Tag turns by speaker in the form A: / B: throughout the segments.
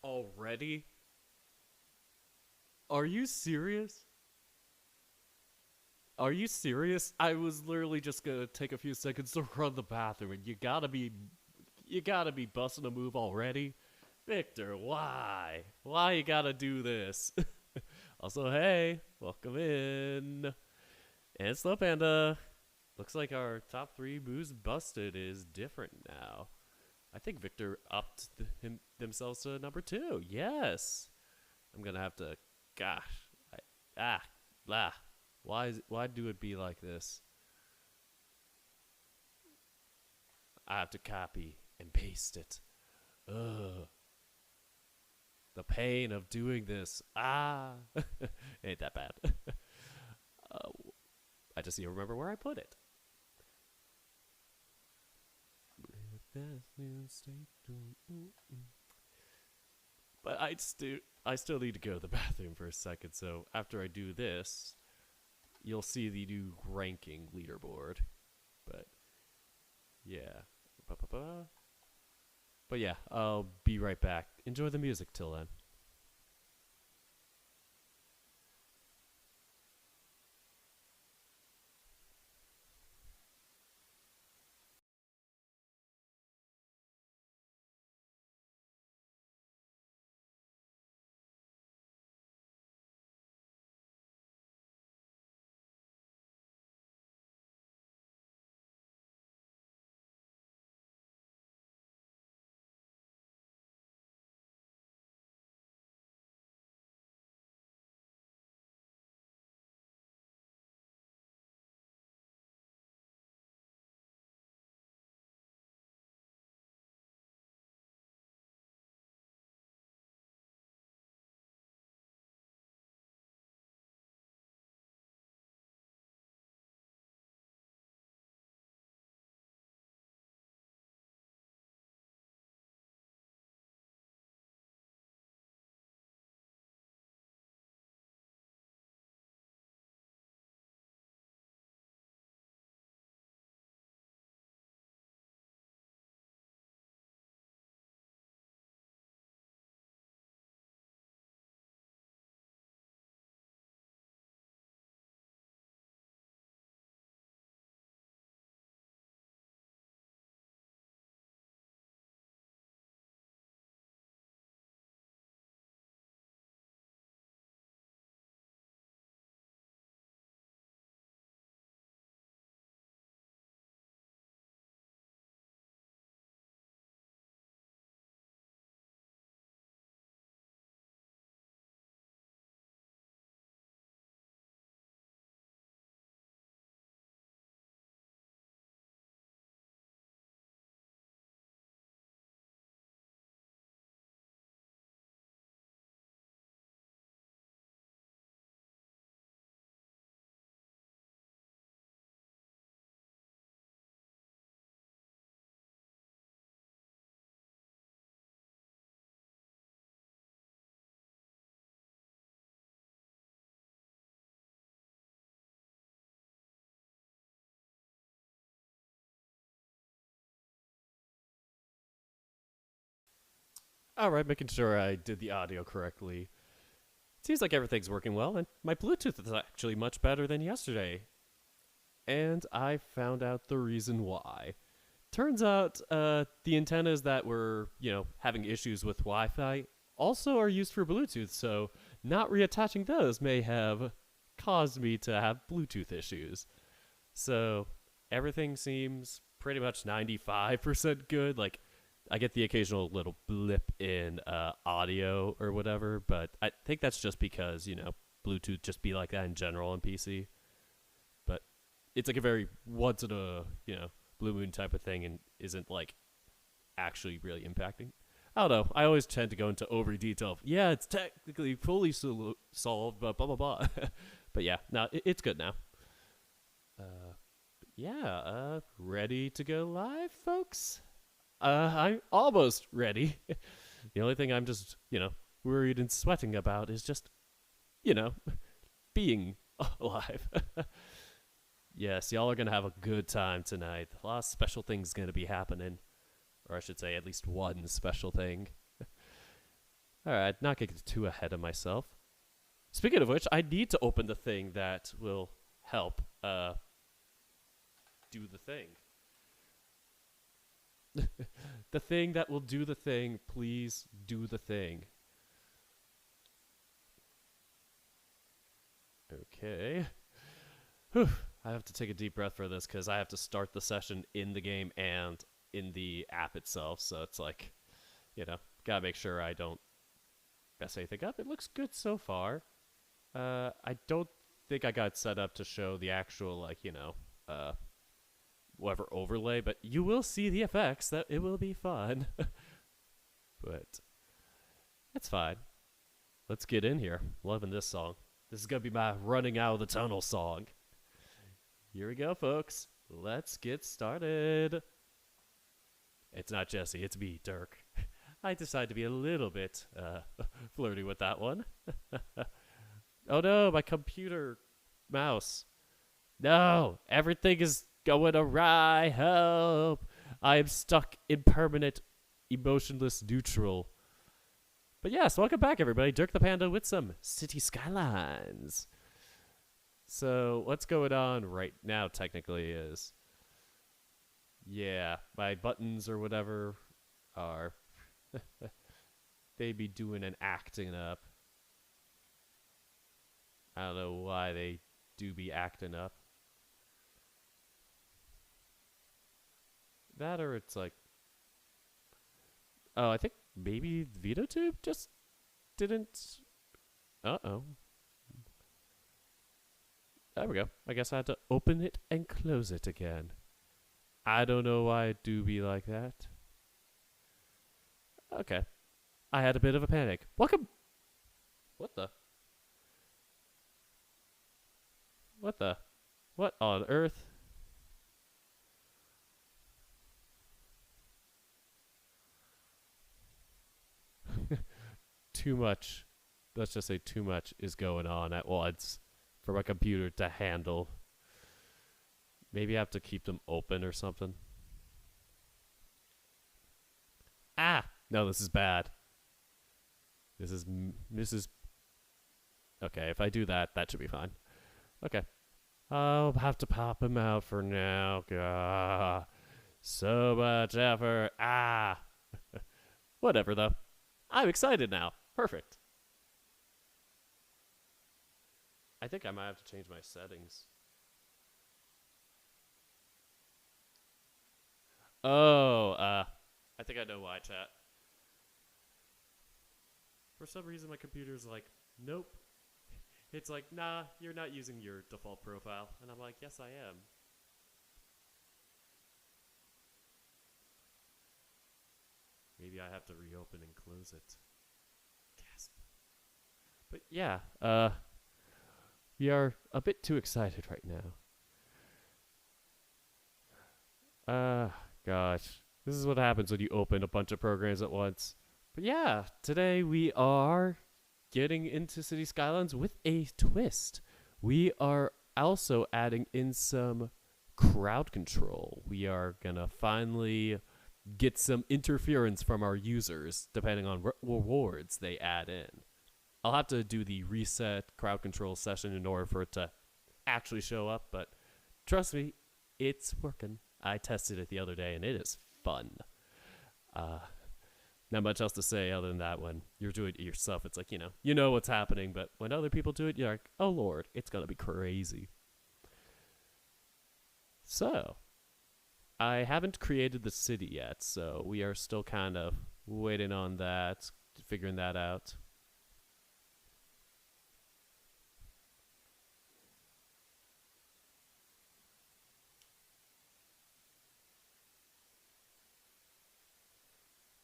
A: Already? Are you serious? Are you serious? I was literally just gonna take a few seconds to run the bathroom, and you gotta be busting a move already, Victor. Why? Why you gotta do this? Also, hey, welcome in, and Slow Panda. Looks like our top three moves busted is different now. I think Victor upped themselves to number two. Yes, I'm gonna have to. Gosh, ah, blah. Why do it be like this? I have to copy and paste it. Ugh. The pain of doing this. Ah, ain't that bad. uh, I just need to remember where I put it. But I still need to go to the bathroom for a second. So after I do this, you'll see the new ranking leaderboard. But yeah. But yeah, I'll be right back. Enjoy the music till then. All right, making sure I did the audio correctly. Seems like everything's working well, and my Bluetooth is actually much better than yesterday. And I found out the reason why. Turns out the antennas that were, having issues with Wi-Fi also are used for Bluetooth, so not reattaching those may have caused me to have Bluetooth issues. So everything seems pretty much 95% good. Like, I get the occasional little blip in audio or whatever, but I think that's just because, Bluetooth just be like that in general on PC. But it's like a very once in a, blue moon type of thing and isn't like actually really impacting. I don't know. I always tend to go into over detail. Yeah, it's technically fully solved, but blah, blah, blah. But yeah, no, it's good now. Yeah, ready to go live, folks? I'm almost ready. The only thing I'm just, worried and sweating about is just, you know, being alive. Yes, y'all are gonna have a good time tonight. A lot of special things gonna be happening. Or I should say, at least one special thing. Alright, not gonna get too ahead of myself. Speaking of which, I need to open the thing that will help do the thing. The thing that will do the thing, please do the thing. Okay. Whew. I have to take a deep breath for this because I have to start the session in the game and in the app itself. So it's like, gotta make sure I don't mess anything up. It looks good so far. I don't think I got set up to show the actual, whatever overlay, but you will see the effects. That it will be fun. But that's fine. Let's get in here. Loving this song. This is gonna be my running out of the tunnel song. Here we go, folks. Let's get started. It's not Jesse, it's me, Dirk. I decided to be a little bit flirty with that one. Oh no, my computer mouse. No, everything is going awry. Help. I am stuck in permanent, emotionless neutral. But yes, welcome back, everybody. Dirk the Panda with some City Skylines. So what's going on right now, technically, is... Yeah, my buttons or whatever are... they be doing and acting up. I don't know why they do be acting up. That or it's like... Oh, I think maybe VideoTube just didn't... Uh-oh. There we go. I guess I had to open it and close it again. I don't know why it do be like that. Okay. I had a bit of a panic. Welcome... What the? What the? What on earth? Too much. Let's just say too much is going on at once for my computer to handle. Maybe I have to keep them open or something. Ah! No, this is bad. This is... Okay, if I do that, that should be fine. Okay. I'll have to pop him out for now. Gah. So much effort. Ah! Whatever, though. I'm excited now. Perfect. I think I might have to change my settings. Oh, I think I know why, chat. For some reason, my computer's like, nope. It's like, nah, you're not using your default profile. And I'm like, yes, I am. Maybe I have to reopen and close it. Gasp. But yeah, we are a bit too excited right now. Gosh. This is what happens when you open a bunch of programs at once. But yeah, today we are getting into City Skylines with a twist. We are also adding in some crowd control. We are gonna finally get some interference from our users, depending on rewards they add in. I'll have to do the reset crowd control session in order for it to actually show up, but trust me, it's working. I tested it the other day, and it is fun. Not much else to say other than that. When you're doing it yourself, it's like, you know what's happening, but when other people do it, you're like, oh lord, it's gonna be crazy. So, I haven't created the city yet, so we are still kind of waiting on that, figuring that out.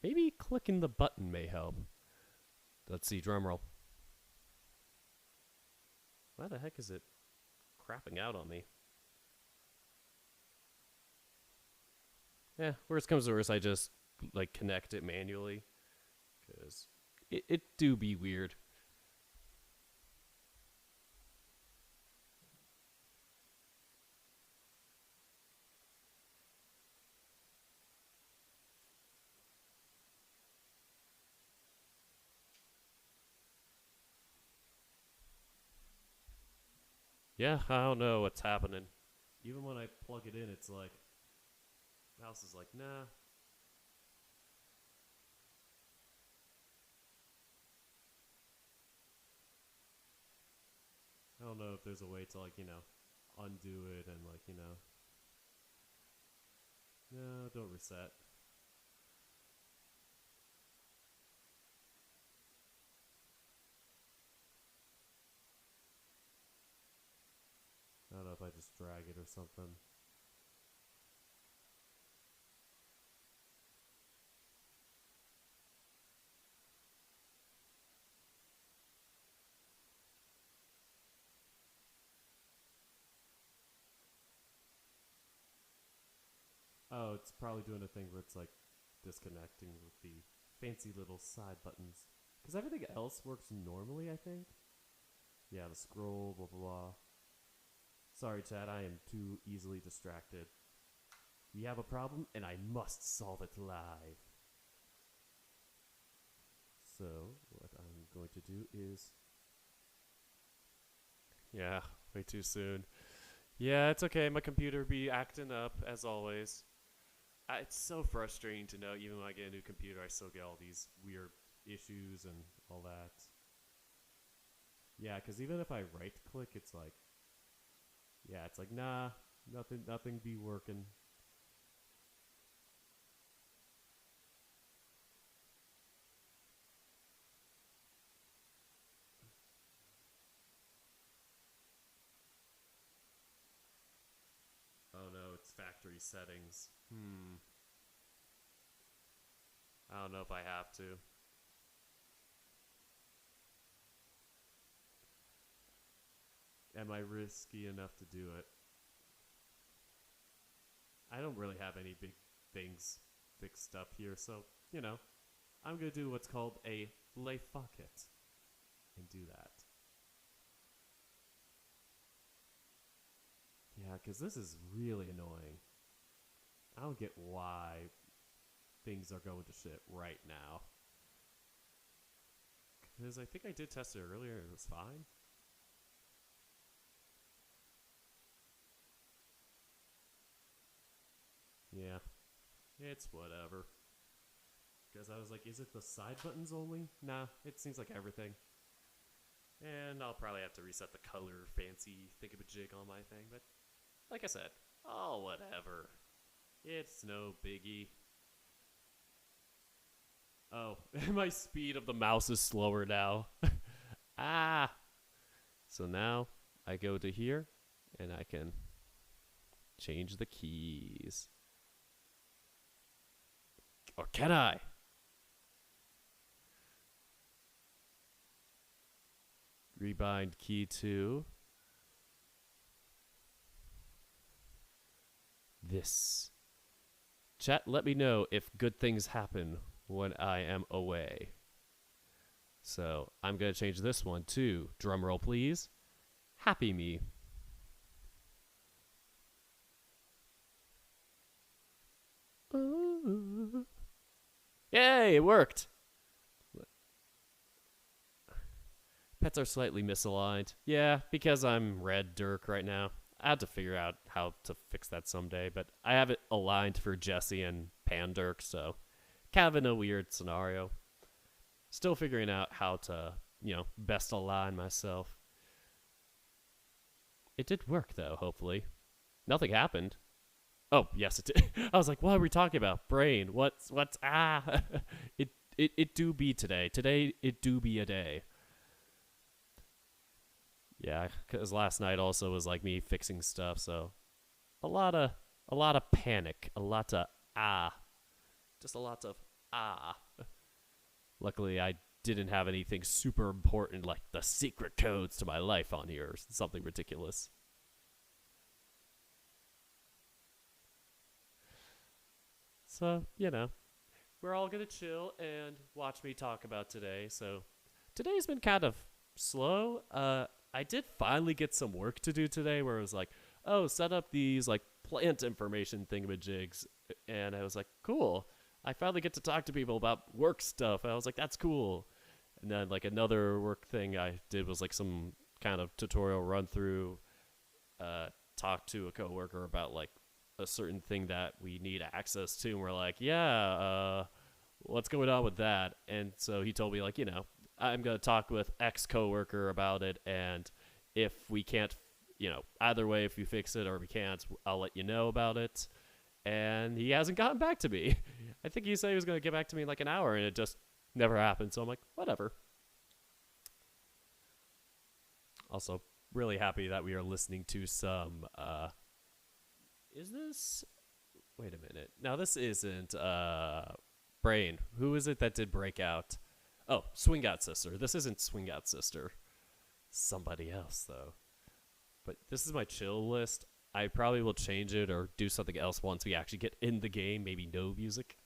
A: Maybe clicking the button may help. Let's see, drumroll. Why the heck is it crapping out on me? Yeah, worst comes to worst, I just like connect it manually because it do be weird. Yeah, I don't know what's happening. Even when I plug it in, it's like mouse is like, nah. I don't know if there's a way to like undo it and like no, don't reset. I don't know if I just drag it or something. Oh, it's probably doing a thing where it's like disconnecting with the fancy little side buttons. Because everything else works normally, I think. Yeah, the scroll, blah, blah, blah. Sorry, Chad, I am too easily distracted. We have a problem, and I must solve it live. So, what I'm going to do is. Yeah, way too soon. Yeah, it's okay. My computer be acting up, as always. It's so frustrating to know, even when I get a new computer, I still get all these weird issues and all that. Yeah, because even if I right click, it's like, yeah, it's like, nah, nothing be working. Oh no, it's factory settings. I don't know if I have to. Am I risky enough to do it? I don't really have any big things fixed up here, so, I'm going to do what's called a lay fuck it and do that. Yeah, because this is really annoying. I don't get why things are going to shit right now. Because I think I did test it earlier and it was fine. Yeah, it's whatever. Because I was like, is it the side buttons only? Nah, it seems like everything. And I'll probably have to reset the color fancy thingamajig on my thing. But like I said, oh, whatever. It's no biggie. Oh, my speed of the mouse is slower now. Ah! So now I go to here and I can change the keys. Or can I? Rebind key 2. This. Chat, let me know if good things happen when I am away. So I'm going to change this one to, drumroll please, Happy Me. Yay, it worked. Pets are slightly misaligned. Yeah, because I'm red Dirk right now. I have to figure out how to fix that someday, but I have it aligned for Jesse and Pan Dirk, so kind of in a weird scenario. Still figuring out how to, best align myself. It did work, though, hopefully. Nothing happened. Oh, yes, it did. I was like, what are we talking about? Brain. What's, it do be today. Today, it do be a day. Yeah, because last night also was like me fixing stuff, so a lot of panic, a lot of just a lot of ah. Luckily, I didn't have anything super important like the secret codes to my life on here or something ridiculous. So, we're all gonna chill and watch me talk about today. So, today's been kind of slow. I did finally get some work to do today where it was like, oh, set up these like plant information thingamajigs. And I was like, cool. I finally get to talk to people about work stuff. I was like, that's cool. And then like another work thing I did was like some kind of tutorial run through, talk to a coworker about like a certain thing that we need access to. And we're like, yeah, what's going on with that? And so he told me like, I'm going to talk with X coworker about it. And if we can't, either way, if you fix it or we can't, I'll let you know about it. And he hasn't gotten back to me. I think he said he was going to get back to me in like an hour, and it just never happened. So I'm like, whatever. Also, really happy that we are listening to some, is this, wait a minute. Now, this isn't, Brain. Who is it that did Breakout? Oh, Swing Out Sister. This isn't Swing Out Sister. Somebody else, though. But this is my chill list. I probably will change it or do something else once we actually get in the game. Maybe no music.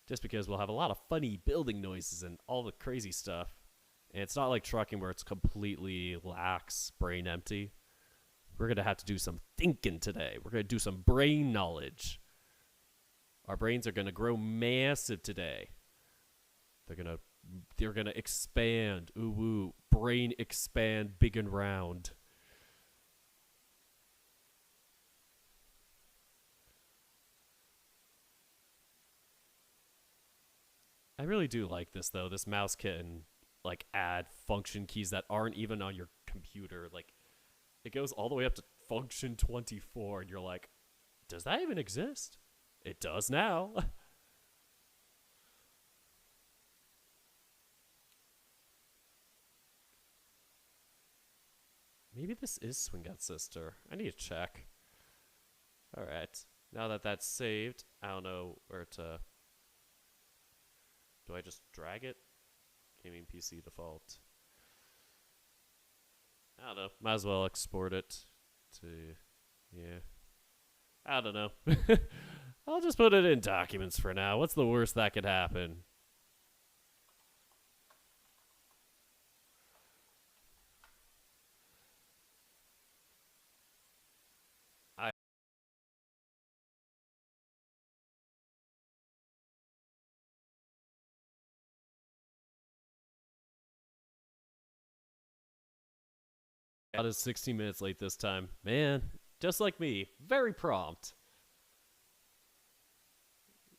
A: Just because we'll have a lot of funny building noises and all the crazy stuff. And it's not like trucking where it's completely lax, brain empty. We're going to have to do some thinking today. We're going to do some brain knowledge. Our brains are going to grow massive today. They're gonna expand. Ooh woo. Brain expand big and round. I really do like this though. This mouse can like add function keys that aren't even on your computer. Like it goes all the way up to function 24 and you're like, does that even exist? It does now. Maybe this is Swing Out Sister. I need to check. Alright. Now that that's saved, I don't know where to... Do I just drag it? Gaming PC default. I don't know. Might as well export it to... Yeah. I don't know. I'll just put it in documents for now. What's the worst that could happen? I is 16 minutes late this time. Man, just like me. Very prompt.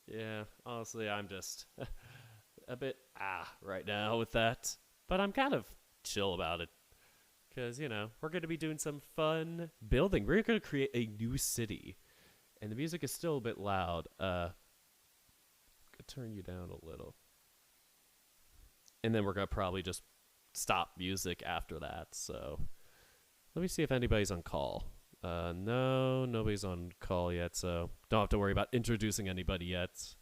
A: Yeah, honestly, I'm just a bit right now with that. But I'm kind of chill about it. Because, we're going to be doing some fun building. We're going to create a new city. And the music is still a bit loud. Could turn you down a little. And then we're going to probably just stop music after that. So let me see if anybody's on call. No, nobody's on call yet, so don't have to worry about introducing anybody yet.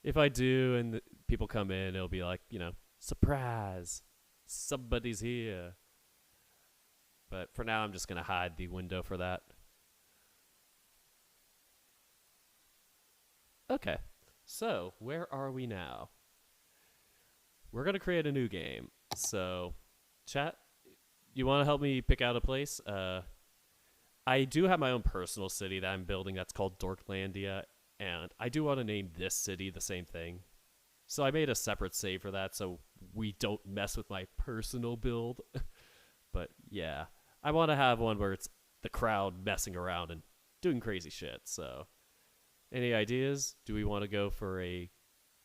A: If I do and people come in, it'll be like, surprise, somebody's here. But for now, I'm just going to hide the window for that. Okay, so where are we now? We're going to create a new game. So, chat, you want to help me pick out a place? I do have my own personal city that I'm building that's called Dorklandia, and I do want to name this city the same thing. So I made a separate save for that so we don't mess with my personal build. But yeah, I want to have one where it's the crowd messing around and doing crazy shit. So any ideas? Do we want to go for a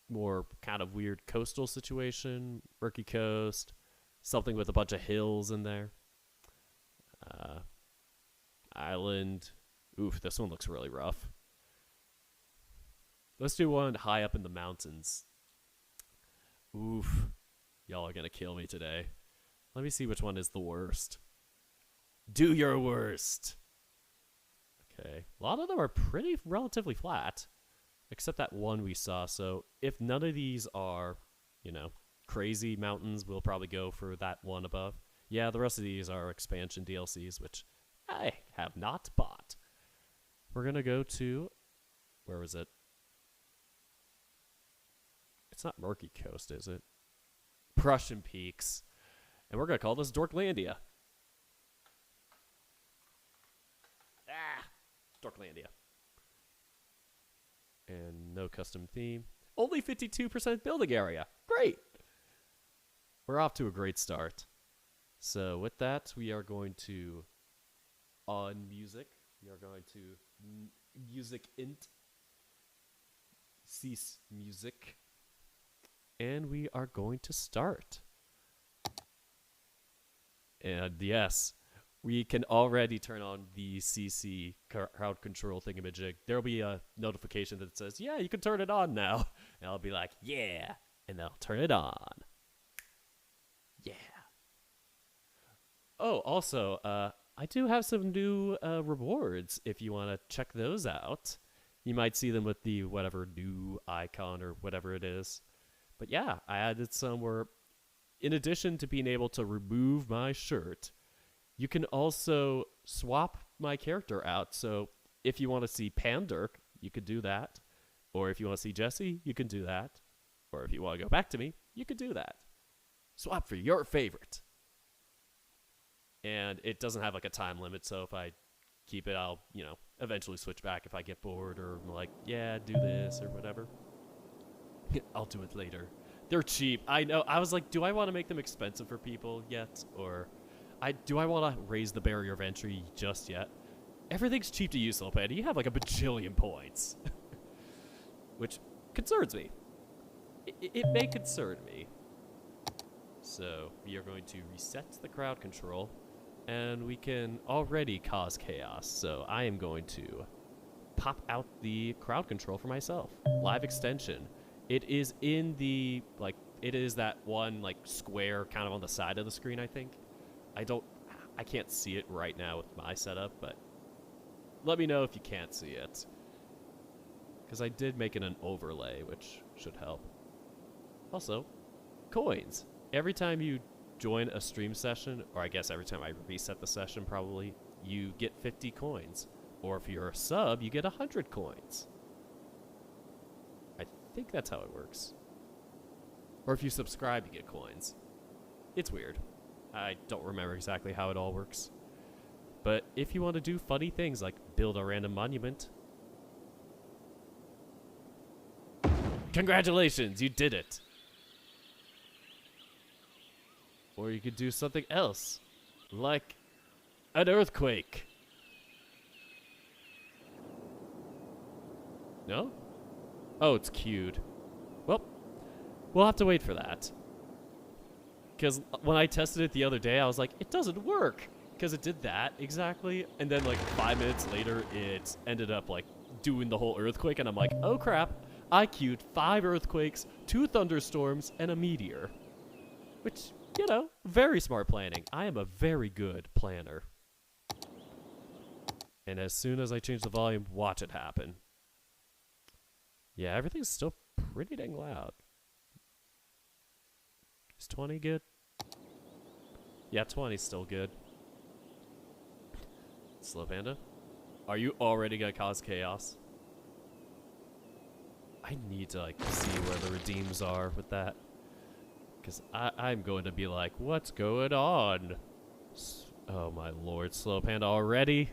A: more kind of weird coastal situation, murky coast, something with a bunch of hills in there? Island. Oof, this one looks really rough. Let's do one high up in the mountains. Oof. Y'all are gonna kill me today. Let me see which one is the worst. Do your worst. Okay. A lot of them are pretty relatively flat. Except that one we saw. So if none of these are, crazy mountains, we'll probably go for that one above. Yeah, the rest of these are expansion DLCs, which I have not bought. We're going to go to, where was it? It's not Murky Coast, is it? Prussian Peaks. And we're going to call this Dorklandia. Dorklandia. And no custom theme. Only 52% building area. Great. We're off to a great start. So with that, we are going to on music. We are going to music int. Cease music. And we are going to start. And yes, we can already turn on the CC crowd control thingamajig. There'll be a notification that says, yeah, you can turn it on now. And I'll be like, yeah. And they'll turn it on. Yeah. Oh, also, I do have some new rewards if you want to check those out. You might see them with the whatever new icon or whatever it is. But yeah, I added some where, in addition to being able to remove my shirt, you can also swap my character out. So if you want to see Pandirk, you could do that. Or if you want to see Jesse, you can do that. Or if you want to go back to me, you could do that. Swap for your favorite. And it doesn't have like a time limit, so if I keep it, I'll, eventually switch back if I get bored or I'm like, yeah, do this or whatever. I'll do it later. They're cheap. I know. I was like, do I want to make them expensive for people yet? Or do I want to raise the barrier of entry just yet? Everything's cheap to use, Slophead. You have like a bajillion points. Which concerns me. It may concern me. So we are going to reset the crowd control. And we can already cause chaos. So I am going to pop out the crowd control for myself. Live extension. It is in the, it is that one, square kind of on the side of the screen, I think. I can't see it right now with my setup, but let me know if you can't see it. Because I did make it an overlay, which should help. Also, coins. Every time you join a stream session, or I guess every time I reset the session probably, you get 50 coins. Or if you're a sub, you get 100 coins. I think that's how it works. Or if you subscribe, you get coins. It's weird. I don't remember exactly how it all works. But if you want to do funny things like build a random monument, congratulations, you did it. Or you could do something else, like an earthquake. No? Oh, it's queued. Well, we'll have to wait for that. Because when I tested it the other day, I was like, it doesn't work. Because it did that exactly. And then 5 minutes later, it ended up doing the whole earthquake. And I'm like, oh crap. I queued 5 earthquakes, 2 thunderstorms, and a meteor. Which, very smart planning. I am a very good planner. And as soon as I change the volume, watch it happen. Yeah, everything's still pretty dang loud. Is 20 good? Yeah, 20's still good. Slow Panda, are you already gonna cause chaos? I need to see where the redeems are with that. Because I'm going to be like, what's going on? Oh my lord, Slow Panda already?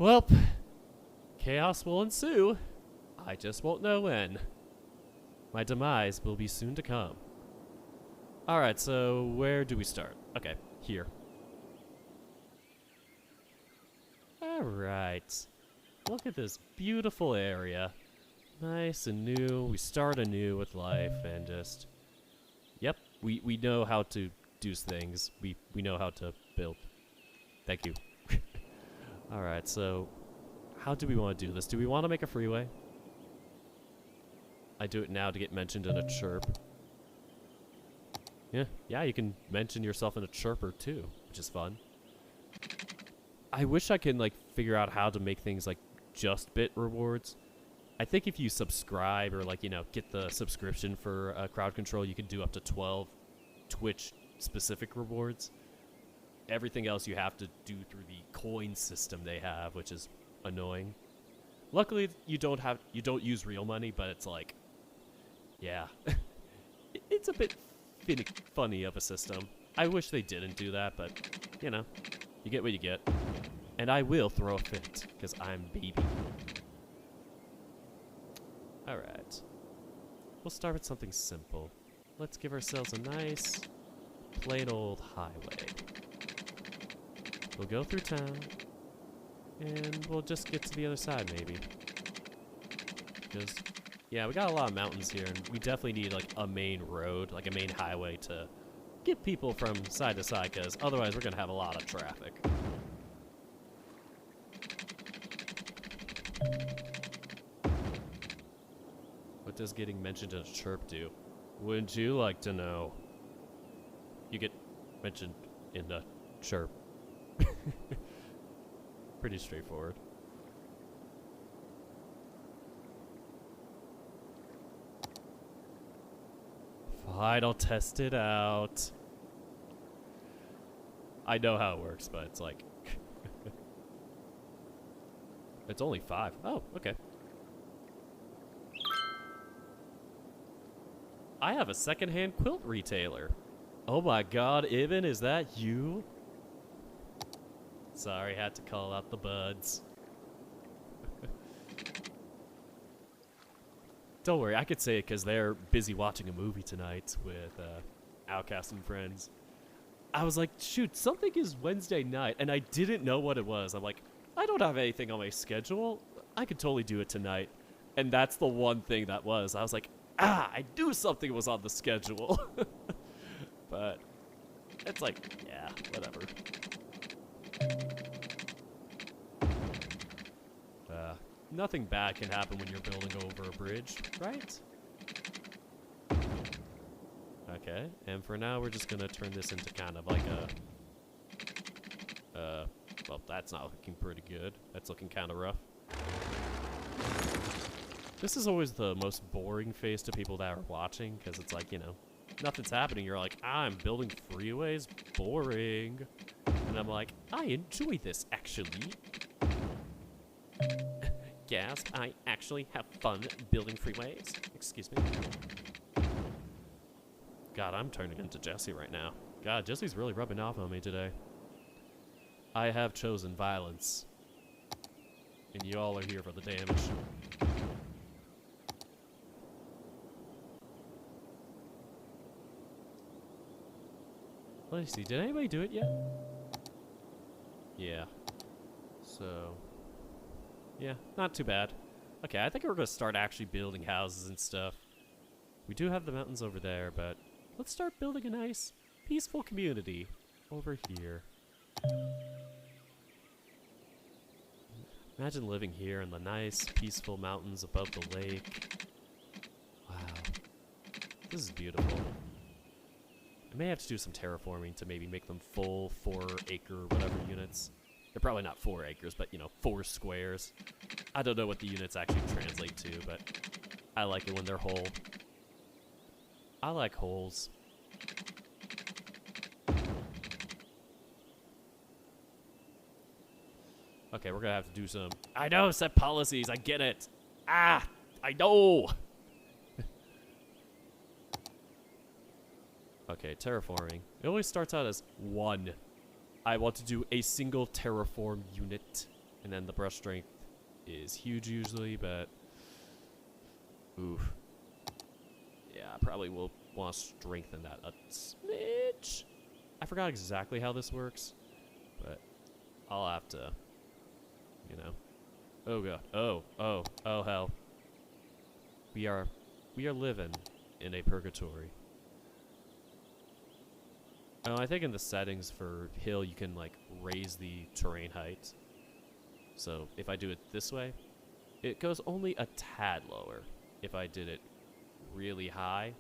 A: Welp, chaos will ensue. I just won't know when. My demise will be soon to come. Alright, so where do we start? Okay, here. Alright. Look at this beautiful area. Nice and new. We start anew with life and just... Yep, we know how to do things. We know how to build. Thank you. Alright, so how do we want to do this? Do we want to make a freeway? I do it now to get mentioned in a chirp. Yeah, you can mention yourself in a chirper too, which is fun. I wish I could figure out how to make things just bit rewards. I think if you subscribe or get the subscription for crowd control, you can do up to 12 Twitch specific rewards. Everything else you have to do through the coin system they have, which is annoying. Luckily, you don't use real money, but it's like, yeah, it's a bit funny of a system. I wish they didn't do that, but you know, you get what you get. And I will throw a fit because I'm baby. All right, we'll start with something simple. Let's give ourselves a nice, plain old highway. We'll go through town, and we'll just get to the other side, maybe. Because, yeah, we got a lot of mountains here, and we definitely need, like, a main road, like a main highway to get people from side to side, because otherwise we're going to have a lot of traffic. What does getting mentioned in a chirp do? Wouldn't you like to know? You get mentioned in a chirp. Pretty straightforward. Fine, I'll test it out. I know how it works, but it's like... It's only 5. Oh, okay. I have a secondhand quilt retailer. Oh my god, Ibn, is that you? Sorry, had to call out the buds. Don't worry, I could say it because they're busy watching a movie tonight with Outcast and friends. I was like, shoot, something is Wednesday night, and I didn't know what it was. I'm like, I don't have anything on my schedule. I could totally do it tonight. And that's the one thing that was. I was like, I knew something was on the schedule. But it's like, yeah, whatever. Nothing bad can happen when you're building over a bridge, right? Okay, and for now we're just gonna turn this into kind of like a... well, that's not looking pretty good. That's looking kind of rough. This is always the most boring phase to people that are watching, because it's like, you know, nothing's happening. You're like, I'm building freeways? Boring. And I'm like, I enjoy this, actually. Gasp, I actually have fun building freeways. Excuse me. God, I'm turning into Jesse right now. God, Jesse's really rubbing off on me today. I have chosen violence. And you all are here for the damage. Let me see, did anybody do it yet? Yeah. So... yeah, not too bad. Okay, I think we're going to start actually building houses and stuff. We do have the mountains over there, but let's start building a nice, peaceful community over here. Imagine living here in the nice, peaceful mountains above the lake. Wow. This is beautiful. I may have to do some terraforming to maybe make them full 4-acre whatever units. They're probably not 4 acres, but, you know, 4 squares. I don't know what the units actually translate to, but I like it when they're whole. I like holes. Okay, we're gonna have to do some... I know, set policies, I get it. Ah, I know. Okay, terraforming. It always starts out as 1. I want to do a single terraform unit, and then the brush strength is huge usually, but oof. Yeah, I probably will want to strengthen that a smidge. I forgot exactly how this works, but I'll have to, you know. Oh god. Oh hell. We are living in a purgatory. Oh, I think in the settings for hill, you can, like, raise the terrain height. So, if I do it this way, it goes only a tad lower. If I did it really high...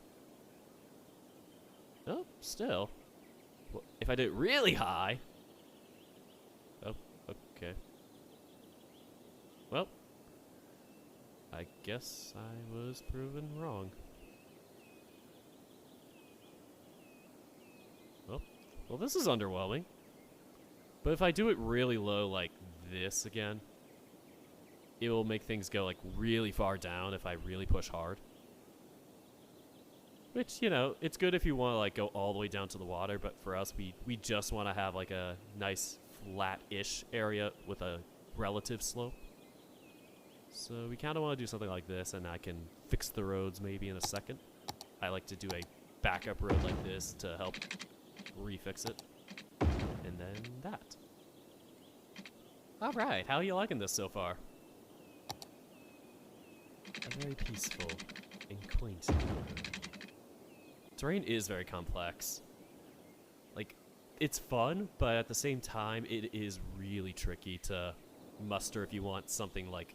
A: oh, still. Well, if I did it really high... oh, okay. Well, I guess I was proven wrong. Well, this is underwhelming. But if I do it really low like this again, it will make things go like really far down if I really push hard. Which, you know, it's good if you want to like go all the way down to the water, but for us, we just want to have like a nice flat-ish area with a relative slope. So we kind of want to do something like this, and I can fix the roads maybe in a second. I like to do a backup road like this to help refix it. And then that. Alright, how are you liking this so far? A very peaceful and quaint neighborhood. Terrain is very complex. Like, it's fun, but at the same time, it is really tricky to muster if you want something like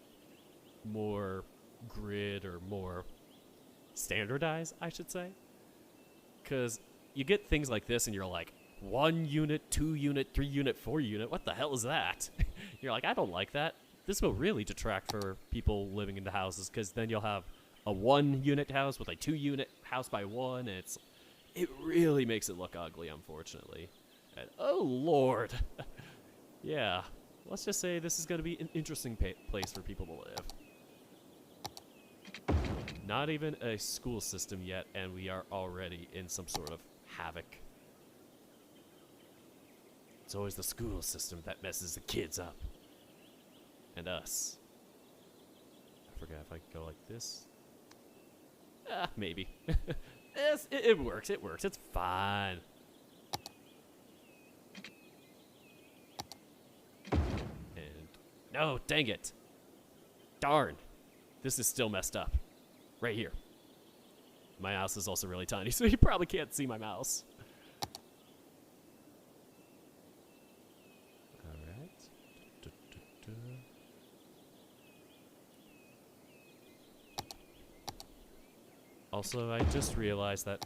A: more grid or more standardized, I should say. Because you get things like this and you're like, 1 unit, 2 unit, 3 unit, 4 unit, what the hell is that? You're like, I don't like that. This will really detract for people living in the houses, because then you'll have a 1 unit house with a 2 unit house by 1, and it really makes it look ugly, unfortunately. And, oh lord. Yeah, let's just say this is going to be an interesting place for people to live. Not even a school system yet, and we are already in some sort of havoc. It's always the school system that messes the kids up. And us. I forgot if I could go like this. Maybe. It works, it works, it's fine. And, no, dang it. Darn. This is still messed up. Right here. My mouse is also really tiny, so you probably can't see my mouse. Alright. Also, I just realized that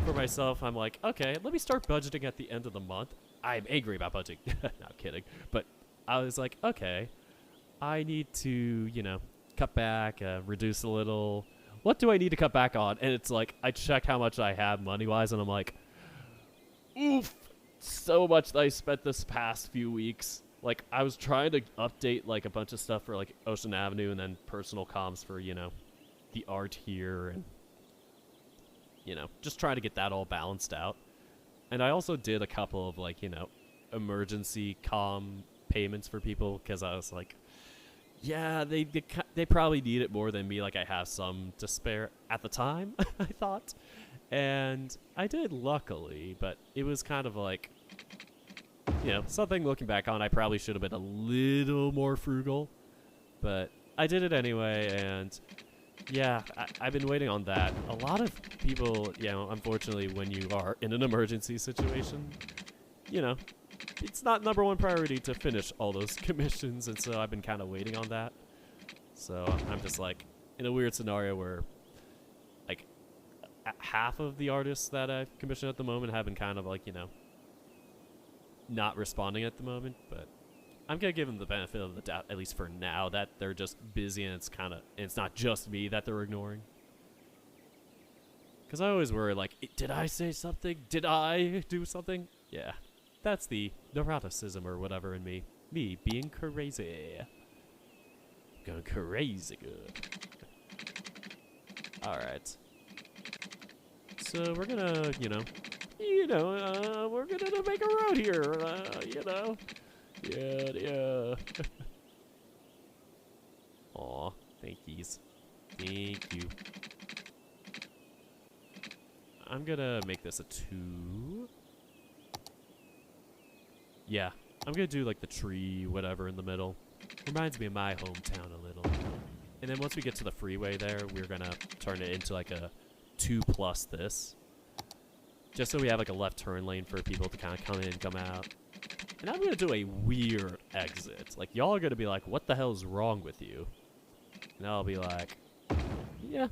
A: for myself, I'm like, okay, let me start budgeting at the end of the month. I'm angry about budgeting. Not kidding. But I was like, okay, I need to, you know, cut back, reduce a little. What do I need to cut back on? And it's like, I check how much I have money-wise, and I'm like, oof, so much that I spent this past few weeks. Like, I was trying to update, like, a bunch of stuff for, like, Ocean Avenue, and then personal comms for, you know, the art here, and, you know, just trying to get that all balanced out. And I also did a couple of, like, you know, emergency comm payments for people, because I was like, yeah, they probably need it more than me. Like, I have some to spare at the time, I thought. And I did, luckily, but it was kind of like, you know, something looking back on, I probably should have been a little more frugal. But I did it anyway, and yeah, I've been waiting on that. A lot of people, you know, unfortunately, when you are in an emergency situation, you know, it's not #1 priority to finish all those commissions, and so I've been kind of waiting on that. So I'm just like in a weird scenario where like half of the artists that I've commissioned at the moment have been kind of like, you know, not responding at the moment, but I'm gonna give them the benefit of the doubt, at least for now, that they're just busy, and it's not just me that they're ignoring. Because I always worry, like, did I say something? Did I do something? Yeah. That's the neuroticism or whatever in me. Me being crazy. Going crazy good. Alright. So we're gonna, we're gonna make a road here, Yeah. Aw, thankies. Thank you. I'm gonna make this a 2. Yeah, I'm gonna do like the tree, whatever, in the middle. Reminds me of my hometown a little. And then once we get to the freeway there, we're gonna turn it into like a 2 plus this. Just so we have like a left turn lane for people to kind of come in and come out. And I'm gonna do a weird exit. Like, y'all are gonna be like, what the hell is wrong with you? And I'll be like, yeah.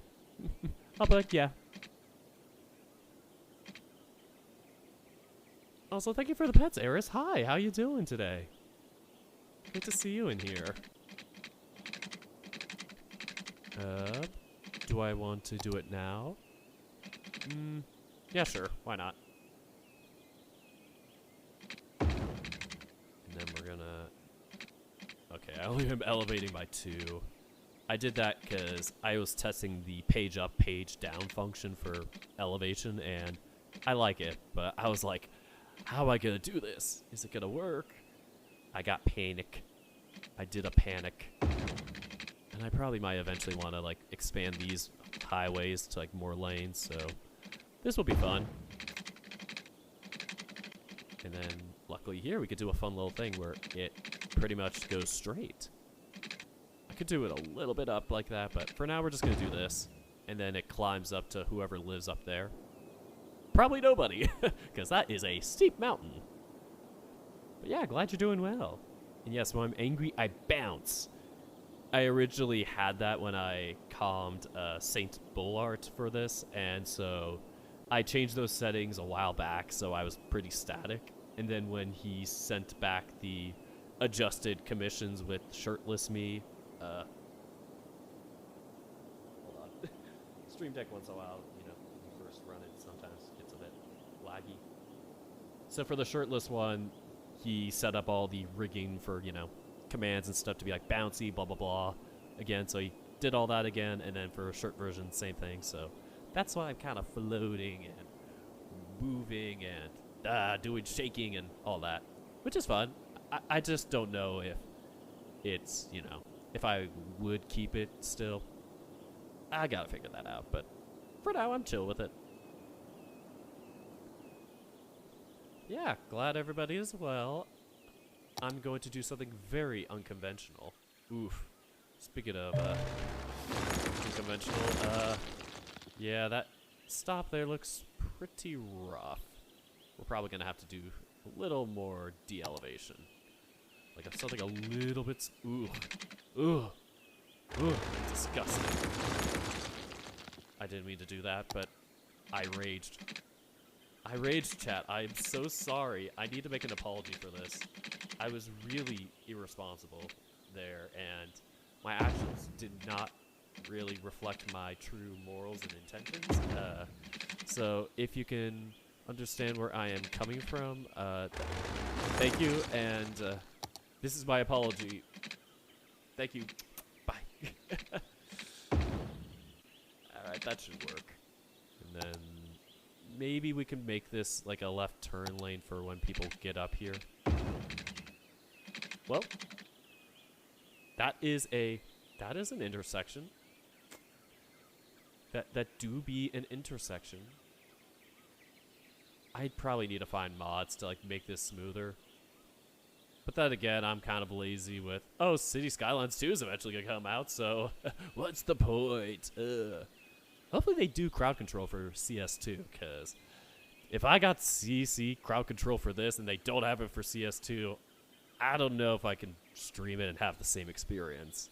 A: I'll be like, yeah. Also, thank you for the pets, Eris. Hi, how you doing today? Good to see you in here. Do I want to do it now? Yeah, sure. Why not? And then we're gonna... Okay, only am elevating by 2. I did that because I was testing the page up, page down function for elevation, and I like it, but I was like, how am I gonna do this? Is it gonna work? I got panic. I did a panic. And I probably might eventually want to like expand these highways to like more lanes, so this will be fun. And then luckily here we could do a fun little thing where it pretty much goes straight. I could do it a little bit up like that, but for now we're just gonna do this. And then it climbs up to whoever lives up there. Probably nobody, because that is a steep mountain. But yeah, glad you're doing well. And yes, when I'm angry, I bounce. I originally had that when I calmed Saint Bullart for this, and so I changed those settings a while back, so I was pretty static. And then when he sent back the adjusted commissions with shirtless me, hold on. Stream Deck once in a while, you know, when you first run it, sometimes gets a bit laggy. So for the shirtless one, he set up all the rigging for, you know, commands and stuff to be like bouncy, blah, blah, blah. Again, so he did all that again, and then for a shirt version, same thing. So that's why I'm kind of floating and moving and doing shaking and all that, which is fun. I just don't know if it's, you know, if I would keep it still. I gotta figure that out, but for now, I'm chill with it. Yeah, glad everybody is well. I'm going to do something very unconventional. Oof. Speaking of unconventional, yeah, that stop there looks pretty rough. We're probably gonna have to do a little more de-elevation. Like something a little bit. Ooh, disgusting. I didn't mean to do that, but I raged. I raged, chat. I'm so sorry. I need to make an apology for this. I was really irresponsible there, and my actions did not really reflect my true morals and intentions. So if you can understand where I am coming from, thank you, and this is my apology. Thank you. Bye. Alright, that should work. And then maybe we can make this like a left turn lane for when people get up here. Well, that is an intersection. That do be an intersection. I'd probably need to find mods to like make this smoother. But then again, I'm kind of lazy with, oh, City Skylines 2 is eventually gonna come out, so what's the point? Hopefully they do crowd control for CS2, because if I got CC crowd control for this and they don't have it for CS2, I don't know if I can stream it and have the same experience.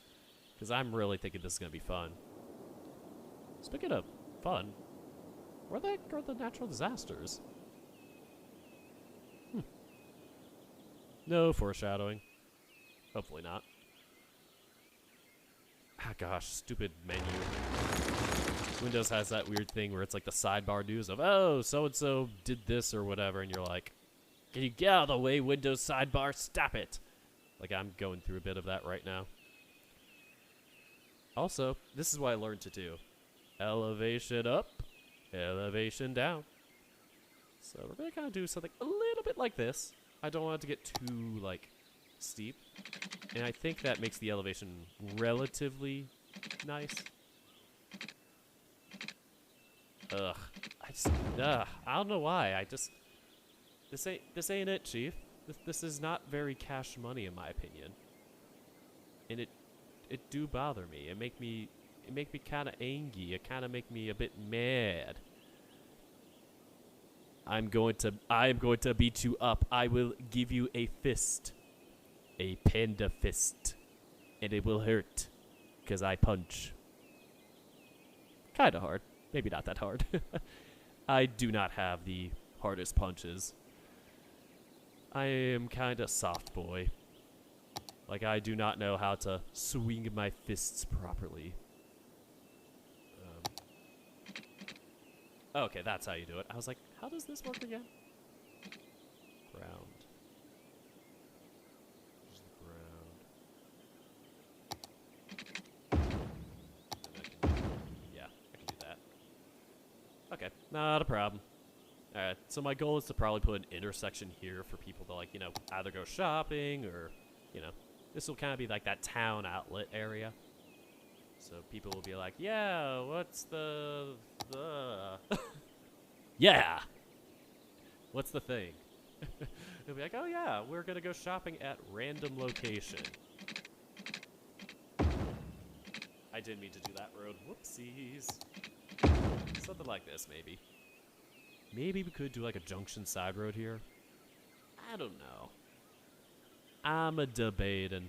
A: Because I'm really thinking this is going to be fun. Speaking of fun, where the heck are the natural disasters? No foreshadowing. Hopefully not. Ah, gosh, stupid menu. Windows has that weird thing where it's like the sidebar news of, oh, so-and-so did this or whatever, and you're like, can you get out of the way, Windows sidebar? Stop it. Like, I'm going through a bit of that right now. Also, this is what I learned to do. Elevation up, elevation down. So we're going to kind of do something a little bit like this. I don't want it to get too, like, steep. And I think that makes the elevation relatively nice. Ugh. I don't know why. This ain't it, Chief. This is not very cash money, in my opinion. And it do bother me. It make me kind of angry. It kind of make me a bit mad. I am going to beat you up. I will give you a fist. A panda fist. And it will hurt. Because I punch. Kind of hard. Maybe not that hard. I do not have the hardest punches. I am kind of soft boy. Like, I do not know how to swing my fists properly. Okay, that's how you do it. I was like, how does this work again? Ground. Just the ground. Okay, not a problem. Alright, so my goal is to probably put an intersection here for people to, like, you know, either go shopping or, you know, this will kind of be like that town outlet area. So people will be like, yeah, what's the... yeah! What's the thing? They'll be like, oh yeah, we're gonna go shopping at random location. I didn't mean to do that road. Whoopsies. Something like this, maybe. Maybe we could do like a junction side road here. I don't know. I'm a debater.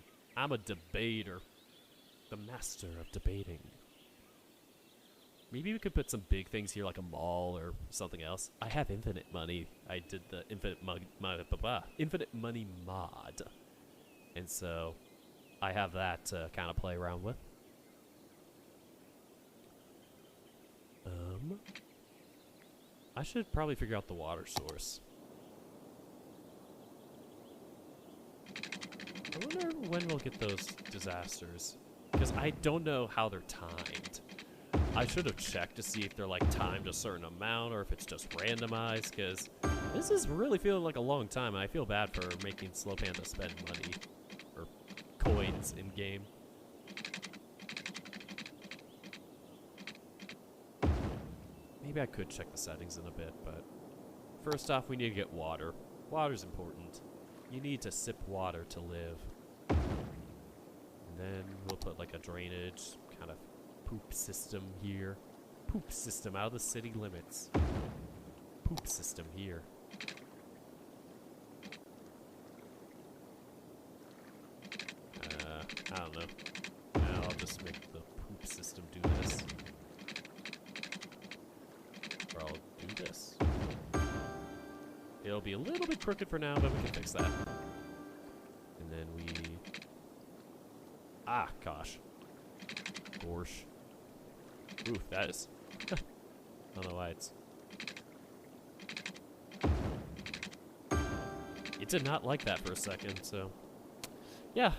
A: The master of debating. Maybe we could put some big things here like a mall or something else. I have infinite money. I did the infinite money mod. And so I have that to kind of play around with. I should probably figure out the water source. I wonder when we'll get those disasters. Because I don't know how they're timed. I should have checked to see if they're like timed a certain amount or if it's just randomized, because this is really feeling like a long time and I feel bad for making Slow Panda spend money or coins in game. Maybe I could check the settings in a bit, but first off, we need to get water. Water's important. You need to sip water to live. And then we'll put like a drainage kind of poop system here. Poop system out of the city limits. Poop system here. I don't know. Now I'll just make the poop system do this. Or I'll do this. It'll be a little bit crooked for now, but we can fix that. And then we... Ah, gosh. Gorsh. Ooh, that is... I don't know why it's... It did not like that for a second, so... Yeah.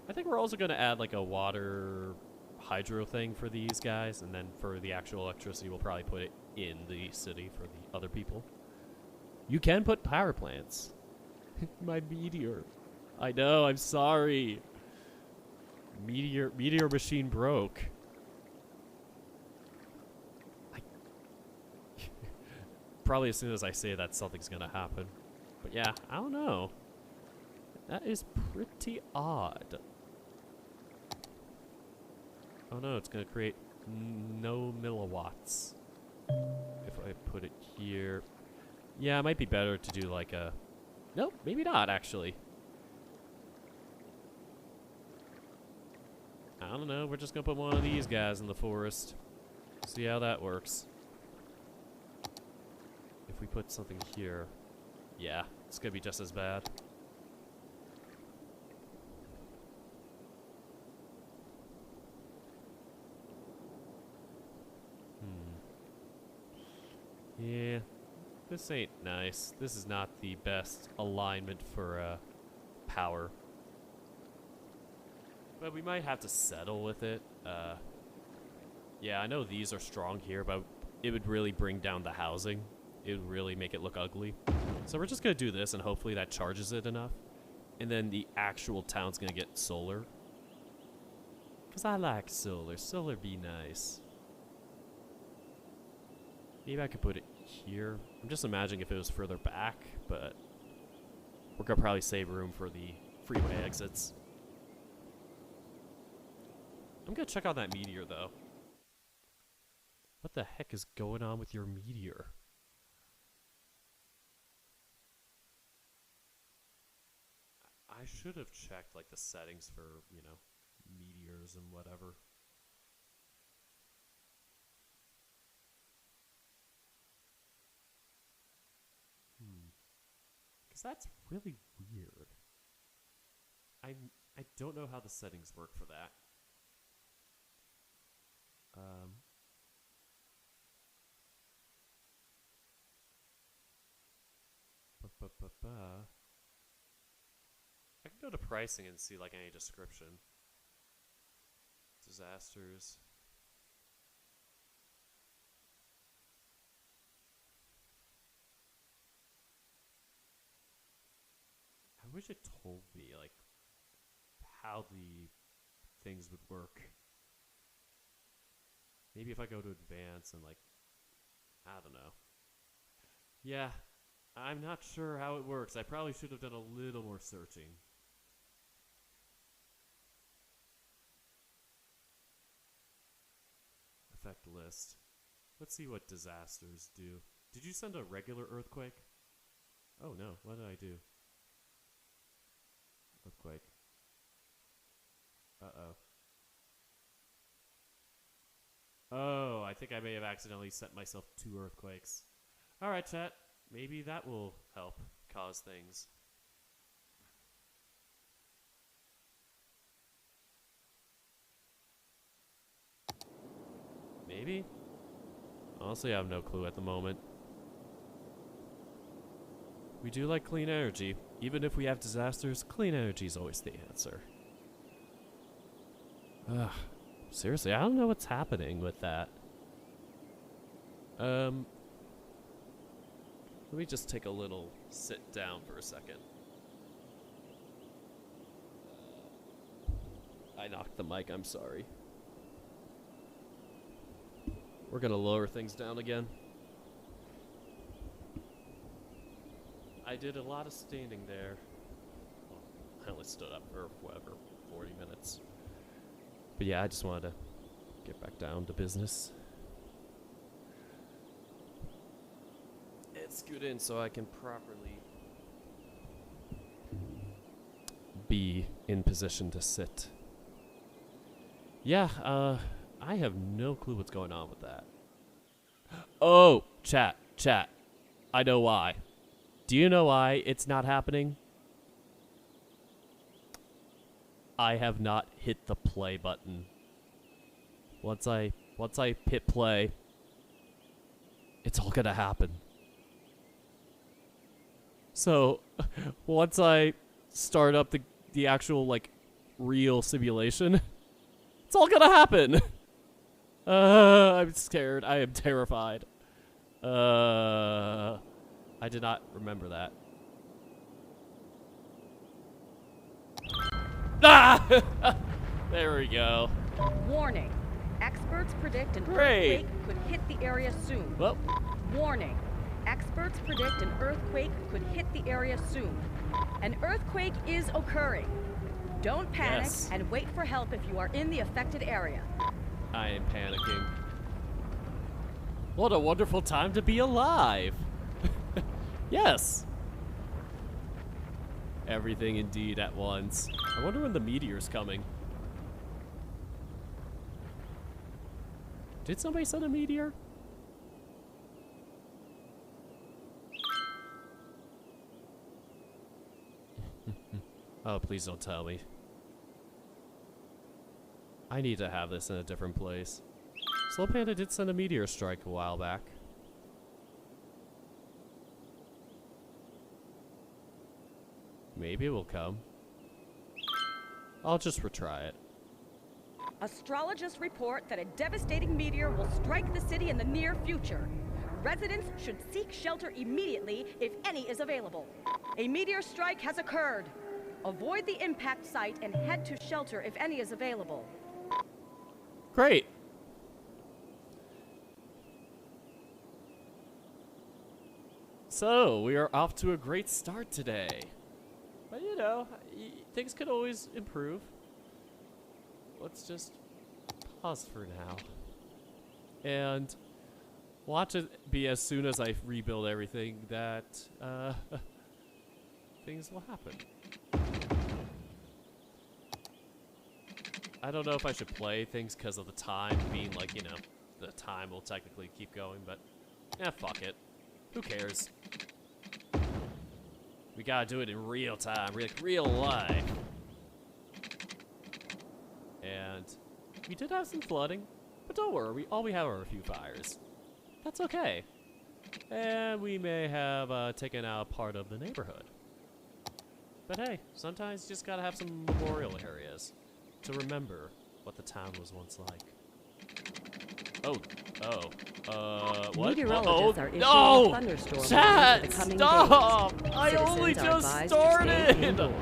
A: I think we're also going to add, like, a water hydro thing for these guys, and then for the actual electricity, we'll probably put it in the city for the other people. You can put power plants. My meteor. I know, I'm sorry. Meteor machine broke. Probably as soon as I say that, something's gonna happen. But yeah, I don't know. That is pretty odd. Oh no, it's gonna create no milliwatts. If I put it here. Yeah, it might be better to do like a... Nope, maybe not, actually. I don't know, we're just gonna put one of these guys in the forest. See how that works. If we put something here... Yeah, it's gonna be just as bad. Yeah, this ain't nice. This is not the best alignment for power. But we might have to settle with it. Yeah, I know these are strong here, but it would really bring down the housing. It would really make it look ugly. So we're just going to do this, and hopefully that charges it enough. And then the actual town's going to get solar. Because I like solar. Solar be nice. Maybe I could put it here. I'm just imagining if it was further back, but we're going to probably save room for the freeway exits. I'm going to check out that meteor, though. What the heck is going on with your meteor? I should have checked, like, the settings for, you know, meteors and whatever. Because that's really weird. I don't know how the settings work for that. I can go to pricing and see like any description. Disasters. wish it told me, like, how the things would work. Maybe if I go to advance and, like, I don't know. Yeah, I'm not sure how it works. I probably should have done a little more searching. Effect list. Let's see what disasters do. Did you send a regular earthquake? Oh no, what did I do? Earthquake. Uh-oh. Oh, I think I may have accidentally set myself 2 earthquakes. Alright, chat. Maybe that will help cause things. Maybe? Honestly, I have no clue at the moment. We do like clean energy. Even if we have disasters, clean energy is always the answer. Ugh. Seriously, I don't know what's happening with that. Let me just take a little sit down for a second. I knocked the mic, I'm sorry. We're gonna lower things down again. I did a lot of standing there. Well, I only stood up for whatever, 40 minutes. But yeah, I just wanted to get back down to business. And scoot in so I can properly be in position to sit. Yeah, I have no clue what's going on with that. Oh, chat. I know why. Do you know why it's not happening? I have not hit the play button. Once I hit play, it's all gonna happen. So, once I start up the actual, like, real simulation, it's all gonna happen. I'm scared. I am terrified. I did not remember that. Ah! There we go.
B: Warning. Experts predict an
A: Great.
B: earthquake could hit the area soon.
A: Well,
B: Warning. Experts predict an earthquake could hit the area soon. An earthquake is occurring. Don't panic and wait for help if you are in the affected area.
A: I am panicking. What a wonderful time to be alive. Yes. Everything indeed at once. I wonder when the meteor's coming. Did somebody send a meteor? Oh, please don't tell me. I need to have this in a different place. Slow Panda did send a meteor strike a while back. Maybe it will come. I'll just retry it.
B: Astrologists report that a devastating meteor will strike the city in the near future. Residents should seek shelter immediately if any is available. A meteor strike has occurred. Avoid the impact site and head to shelter if any is available.
A: Great. So, we are off to a great start today. But you know, things could always improve. Let's just pause for now. And watch it be as soon as I rebuild everything that things will happen. I don't know if I should play things because of the time being like, you know, the time will technically keep going, but yeah, fuck it. Who cares? We gotta do it in real time, like real life. And we did have some flooding, but don't worry, all we have are a few fires. That's okay. And we may have taken out part of the neighborhood. But hey, sometimes you just gotta have some memorial areas to remember what the town was once like. Oh, what?
B: Meteorologists are issuing a
A: No!
B: thunderstorm warning for
A: Chat,
B: the coming
A: stop!
B: days.
A: I
B: Citizens
A: only
B: are
A: just
B: advised to stay
A: started!
B: indoors.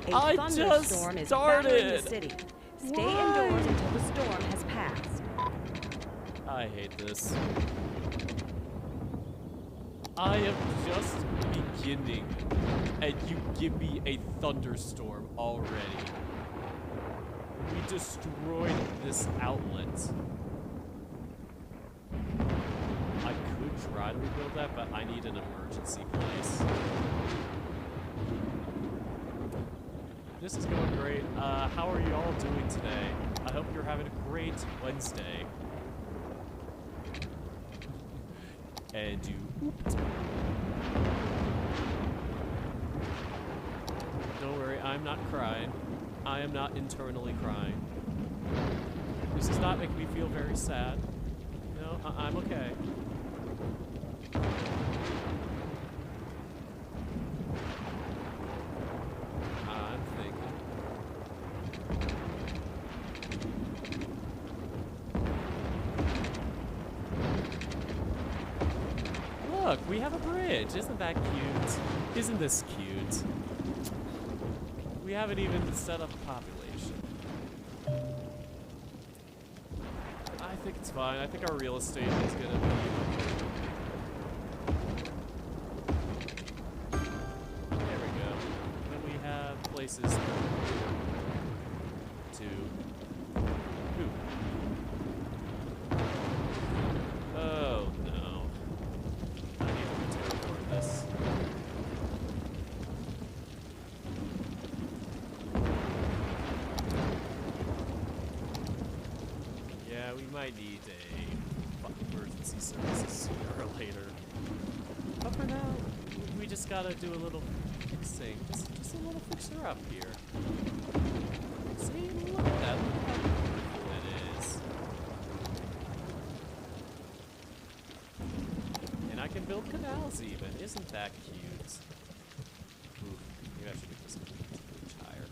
B: A
A: I
B: thunderstorm
A: just
B: is battering the
A: started!
B: city. Stay
A: Why?
B: indoors until the storm has passed.
A: I hate this. I am just beginning, and you give me a thunderstorm already. We destroyed this outlet. I could try to rebuild that, but I need an emergency place. This is going great. How are you all doing today? I hope you're having a great Wednesday. And you ooped. Don't worry, I'm not crying. I am not internally crying. This does not make me feel very sad. No, I'm okay. I'm thinking. Look, we have a bridge. Isn't that cute? Isn't this cute? We haven't even set up a population. I think it's fine. I think our real estate is gonna be... There we go. Then we have places to... Ooh. Oh, no. I need to terraform this. Yeah, we might need a emergency services sooner or later. But for now, we just gotta do a little fixing. Just a little fixer up here. See, look at that. Look how beautiful it is. And I can build canals even. Isn't that cute? Ooh, maybe I should make this a little higher.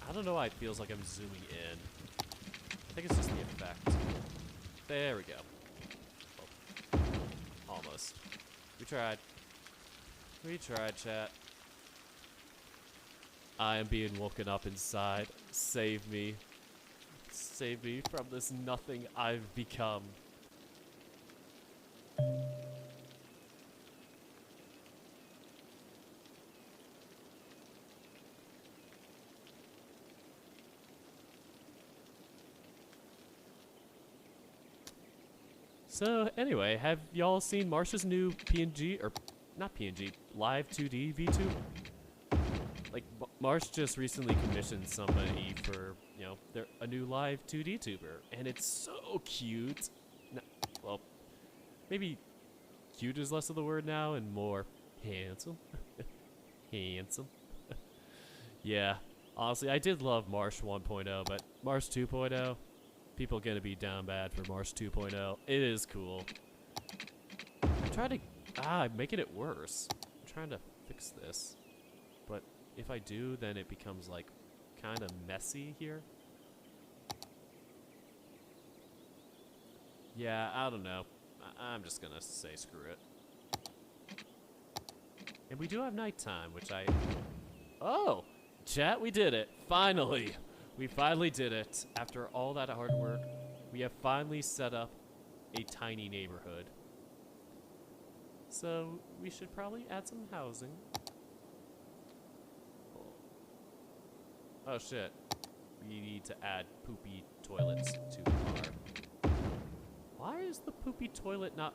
A: I don't know why it feels like I'm zooming in. I think it's just the effect. There we go. Oh. Almost. We tried. We tried, chat. I am being woken up inside. Save me. Save me from this nothing I've become. So anyway, have y'all seen Marsh's new PNG, or not PNG, live 2D VTube? Like, Marsh just recently commissioned somebody for, you know, a new live 2D tuber, and it's so cute. No, well, maybe cute is less of the word now and more handsome. Handsome. Yeah, honestly, I did love Marsh 1.0, but Marsh 2.0, people gonna be down bad for Marsh 2.0. It is cool. I'm trying to... I'm making it worse. I'm trying to fix this. But if I do, then it becomes, like, kind of messy here. Yeah, I don't know. I'm just gonna say screw it. And we do have nighttime, which I... Oh! Chat, we did it. Finally! We finally did it. After all that hard work, we have finally set up a tiny neighborhood. So, we should probably add some housing. Oh shit. We need to add poopy toilets to our... Why is the poopy toilet not...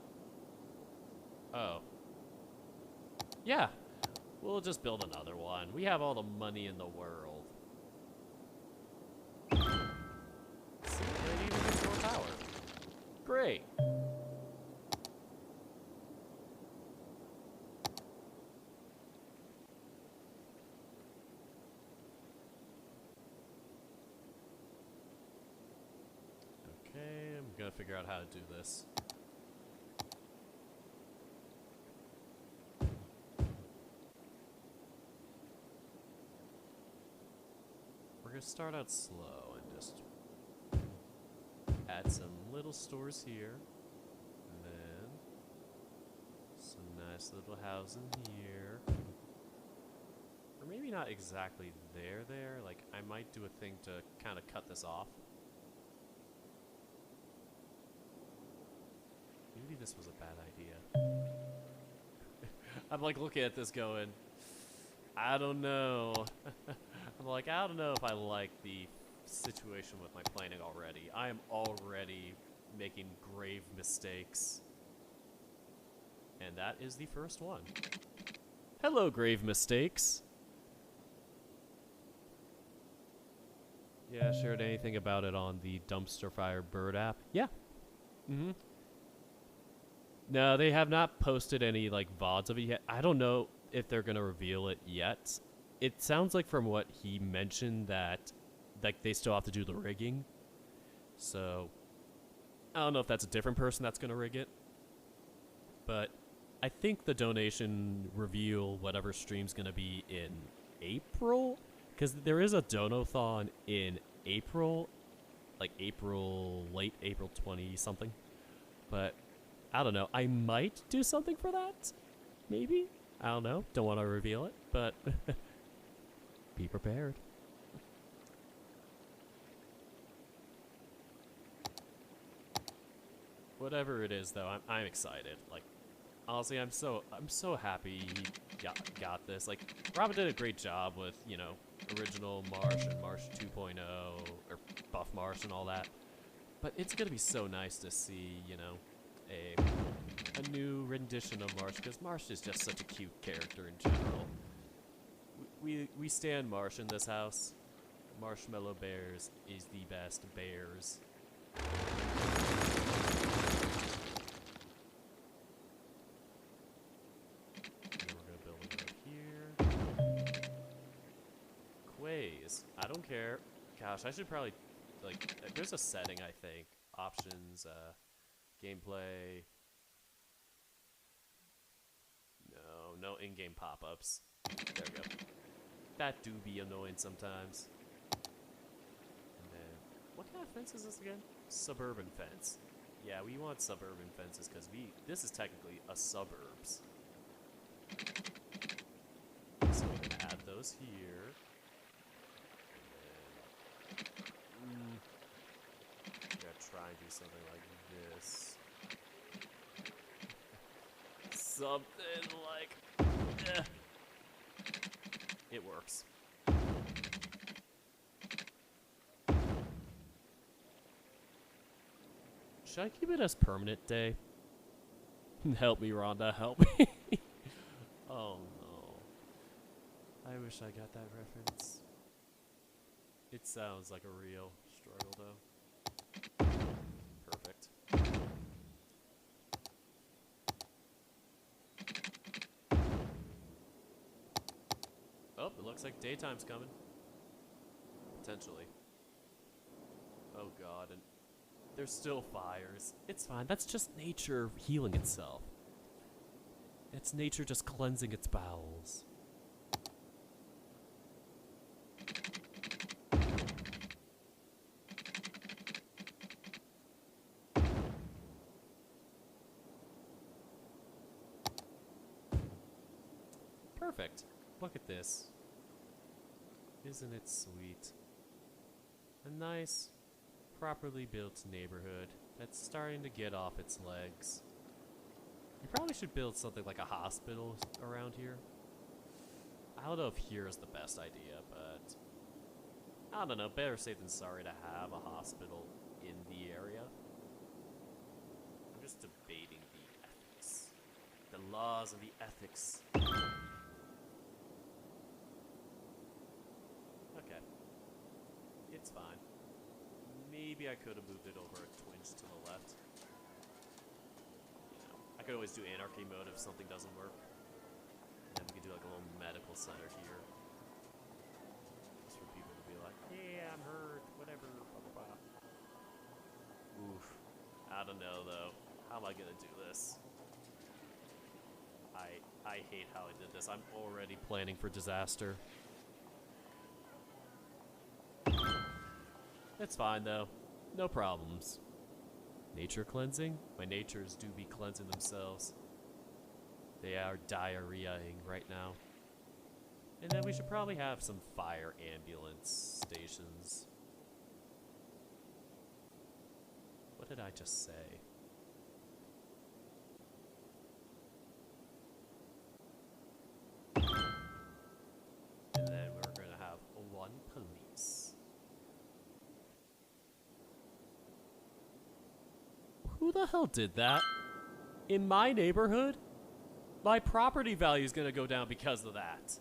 A: Oh. Yeah. We'll just build another one. We have all the money in the world. See, they even get more power. Great. Okay, I'm gonna figure out how to do this. We're gonna start out slow and add some little stores here. And then some nice little housing here. Or maybe not exactly there. Like, I might do a thing to kind of cut this off. Maybe this was a bad idea. I'm like looking at this going, I don't know. I'm like, I don't know if I like the situation with my planning already. I am already making grave mistakes. And that is the first one. Hello, grave mistakes. Yeah, shared anything about it on the Dumpster Fire Bird app? Yeah. Mm-hmm. No, they have not posted any, like, VODs of it yet. I don't know if they're going to reveal it yet. It sounds like from what he mentioned that, like, they still have to do the rigging. So, I don't know if that's a different person that's going to rig it. But I think the donation reveal, whatever stream's going to be in April? Because there is a donathon in April. Like, late April 20-something. But I don't know. I might do something for that. Maybe. I don't know. Don't want to reveal it, but be prepared. Whatever it is, though, I'm excited. Like, honestly, I'm so happy he got this. Like, Robin did a great job with, you know, original Marsh and Marsh 2.0 or Buff Marsh and all that. But it's gonna be so nice to see, you know, a new rendition of Marsh, because Marsh is just such a cute character in general. We stand Marsh in this house. Marshmallow Bears is the best bears. And then we're gonna build a road here. Quays. I don't care. Gosh, I should probably, like, there's a setting, I think. Options, gameplay. No in-game pop-ups. There we go. That do be annoying sometimes. And then, what kind of fence is this again? Suburban fence. Yeah, we want suburban fences because this is technically a suburbs. So we're gonna add those here. And then, gonna try and do something like this. Something like, it works. Should I keep it as permanent day? Help me, Rhonda, help me. Oh no. I wish I got that reference. It sounds like a real struggle though. Perfect. Oh, it looks like daytime's coming. Potentially. Oh god, and there's still fires. It's fine, that's just nature healing itself. It's nature just cleansing its bowels. Perfect. Look at this. Isn't it sweet? A nice, properly built neighborhood that's starting to get off its legs. You probably should build something like a hospital around here. I don't know if here is the best idea, but I don't know. Better safe than sorry to have a hospital in the area. I'm just debating the ethics. The laws and the ethics. Okay. It's fine. Maybe I could have moved it over a twinge to the left. You know, I could always do anarchy mode if something doesn't work. And then we could do like a little medical center here. Just for people to be like, yeah, I'm hurt, whatever, blah, blah, blah. Oof. I don't know, though. How am I gonna do this? I hate how I did this. I'm already planning for disaster. It's fine, though. No problems. Nature cleansing? My natures do be cleansing themselves. They are diarrheaing right now. And then we should probably have some fire ambulance stations. What did I just say? And then we're gonna have one police. Who the hell did that? In my neighborhood? My property value is gonna go down because of that.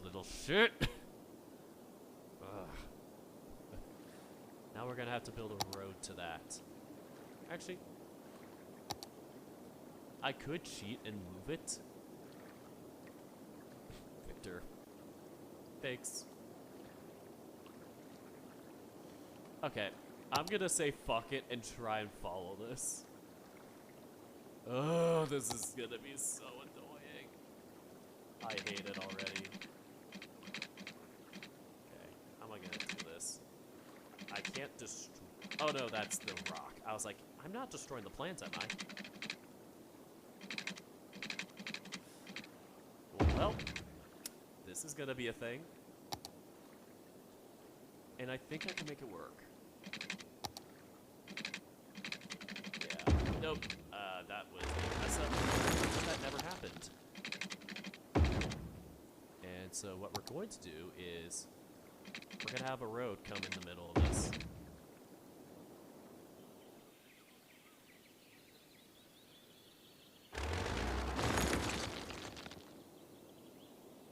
A: Little shit. Ugh. Now we're gonna have to build a road to that. Actually, I could cheat and move it. Victor. Thanks. Okay, I'm gonna say fuck it and try and follow this. Oh, this is gonna be so annoying. I hate it already. Okay, how am I gonna do this? I can't destroy. Oh no, that's the rock. I was like, I'm not destroying the plants, am I? Well, this is gonna be a thing. And I think I can make it work. Yeah, nope. That was a mess up. That never happened. And so what we're going to do is we're gonna have a road come in the middle of this.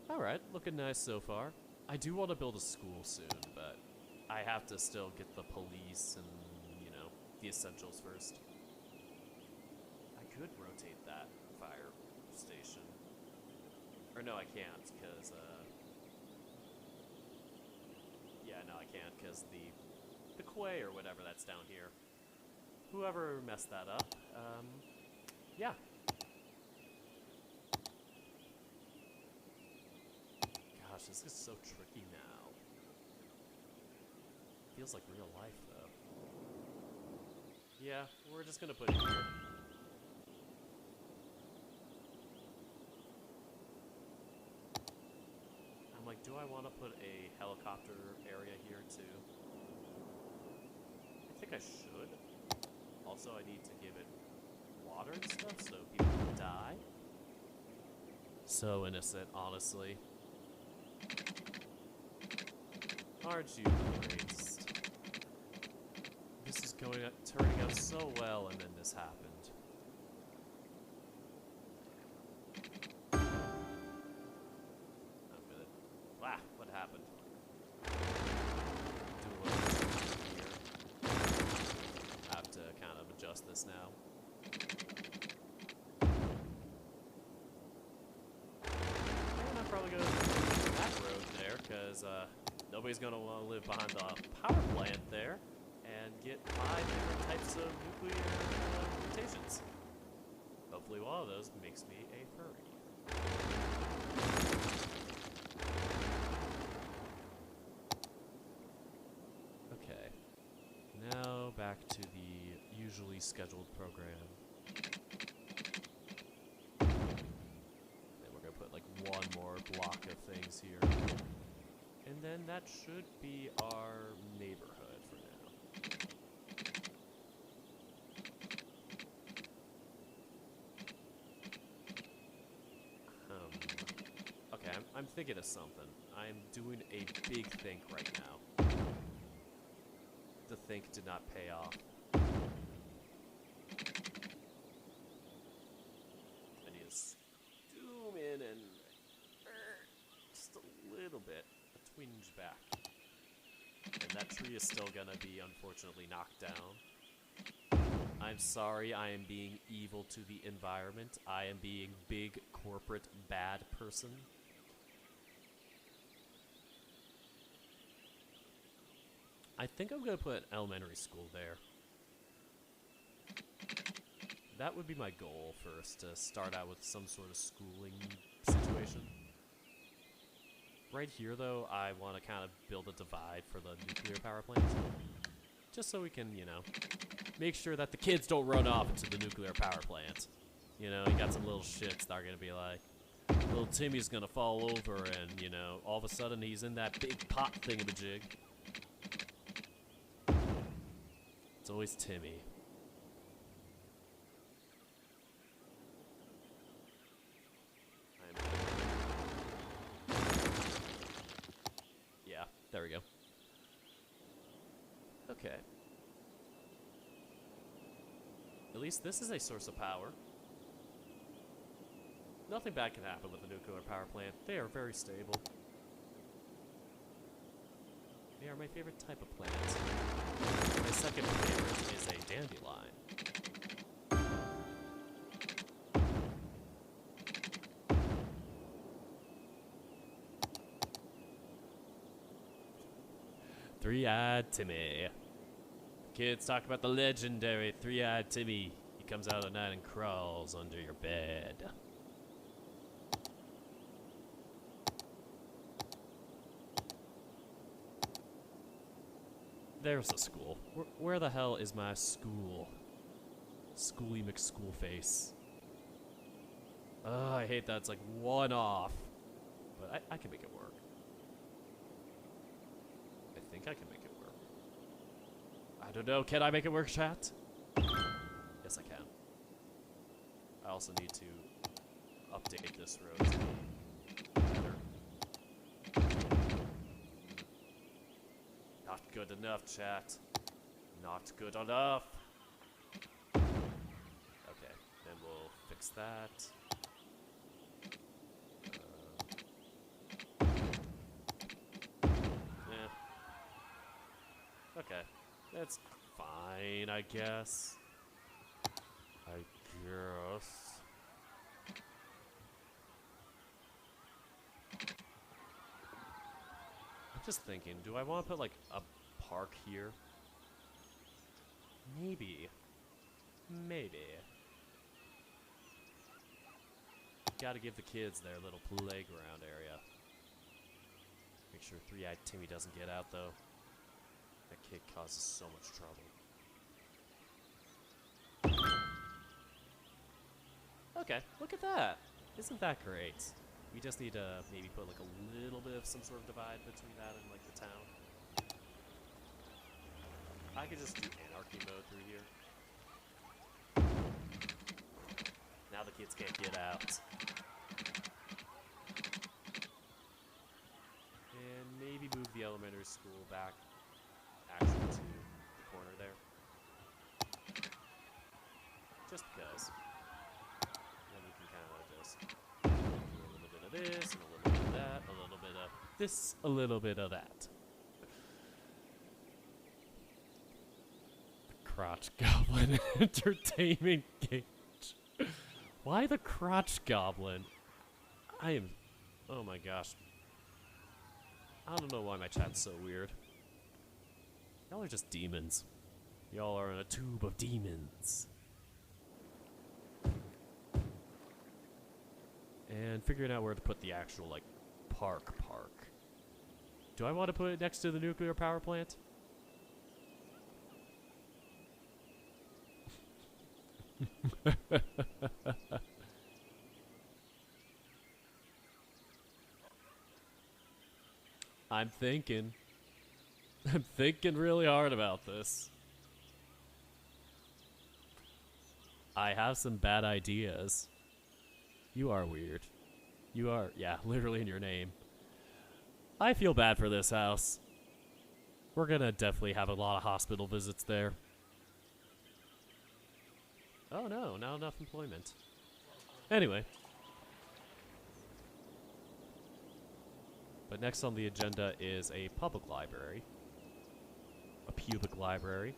A: Alright, looking nice so far. I do want to build a school soon, but I have to still get the police and, you know, the essentials first. I could rotate that fire station. Or no, I can't, because, yeah, no, I can't, because the quay or whatever that's down here. Whoever messed that up, yeah. Gosh, this is so tricky now. Feels like real life, though. Yeah, we're just gonna put it here. I'm like, do I want to put a helicopter area here, too? I think I should. Also, I need to give it water and stuff so people don't die. So innocent, honestly. Aren't you the greatest? This is turning out so well, and then this happened. I'm gonna... Wow, what happened? Do a little here. I have to kind of adjust this now. And I'm probably gonna do that road there, because, nobody's gonna want to live behind the power plant there and get 5 different types of nuclear mutations. Hopefully one of those makes me a furry. Okay. Now back to the usually scheduled program. And we're gonna put like one more block of things here. And then that should be our neighborhood for now. Okay, I'm thinking of something. I'm doing a big think right now. The think did not pay off. I need to zoom in and just a little bit. Twinge back. And that tree is still gonna be unfortunately knocked down. I'm sorry, I am being evil to the environment. I am being big corporate bad person. I think I'm gonna put an elementary school there. That would be my goal first, to start out with some sort of schooling situation. Right here, though, I want to kind of build a divide for the nuclear power plant. Just so we can, you know, make sure that the kids don't run off into the nuclear power plant. You know, you got some little shits that are gonna be like, little Timmy's gonna fall over and, you know, all of a sudden he's in that big pot thingamajig. It's always Timmy. Yeah, there we go. Okay. At least this is a source of power. Nothing bad can happen with a nuclear power plant. They are very stable. They are my favorite type of plant. My second favorite is a dandelion. Three-eyed Timmy. Kids talk about the legendary three-eyed Timmy. He comes out at night and crawls under your bed. There's a school. Where the hell is my school? Schooly McSchoolface. Ugh, I hate that. It's like one off. But I can make it work. I think I can make it work. I don't know. Can I make it work, chat? Yes, I can. I also need to update this road to be better. Not good enough, chat. Not good enough. Okay, then we'll fix that. Yeah. Okay, that's fine, I guess. I'm just thinking, do I want to put like a park here? Maybe. Gotta give the kids their little playground area. Make sure three-eyed Timmy doesn't get out though. That kid causes so much trouble. Okay, look at that. Isn't that great? We just need to maybe put like a little bit of some sort of divide between that and like the town. I could just do anarchy mode through here. Now the kids can't get out. And maybe move the elementary school back actually to the corner there. Just because. Then we can kind of just do a little bit of this, and a little bit of that, a little bit of this, a little bit of that. The Crotch Goblin Entertainment Cage. Why the Crotch Goblin? Oh my gosh. I don't know why my chat's so weird. Y'all are just demons. Y'all are in a tube of demons. And figuring out where to put the actual, like, park. Do I want to put it next to the nuclear power plant? I'm thinking really hard about this. I have some bad ideas. You are weird. You are, yeah, literally in your name. I feel bad for this house. We're gonna definitely have a lot of hospital visits there. Oh no, not enough employment. Anyway. But next on the agenda is a public library. A pubic library.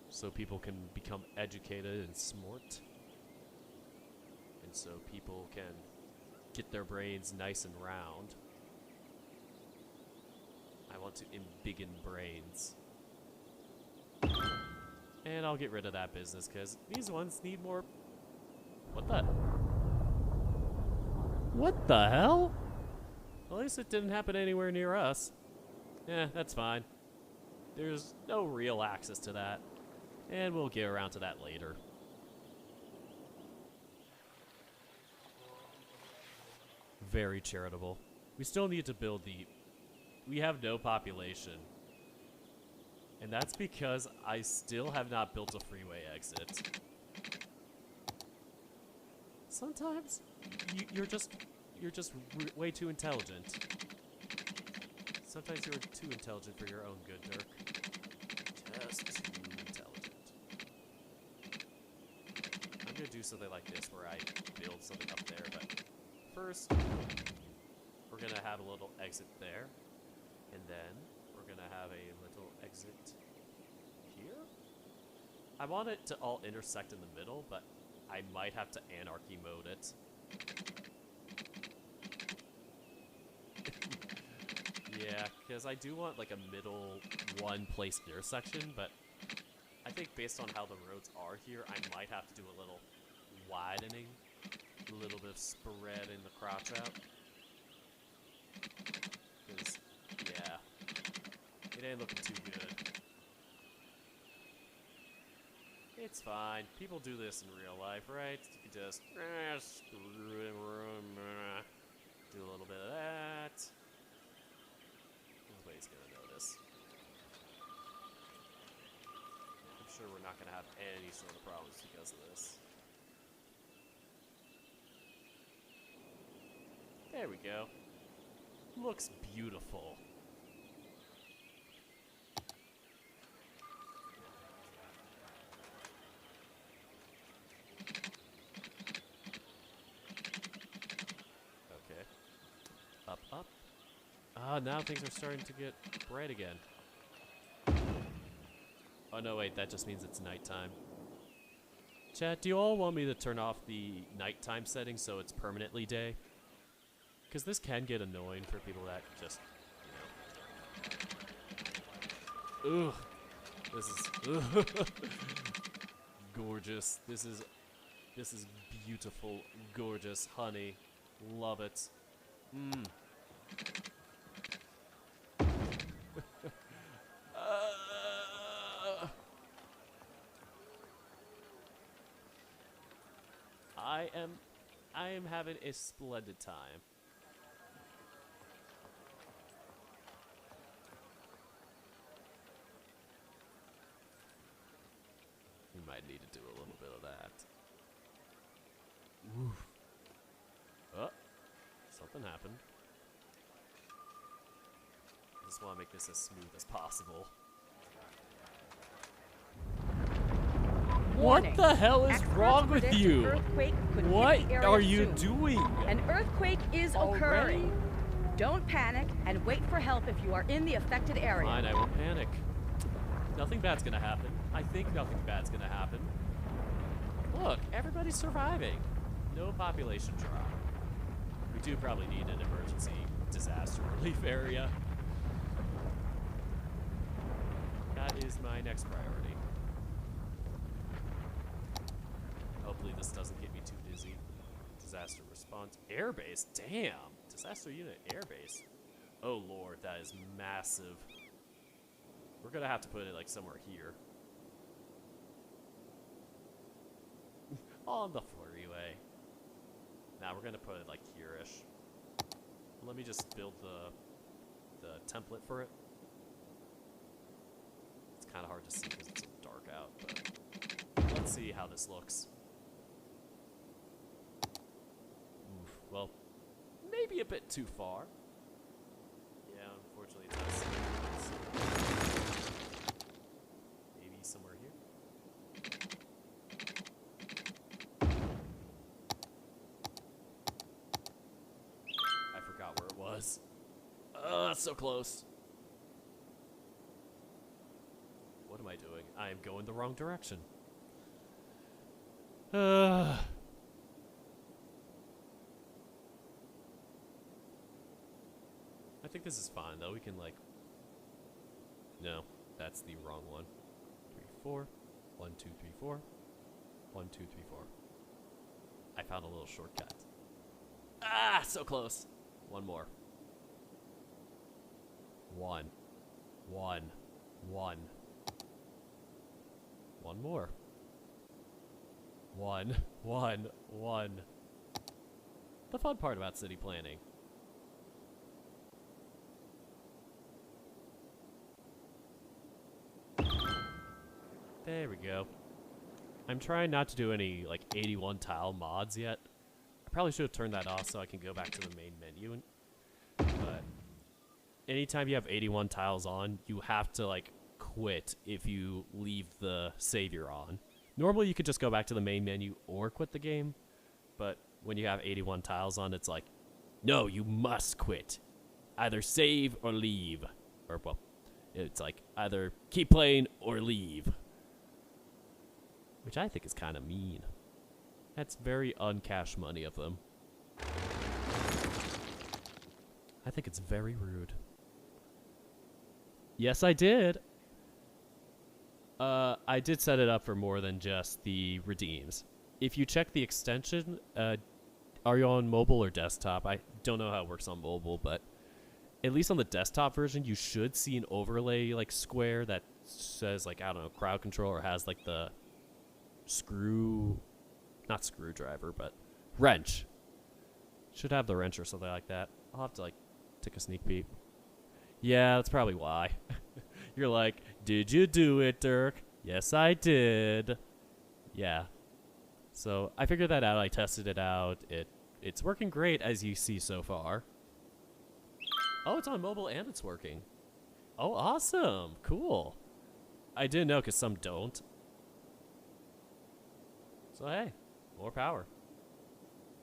A: So people can become educated and smart. And so people can get their brains nice and round. I want to embiggen brains. And I'll get rid of that business because these ones need more... What the hell? Well, at least it didn't happen anywhere near us. Yeah, that's fine. There's no real access to that, and we'll get around to that later. Very charitable. We still need to build the... We have no population. And that's because I still have not built a freeway exit. Sometimes you're just way too intelligent. Sometimes you're too intelligent for your own good, Dirk. Just too intelligent. I'm gonna do something like this where I build something up there, but first we're gonna have a little exit there, and then we're gonna have a little exit here. I want it to all intersect in the middle, but I might have to anarchy mode it. Yeah, because I do want like a middle one place intersection, but I think based on how the roads are here, I might have to do a little widening, a little bit of spread in the crotch out. Because, yeah, it ain't looking too good. It's fine. People do this in real life, right? You can just do a little bit of that. Nobody's gonna notice. I'm sure we're not gonna have any sort of problems because of this. There we go. Looks beautiful. Okay. Up, up. Ah, now things are starting to get bright again. Oh no, wait, that just means it's nighttime. Chat, do you all want me to turn off the nighttime setting so it's permanently day? Because this can get annoying for people that just, you know. Ugh. This is gorgeous. This is beautiful, gorgeous honey. Love it. Mmm. I am having a splendid time. We might need to do a little bit of that. Oof. Oh, something happened. I just want to make this as smooth as possible.
B: Warning.
A: What the hell is
B: Experts
A: wrong with
B: predict an
A: you?
B: earthquake could hit
A: What
B: the area
A: are you
B: soon.
A: doing?
B: An earthquake is
A: Already?
B: occurring. Don't panic and wait for help if you are in the affected area.
A: Fine, I won't panic. Nothing bad's gonna happen. I think nothing bad's gonna happen. Look, everybody's surviving. No population drop. We do probably need an emergency disaster relief area. That is my next priority. Hopefully this doesn't get me too dizzy. Disaster response. Airbase? Damn! Disaster unit airbase. Oh lord, that is massive. We're gonna have to put it like somewhere here. On the freeway. Now we're gonna put it like here-ish. Let me just build the template for it. It's kind of hard to see because it's so dark out, but let's see how this looks. Oof, well, maybe a bit too far. Yeah, unfortunately it's not safe. Maybe somewhere here. I forgot where it was. So close. What am I doing? I am going the wrong direction. I think this is fine, though. We can, like... No, that's the wrong one. 3, 4. 1, 2, 3, 4. 1, 2, 3, 4. I found a little shortcut. Ah, so close. One more. 1. 1. One. One more. One. The fun part about city planning. There we go. I'm trying not to do any, like, 81 tile mods yet. I probably should have turned that off so I can go back to the main menu. But anytime you have 81 tiles on, you have to, like, quit if you leave the savior on. Normally, you could just go back to the main menu or quit the game. But when you have 81 tiles on, it's like, no, you must quit. Either save or leave. Or, well, it's like, either keep playing or leave. Which I think is kind of mean. That's very uncash money of them. I think it's very rude. Yes, I did. I did set it up for more than just the redeems. If you check the extension, are you on mobile or desktop? I don't know how it works on mobile, but at least on the desktop version, you should see an overlay, like, square that says, like, I don't know, crowd control, or has, like, the not screwdriver, but wrench. Should have the wrench or something like that. I'll have to, like, take a sneak peek. Yeah, that's probably why. You're like, did you do it, Dirk? Yes, I did. Yeah. So I figured that out. I tested it out. It's working great, as you see so far. Oh, it's on mobile and it's working. Oh, awesome. Cool. I didn't know because some don't. So hey, more power.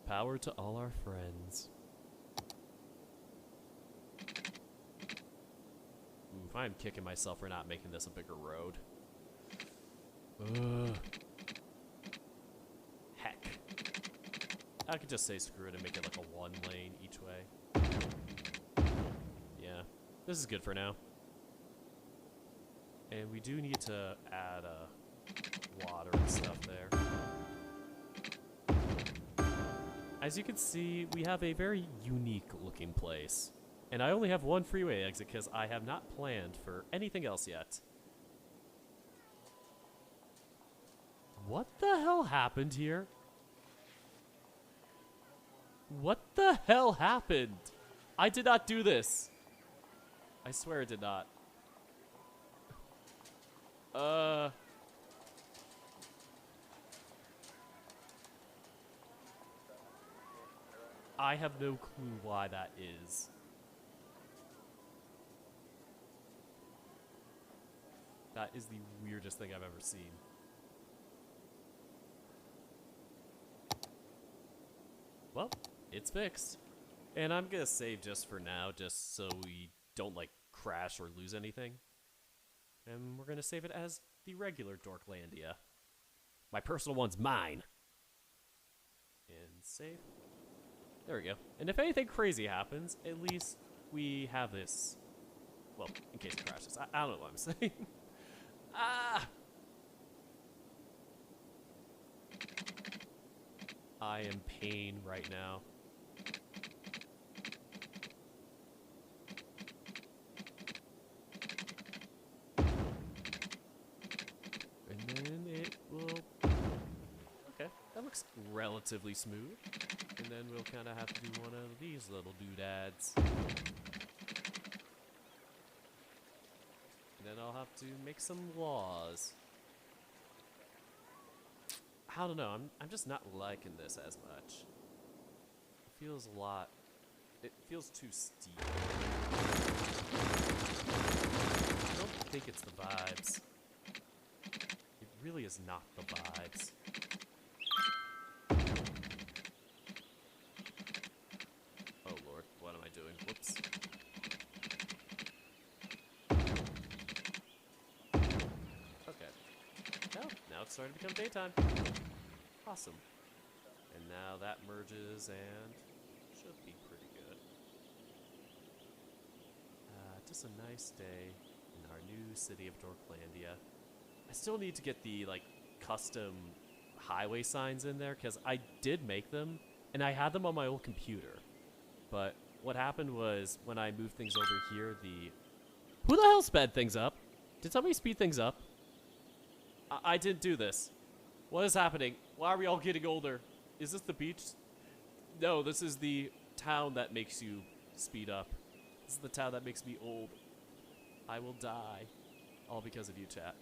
A: Power to all our friends. Oof, I'm kicking myself for not making this a bigger road. Heck. I could just say screw it and make it like a 1 lane each way. Yeah, this is good for now. And we do need to add water and stuff there. As you can see, we have a very unique looking place. And I only have one freeway exit because I have not planned for anything else yet. What the hell happened here? What the hell happened? I did not do this. I swear I did not. I have no clue why that is. That is the weirdest thing I've ever seen. Well, it's fixed. And I'm gonna save just for now, just so we don't, like, crash or lose anything. And we're gonna save it as the regular Dorklandia. My personal one's mine. And save. There we go. And if anything crazy happens, at least we have this. Well, in case it crashes. I don't know what I'm saying. Ah! I am pain right now. And then it will... Okay, that looks relatively smooth. And then we'll kind of have to do one of these little doodads. And then I'll have to make some laws. I don't know, I'm just not liking this as much. It feels a lot... It feels too steep. I don't think it's the vibes. It really is not the vibes. Oh lord, what am I doing? Whoops. Okay. Now it's starting to become daytime. Awesome. And now that merges and should be pretty good. Just a nice day in our new city of Dorklandia. I still need to get the, like, custom highway signs in there, because I did make them, and I had them on my old computer. But what happened was, when I moved things over here, Who the hell sped things up? Did somebody speed things up? I didn't do this. What is happening? Why are we all getting older? Is this the beach? No, this is the town that makes you speed up. This is the town that makes me old. I will die. All because of you, chat.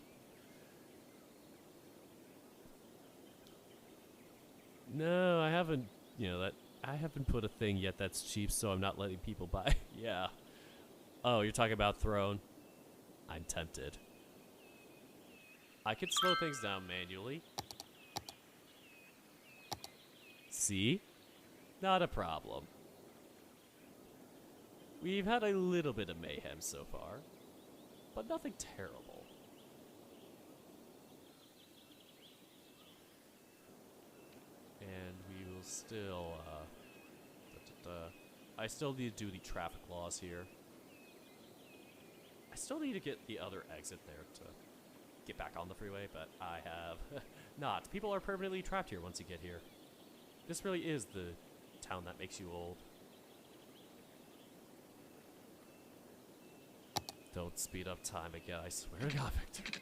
A: No, I haven't, I haven't put a thing yet that's cheap, so I'm not letting people buy. Yeah. Oh, you're talking about Throne? I'm tempted. I could slow things down manually. See? Not a problem. We've had a little bit of mayhem so far, but nothing terrible. And we will still, I still need to do the traffic laws here. I still need to get the other exit there to get back on the freeway, but I have not. People are permanently trapped here once you get here. This really is the town that makes you old. Don't speed up time again, I swear to God, Victor.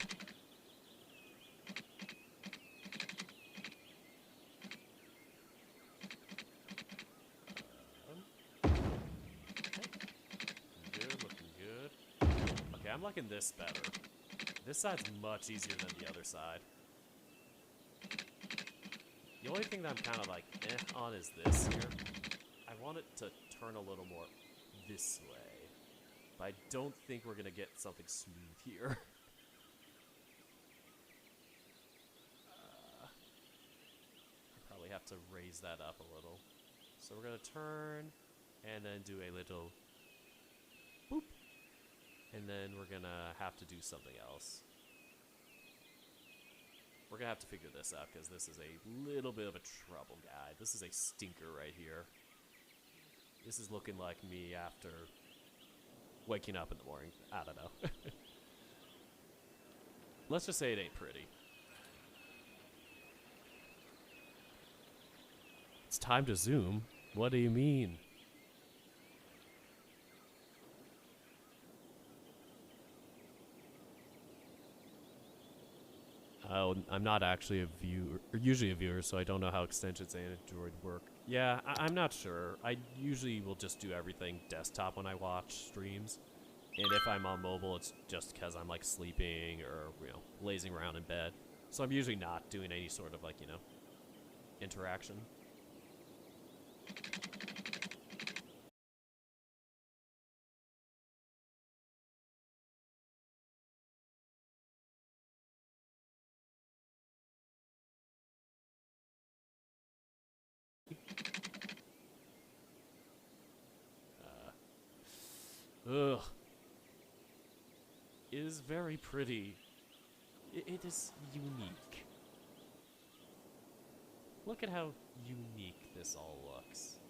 A: Good, looking good. Okay, I'm liking this better. This side's much easier than the other side. The only thing that I'm kind of like on is this here. I want it to turn a little more this way. But I don't think we're going to get something smooth here. I probably have to raise that up a little. So we're going to turn and then do a little boop. And then we're going to have to do something else. We're going to have to figure this out because this is a little bit of a trouble guide. This is a stinker right here. This is looking like me after waking up in the morning. I don't know. Let's just say it ain't pretty. It's time to zoom. What do you mean? Oh, I'm not actually a viewer, or usually a viewer, so I don't know how extensions and Android work. Yeah, I'm not sure. I usually will just do everything desktop when I watch streams. And if I'm on mobile, it's just because I'm like sleeping or, lazing around in bed. So I'm usually not doing any sort of like, interaction. Ugh. It is very pretty. It is unique. Look at how unique this all looks.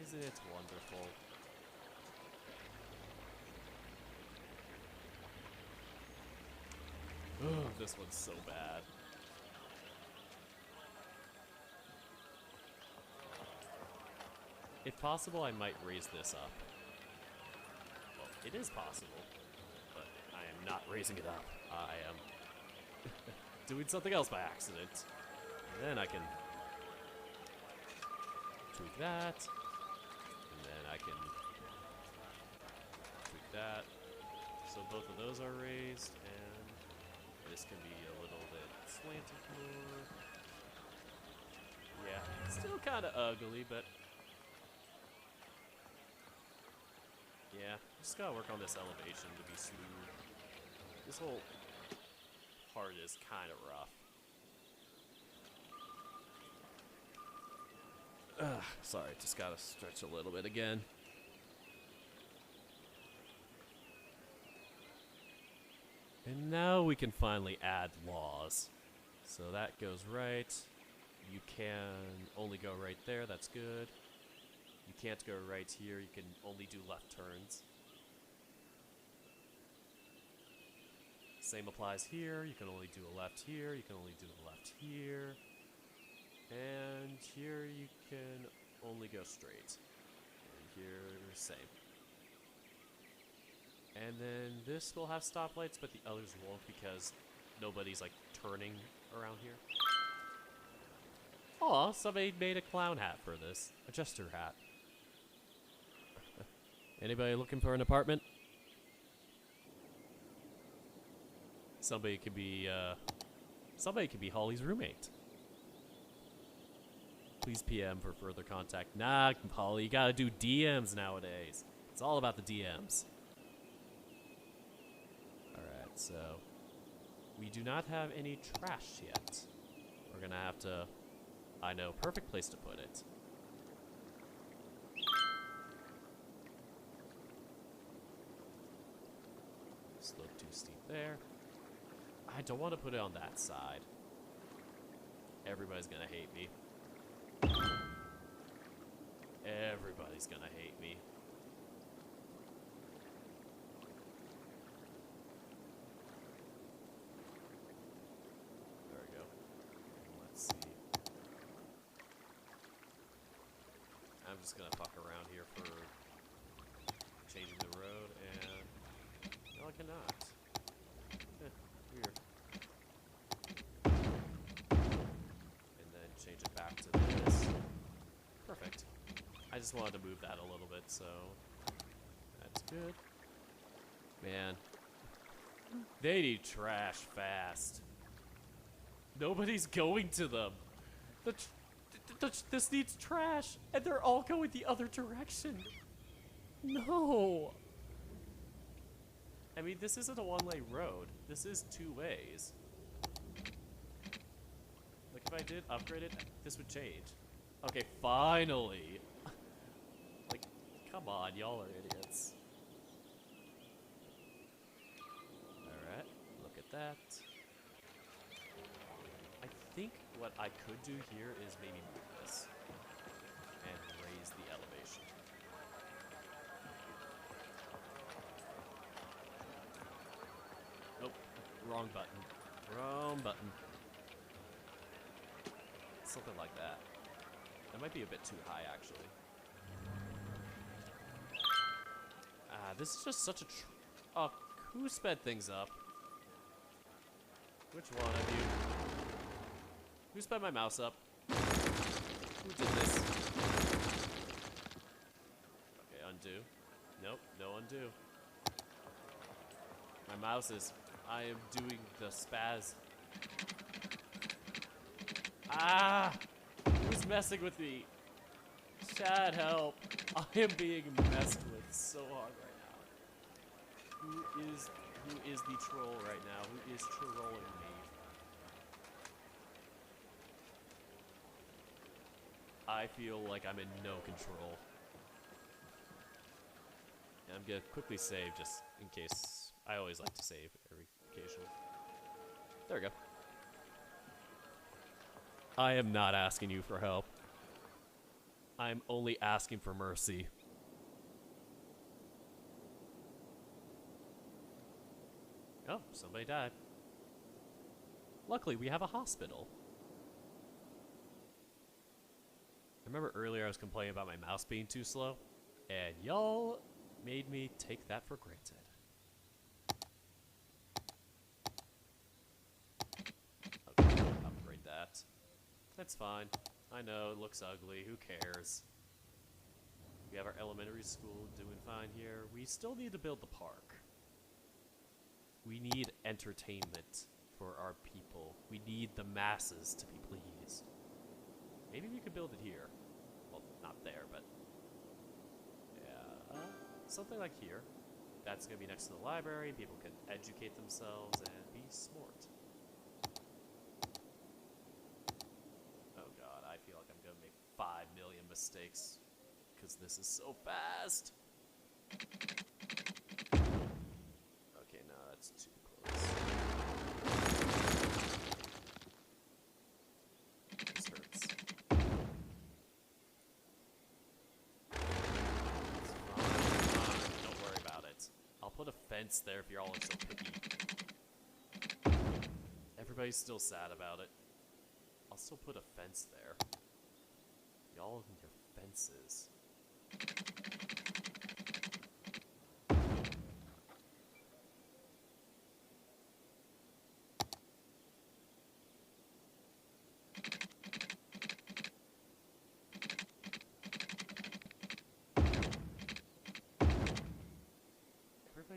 A: Isn't it wonderful? Ugh, this one's so bad. If possible, I might raise this up. Well, it is possible, but I am not raising it up. I am doing something else by accident. And then I can tweak that, and then I can tweak that. So both of those are raised, and this can be a little bit slanted more. Yeah, it's still kind of ugly, but yeah, just gotta work on this elevation to be smooth. This whole part is kind of rough. Sorry, just gotta stretch a little bit again. And now we can finally add laws. So that goes right. You can only go right there, that's good. You can't go right here, you can only do left turns. Same applies here, you can only do a left here, you can only do a left here. And here you can only go straight. And here, same. And then this will have stoplights, but the others won't because nobody's like turning around here. Aw, somebody made a clown hat for this. A jester hat. Anybody looking for an apartment? Somebody could be Holly's roommate. Please PM for further contact. Nah, Holly, you gotta do DMs nowadays. It's all about the DMs. Alright, so we do not have any trash yet. We're gonna have to... I know, perfect place to put it. Slope too steep there. I don't want to put it on that side. Everybody's gonna hate me. Everybody's gonna hate me. There we go. Let's see. I'm just gonna fuck around here for changing the road, and no, I cannot. Weird. And then change it back to this. Perfect. I just wanted to move that a little bit, so that's good. Man, they need trash fast. Nobody's going to them. This needs trash, and they're all going the other direction. No. I mean, this isn't a one-lane road. This is 2 ways. Like, if I did upgrade it, this would change. Okay, finally. Like, come on, y'all are idiots. Alright, look at that. I think what I could do here is maybe move this and raise the elevation. Nope, wrong button. Wrong button. Something like that. That might be a bit too high, actually. This is just such a oh, who sped things up? Which one of you? Who sped my mouse up? Who did this? Okay, undo. Nope, no undo. My mouse is... I am doing the spaz. Ah! Who's messing with me? Chad, help. I am being messed with so hard right now. Who is the troll right now? Who is trolling me? I feel like I'm in no control. And I'm gonna quickly save just in case. I always like to save every occasional. There we go. I am not asking you for help. I'm only asking for mercy. Oh, somebody died. Luckily, we have a hospital. I remember earlier I was complaining about my mouse being too slow, and y'all made me take that for granted. Okay, upgrade that. That's fine. I know, it looks ugly. Who cares? We have our elementary school doing fine here. We still need to build the park. We need entertainment for our people. We need the masses to be pleased. Maybe we could build it here. Well, not there, but... yeah, something like here. That's going to be next to the library. People can educate themselves and be smart. Oh god, I feel like I'm going to make 5 million mistakes. Because this is so fast. Okay, no, that's too close. This hurts. It's fine. Don't worry about it. I'll put a fence there if y'all are so picky. Everybody's still sad about it. I'll still put a fence there. Y'all and your fences.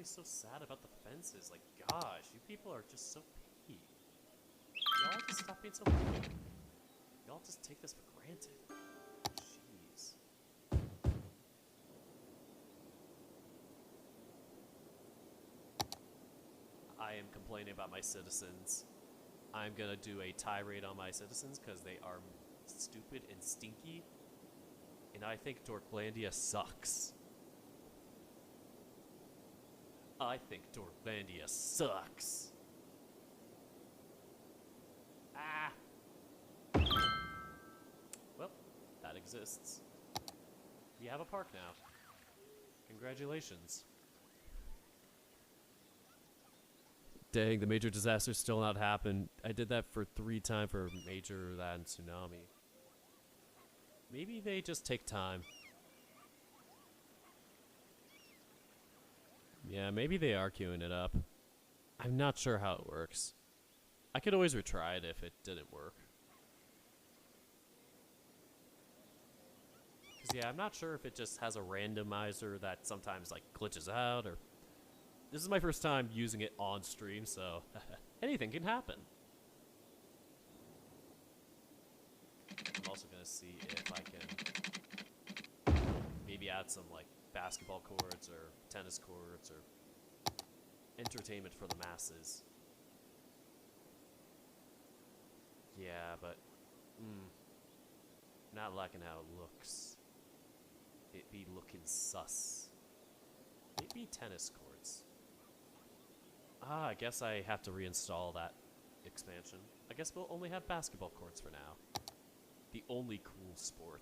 A: everybody's so sad about the fences. Like, gosh, you people are just so picky. Y'all just stop being so picky. Y'all just take this for granted. Jeez. I am complaining about my citizens. I'm gonna do a tirade on my citizens because they are stupid and stinky. And I think Dorklandia sucks. I think Dorklandia sucks. Ah. Well, that exists. We have a park now. Congratulations. Dang, the major disaster's still not happened. I did that for 3 times for major, that, and tsunami. Maybe they just take time. Yeah, maybe they are queuing it up. I'm not sure how it works. I could always retry it if it didn't work. Because, yeah, I'm not sure if it just has a randomizer that sometimes, like, glitches out, or... This is my first time using it on stream, so anything can happen. I'm also going to see if I can maybe add some, like, basketball courts or tennis courts or entertainment for the masses. Yeah, but not liking how it looks. It be looking sus. Maybe tennis courts. Ah, I guess I have to reinstall that expansion. I guess we'll only have basketball courts for now. The only cool sport.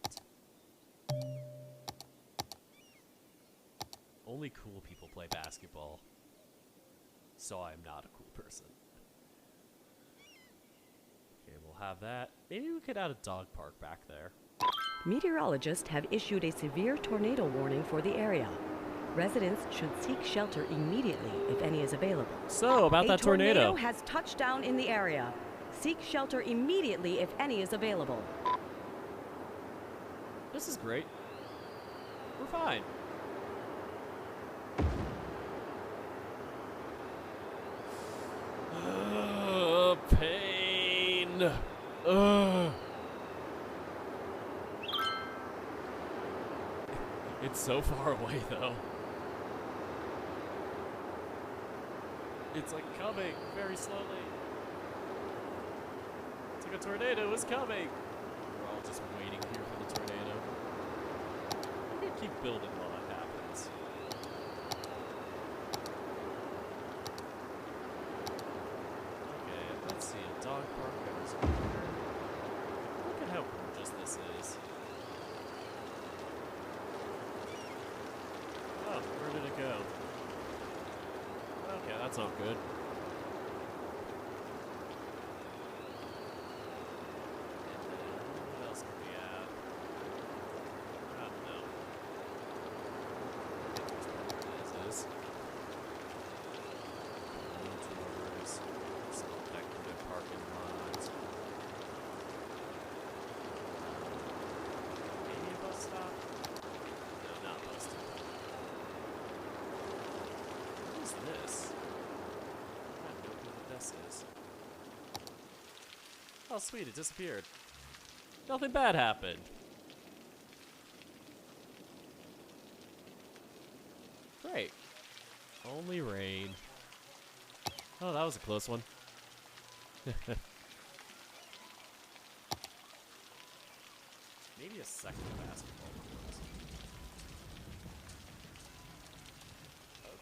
A: Only cool people play basketball. So I'm not a cool person. Okay, we'll have that. Maybe we could add a dog park back there.
B: Meteorologists have issued a severe tornado warning for the area. Residents should seek shelter immediately if any is available.
A: So, about that tornado.
B: A tornado has touched down in the area. Seek shelter immediately if any is available.
A: This is great. We're fine. Pain. It's so far away, though. It's like coming very slowly. It's like a tornado is coming. We're all just waiting here for the tornado. I'm gonna keep building while that happens. Okay, let's see. A dog park goes over here. Look at how gorgeous this is. Oh, where did it go? Okay, that's not good. What else can we add? I don't know. This is. Tours, some decorative parking lots. Maybe a bus stop? No, not a bus stop. What is this? I have no clue what this is. Oh, sweet, it disappeared. Nothing bad happened. Great. Only rain. Oh, that was a close one. Maybe a second basketball court.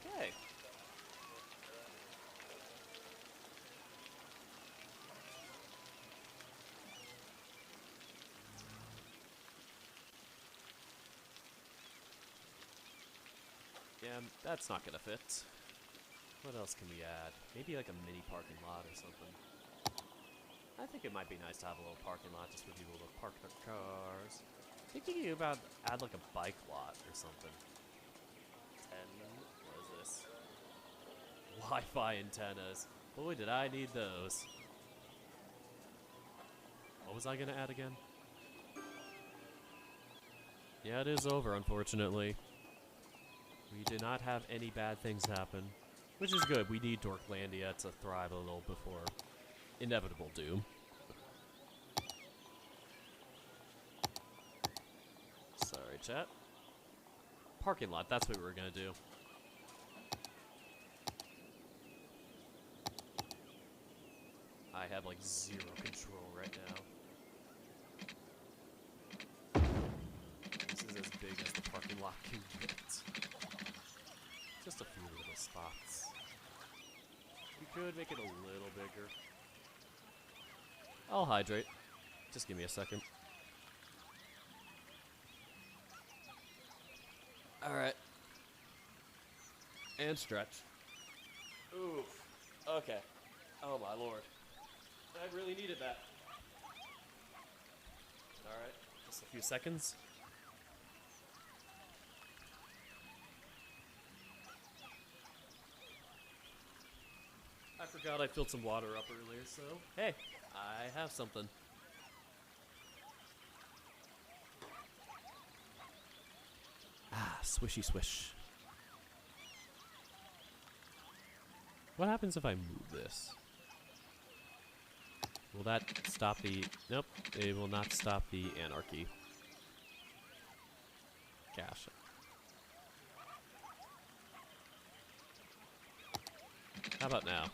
A: Okay. Yeah, that's not gonna fit. What else can we add? Maybe like a mini parking lot or something. I think it might be nice to have a little parking lot just for people to park their cars. Thinking about add like a bike lot or something. What is this? Wi-Fi antennas. Boy, did I need those. What was I gonna add again? Yeah, it is over, unfortunately. We did not have any bad things happen, which is good. We need Dorklandia to thrive a little before inevitable doom. Sorry, chat. Parking lot, that's what we were gonna do. I have like zero control right now. This is as big as the parking lot can get. Just a few little spots. We could make it a little bigger. I'll hydrate. Just give me a second. Alright. And stretch. Oof. Okay. Oh my lord. I really needed that. Alright. Just a few seconds. I forgot I filled some water up earlier, so hey, I have something. Ah, swishy swish. What happens if I move this? Will that stop the... Nope, it will not stop the anarchy. Gosh. How about now?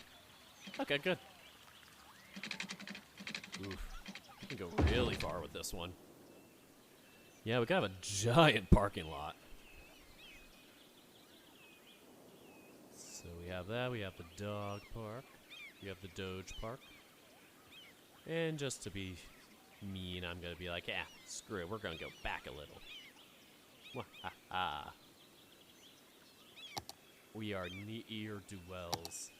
A: Okay, good. Oof. We can go really far with this one. Yeah, we got a giant parking lot. So we have that, we have the dog park, we have the Doge park. And just to be mean, I'm gonna be like, yeah, screw it, we're gonna go back a little. Wahaha. We are ne'er-do-wells.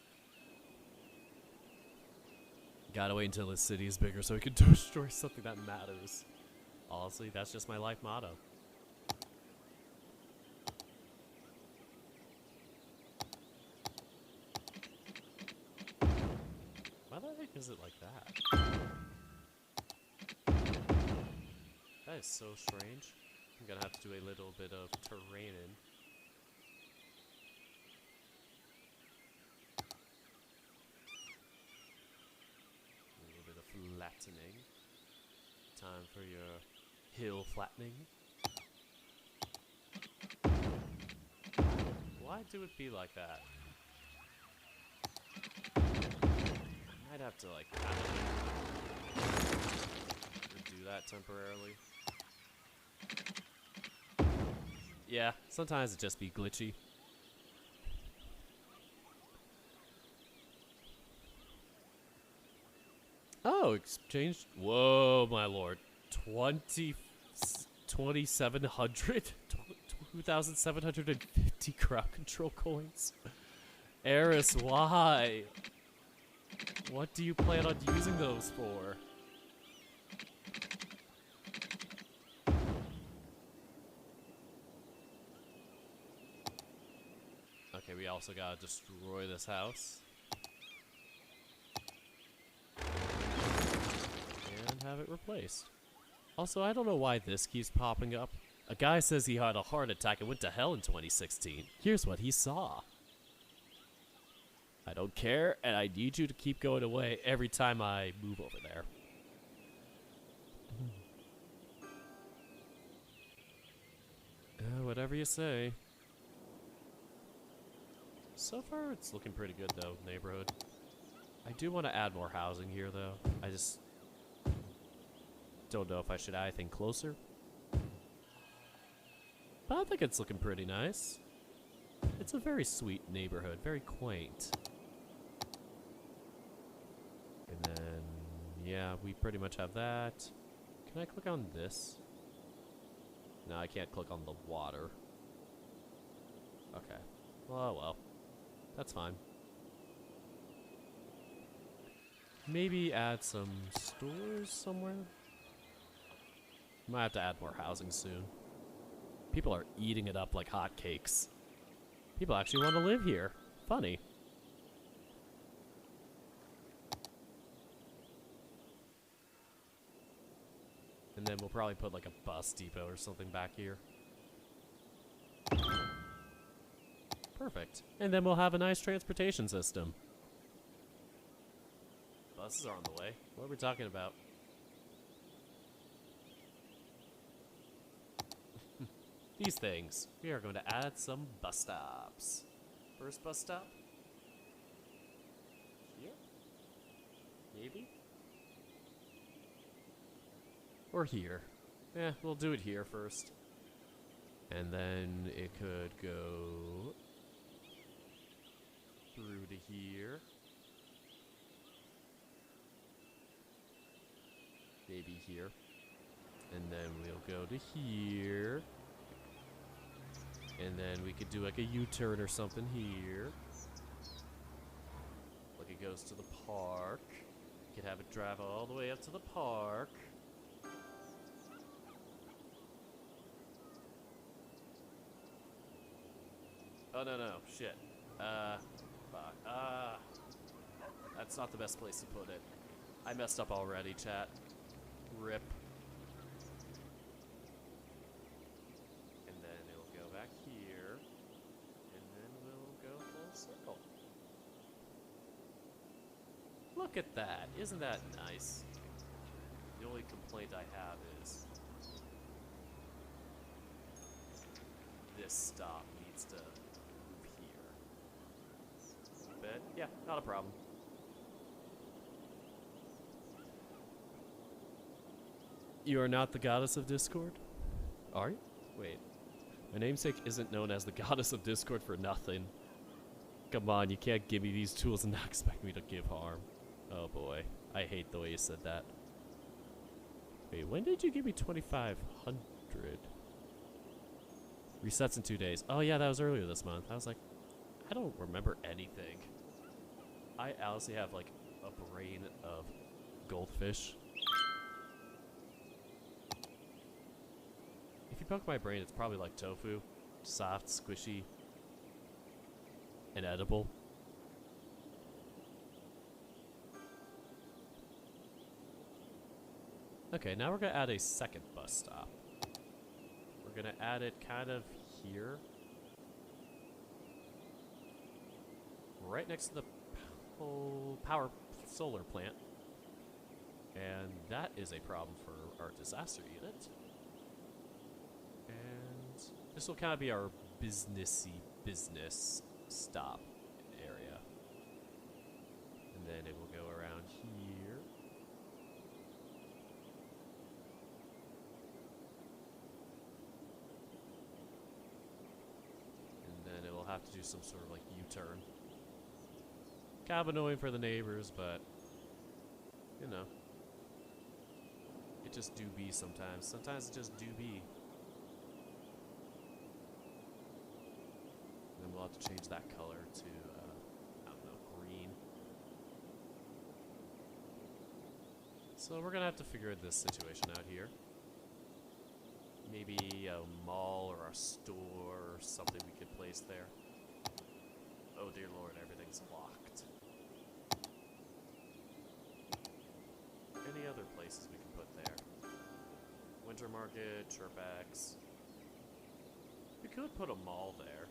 A: Gotta wait until the city is bigger so we can destroy something that matters. Honestly, that's just my life motto. Why the heck is it like that? That is so strange. I'm gonna have to do a little bit of terrainin. A little bit of flattening. Time for your hill flattening. Why do it be like that? I might have to like do that temporarily. Yeah, sometimes it just be glitchy. Oh, exchanged. Whoa, my lord. 2,700? 2,750 crowd control coins. Eris, why? What do you plan on using those for? Okay, we also gotta destroy this house. And have it replaced. Also, I don't know why this keeps popping up. A guy says he had a heart attack and went to hell in 2016. Here's what he saw. I don't care, and I need you to keep going away every time I move over there. Whatever you say. So far, it's looking pretty good, though, neighborhood. I do want to add more housing here, though. I just don't know if I should add anything closer. But I think it's looking pretty nice. It's a very sweet neighborhood, very quaint. And then, yeah, we pretty much have that. Can I click on this? No, I can't click on the water. Okay. Well, well. That's fine. Maybe add some stores somewhere? Might have to add more housing soon. People are eating it up like hotcakes. People actually want to live here. Funny. And then we'll probably put like a bus depot or something back here. Perfect. And then we'll have a nice transportation system. Buses are on the way. What are we talking about? These things. We are going to add some bus stops. First bus stop? Here? Maybe? Or here. Eh, we'll do it here first. And then it could go through to here. Maybe here. And then we'll go to here. And then we could do like a U-turn or something here. Like it goes to the park. We could have it drive all the way up to the park. Oh, no, shit. Fuck. That's not the best place to put it. I messed up already, chat. Rip. And then it'll go back here. And then we'll go full circle. Look at that. Isn't that nice? The only complaint I have is this stop needs to move here. A little bit. Yeah, not a problem. You are not the goddess of Discord? Are you? Wait. My namesake isn't known as the goddess of Discord for nothing. Come on, you can't give me these tools and not expect me to give harm. Oh boy. I hate the way you said that. Wait, when did you give me 2,500? Resets in 2 days. Oh yeah, that was earlier this month. I was like, I don't remember anything. I honestly have like a brain of goldfish. If you poke my brain, it's probably like tofu. Soft, squishy, and edible. Okay, now we're gonna add a second bus stop. We're gonna add it kind of here. Right next to the power solar plant. And that is a problem for our disaster unit. And this will kind of be our businessy business stop area. And then it will go around here. And then it will have to do some sort of like U-turn. Kind of annoying for the neighbors, but you know, it just do be sometimes. Sometimes it just do be. And then we'll have to change that color to, I don't know, green. So we're gonna have to figure this situation out here. Maybe a mall or a store or something we could place there. Oh dear lord, everything's locked. Any other places we can put there? Winter Market, Chirpex. We could put a mall there.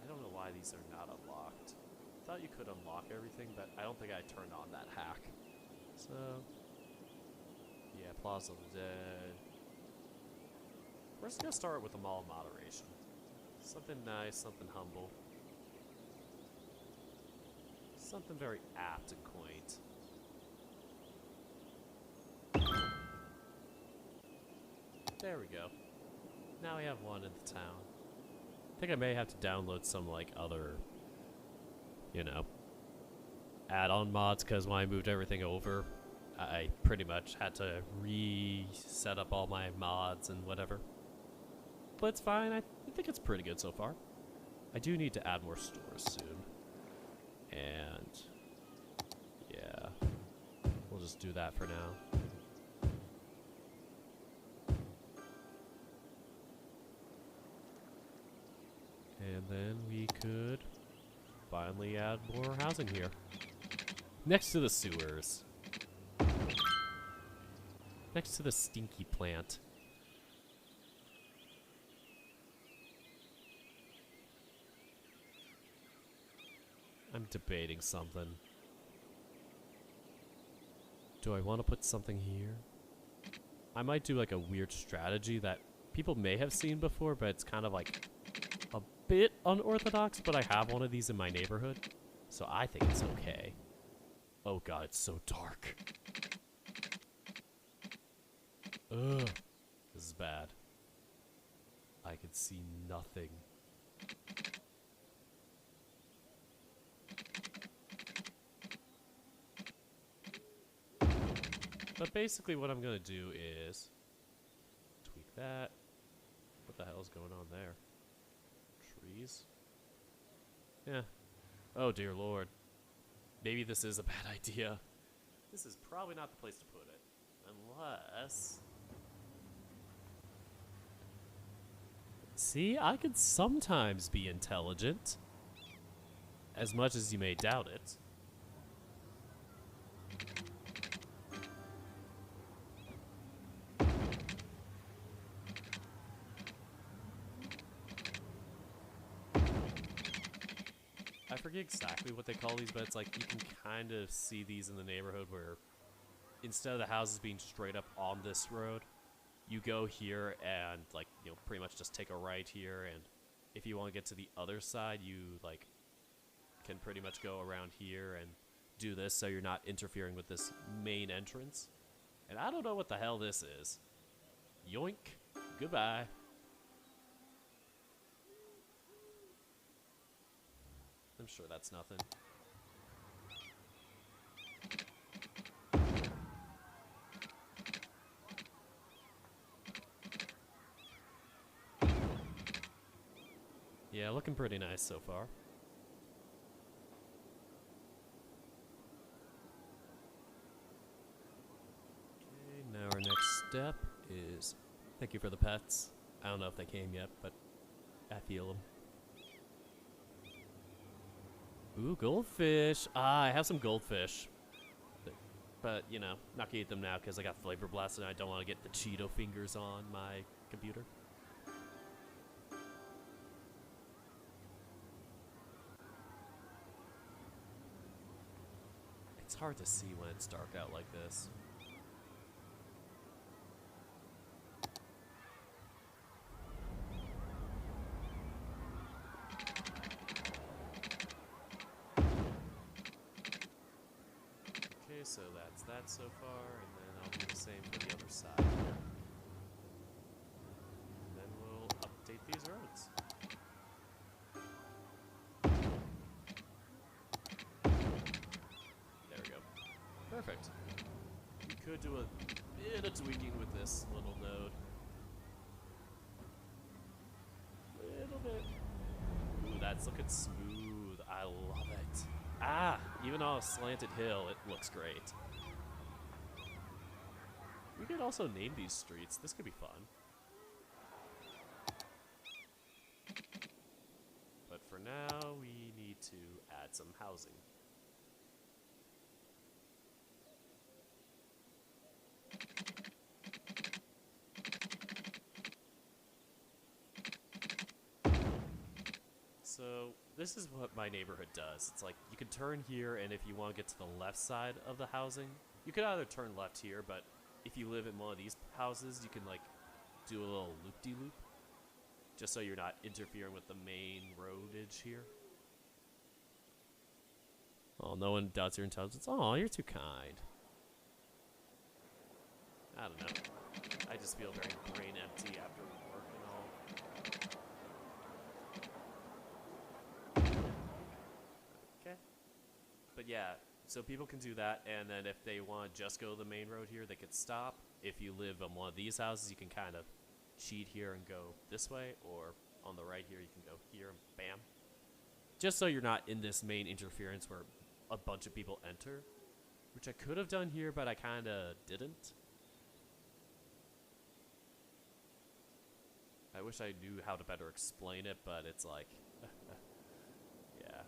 A: I don't know why these are not unlocked. I thought you could unlock everything, but I don't think I turned on that hack. So, yeah, Plaza of the Dead. We're just gonna start with a mall of moderation. Something nice, something humble. Something very apt and quaint. There we go. Now we have one in the town. I think I may have to download some, like, other, you know, add-on mods, because when I moved everything over, I pretty much had to reset up all my mods and whatever. But it's fine. I think it's pretty good so far. I do need to add more stores soon. And yeah, we'll just do that for now. And then we could finally add more housing here. Next to the sewers. Next to the stinky plant. I'm debating something. Do I want to put something here? I might do like a weird strategy that people may have seen before, but it's kind of like a bit unorthodox, but I have one of these in my neighborhood, so I think it's okay. Oh god, it's so dark. Ugh. This is bad. I can see nothing. But basically what I'm gonna do is tweak that. What the hell is going on there? Trees? Yeah. Oh dear lord. Maybe this is a bad idea. This is probably not the place to put it. Unless... See, I could sometimes be intelligent. As much as you may doubt it. I forget exactly what they call these, but it's like you can kind of see these in the neighborhood where instead of the houses being straight up on this road, you go here and like, you know, pretty much just take a right here, and if you want to get to the other side, you like can pretty much go around here and do this so you're not interfering with this main entrance. And I don't know what the hell this is. Yoink. Goodbye. I'm sure that's nothing. Yeah, looking pretty nice so far. Okay, now our next step is... Thank you for the pets. I don't know if they came yet, but I feel them. Ooh, goldfish. Ah, I have some goldfish. But, you know, not gonna eat them now because I got flavor blasted and I don't want to get the Cheeto fingers on my computer. It's hard to see when it's dark out like this. Okay, so that's that so far, and then I'll do the same for the other side. And then we'll update these roads. There we go. Perfect. We could do a bit of tweaking with this little node. Little bit. Ooh, that's looking smooth. I love it. Ah, even on a slanted hill, it looks great. We could also name these streets. This could be fun. But for now, we need to add some housing. So this is what my neighborhood does. It's like you can turn here, and if you want to get to the left side of the housing, you could either turn left here, but if you live in one of these houses, you can like do a little loop-de-loop, just so you're not interfering with the main roadage here. Oh, no one doubts your intelligence. Oh, you're too kind. I don't know. I just feel very brain empty after work and all. Okay. But yeah, so people can do that, and then if they want to just go to the main road here, they could stop. If you live in one of these houses, you can kind of cheat here and go this way, or on the right here, you can go here and bam. Just so you're not in this main interference where a bunch of people enter, which I could have done here, but I kind of didn't. I wish I knew how to better explain it, but it's like, yeah.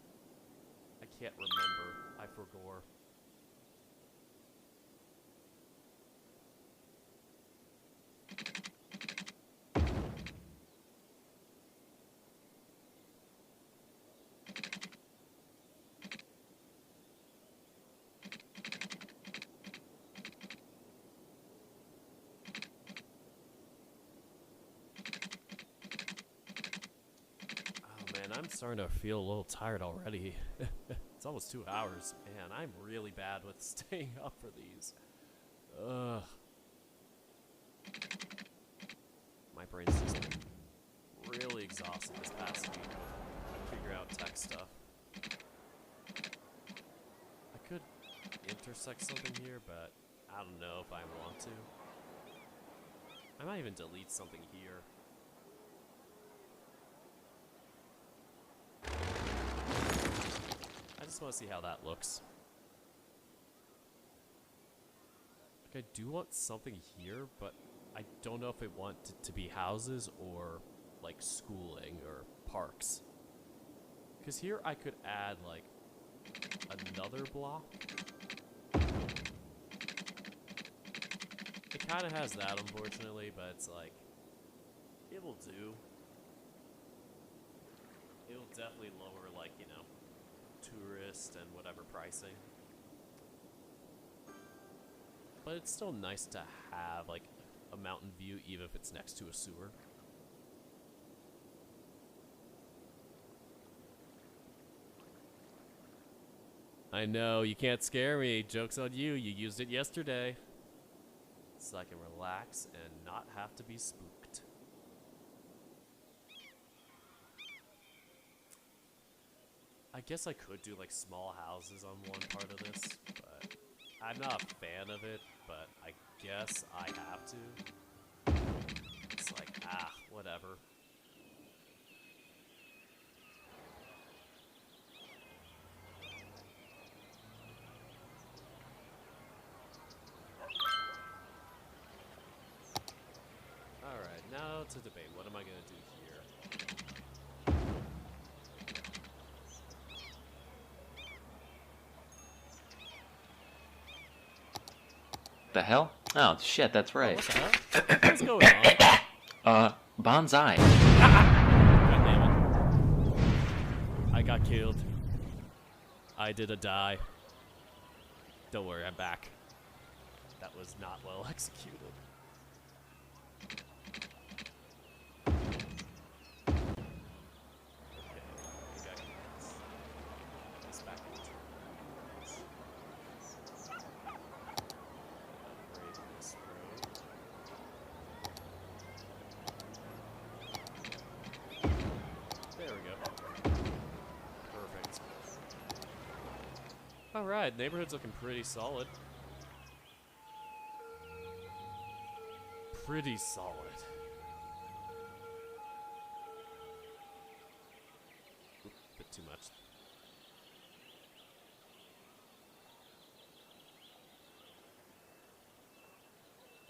A: I can't remember. I forgot. I'm starting to feel a little tired already. It's almost 2 hours. Man, I'm really bad with staying up for these. Ugh. My brain's just been really exhausted this past week trying to figure out tech stuff. I could intersect something here, but I don't know if I want to. I might even delete something here. I just want to see how that looks. Like, I do want something here, but I don't know if I want it to be houses or, like, schooling or parks. Because here I could add, like, another block. It kind of has that, unfortunately, but it's like, it will do. It'll definitely lower, like, you know, tourist and whatever pricing. But it's still nice to have, like, a mountain view, even if it's next to a sewer. I know, you can't scare me. Joke's on you. You used it yesterday. So I can relax and not have to be spooked. I guess I could do like small houses on one part of this, but I'm not a fan of it, but I guess I have to. It's like, whatever. Alright, now to debate. What am I gonna do here?
C: The hell? Oh, shit, that's right.
A: What the hell? What's going on?
C: Bonsai.
A: God damn it. I got killed. I did a die. Don't worry, I'm back. That was not well executed. Alright, neighborhood's looking pretty solid. Pretty solid. Oop, bit too much.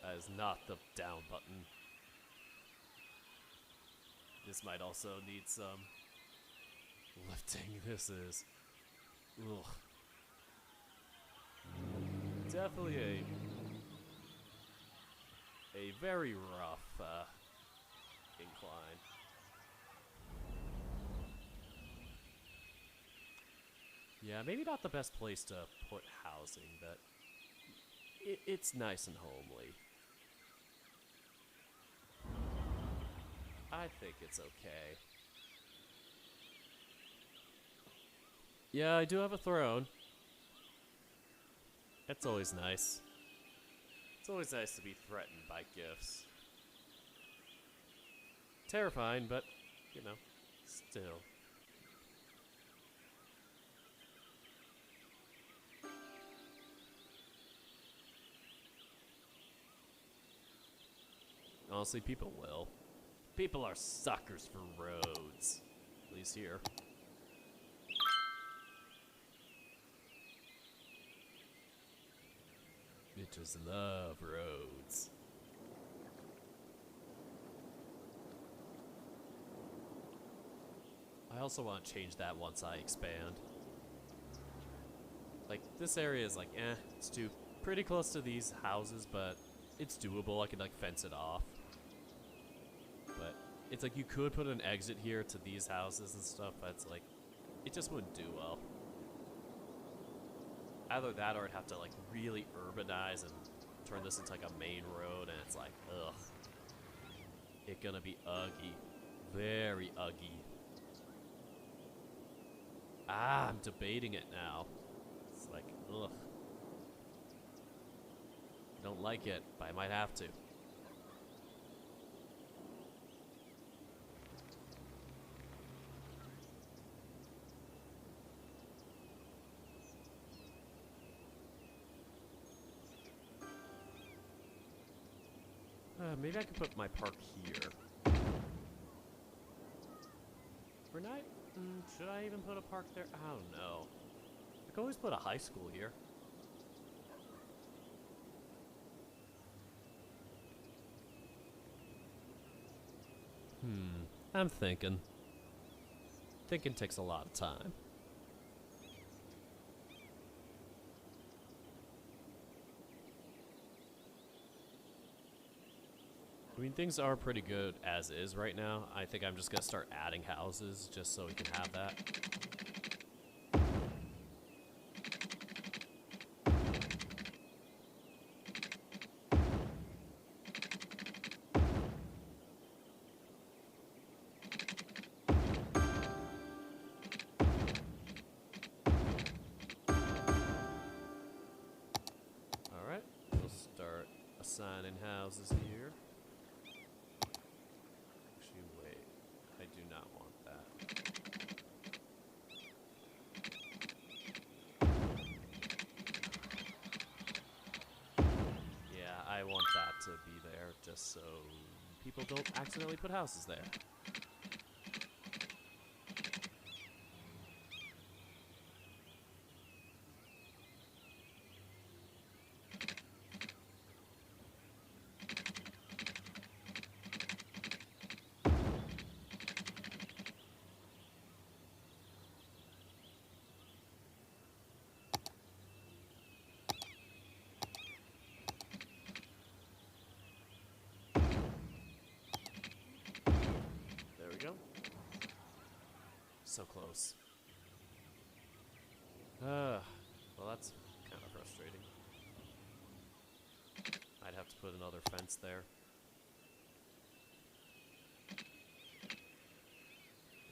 A: That is not the down button. This might also need some lifting. This is... ugh. Definitely a very rough incline. Yeah, maybe not the best place to put housing, but it's nice and homely. I think it's okay. Yeah, I do have a throne. That's always nice. It's always nice to be threatened by gifts. Terrifying, but, you know, still. Honestly, people will. People are suckers for roads. At least here. Bitches love roads. I also want to change that once I expand. Like, this area is like, it's too pretty close to these houses, but it's doable. I can, like, fence it off. But it's like you could put an exit here to these houses and stuff, but it's like, it just wouldn't do well. Either that or I'd have to like really urbanize and turn this into like a main road, and it's like, ugh. It's gonna be uggy. Very uggy. Ah, I'm debating it now. It's like, ugh. I don't like it, but I might have to. Maybe I could put my park here. For night? Should I even put a park there? I don't know. I could always put a high school here. I'm thinking. Thinking takes a lot of time. I mean, things are pretty good as is right now. I think I'm just gonna start adding houses just so we can have that. Alright, we'll start assigning houses here. I do not want that. Yeah, I want that to be there just so people don't accidentally put houses there. Go. So close. Well, that's kind of frustrating. I'd have to put another fence there.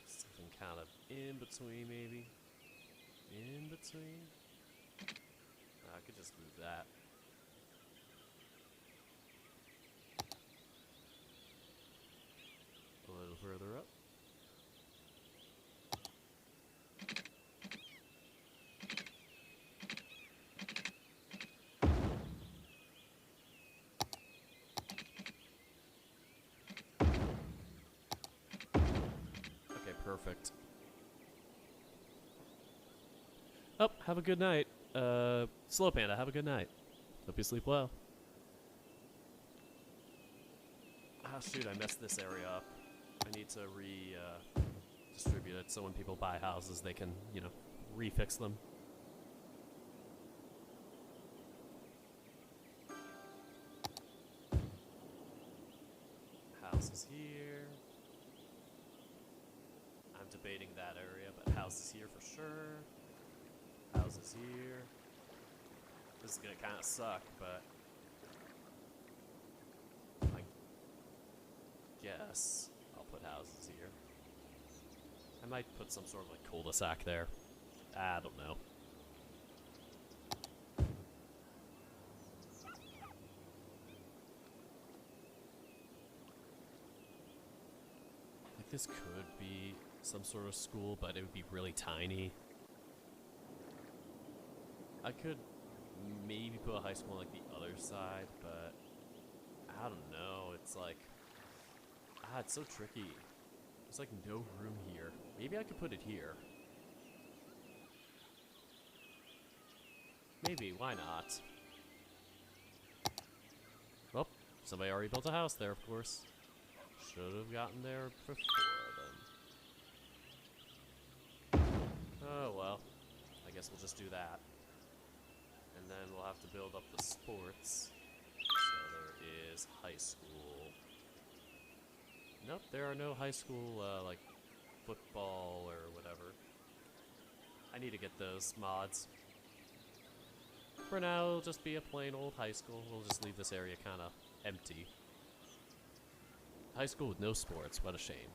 A: Something kind of in between, maybe. In between. I could just move that. A little further up. Okay, perfect. Oh, have a good night. Slow Panda, have a good night. Hope you sleep well. Ah, shoot, I messed this area up. I need to distribute it so when people buy houses, they can, you know, refix them. Houses here. I'm debating that area, but houses here for sure. Houses here. This is gonna kind of suck, but I guess I'll put houses here. I might put some sort of like cul-de-sac there. I don't know. Like this could be some sort of school, but it would be really tiny. I could maybe put a high school on like the other side, but I don't know. It's like, it's so tricky. There's like no room here. Maybe I could put it here. Maybe, why not? Well, somebody already built a house there, of course. Should have gotten there before then. Oh well. I guess we'll just do that. And then we'll have to build up the sports. So there is high school. Nope, there are no high school, like, football or whatever. I need to get those mods. For now, it'll just be a plain old high school. We'll just leave this area kind of empty. High school with no sports, what a shame.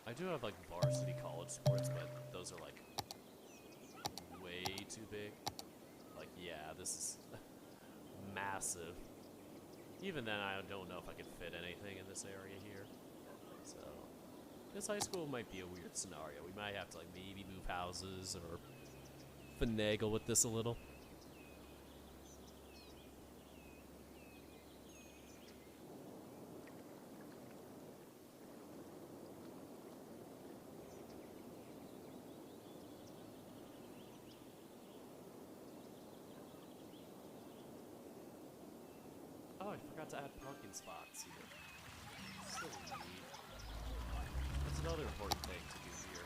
A: I do have like varsity college sports, but those are like way too big. Like, yeah, this is massive. Even then, I don't know if I could fit anything in this area here. So, this high school might be a weird scenario. We might have to like maybe move houses or finagle with this a little. Oh, I forgot to add parking spots here. So neat. That's another important thing to do here.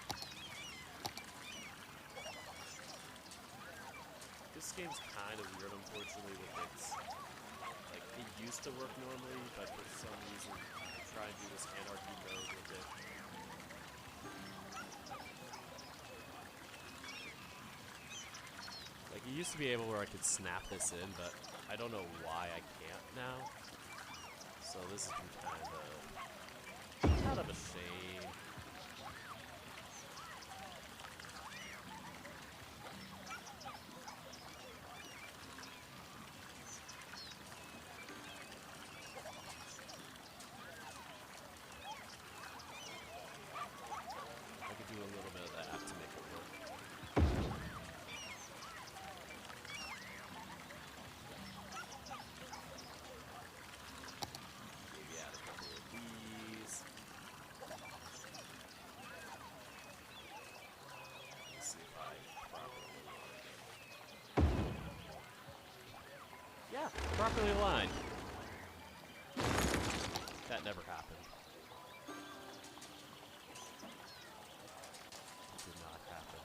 A: This game's kind of weird, unfortunately, with its... Like, it used to work normally, but for some reason, I try and do this anarchy mode with it. Like, it used to be able where I could snap this in, but I don't know why I can't now. So this has been kind of a shame. I could do a little bit of that to make it work. Maybe add a couple of these. Let's see if I properly aligned it. Yeah, properly aligned. That never happened. It did not happen.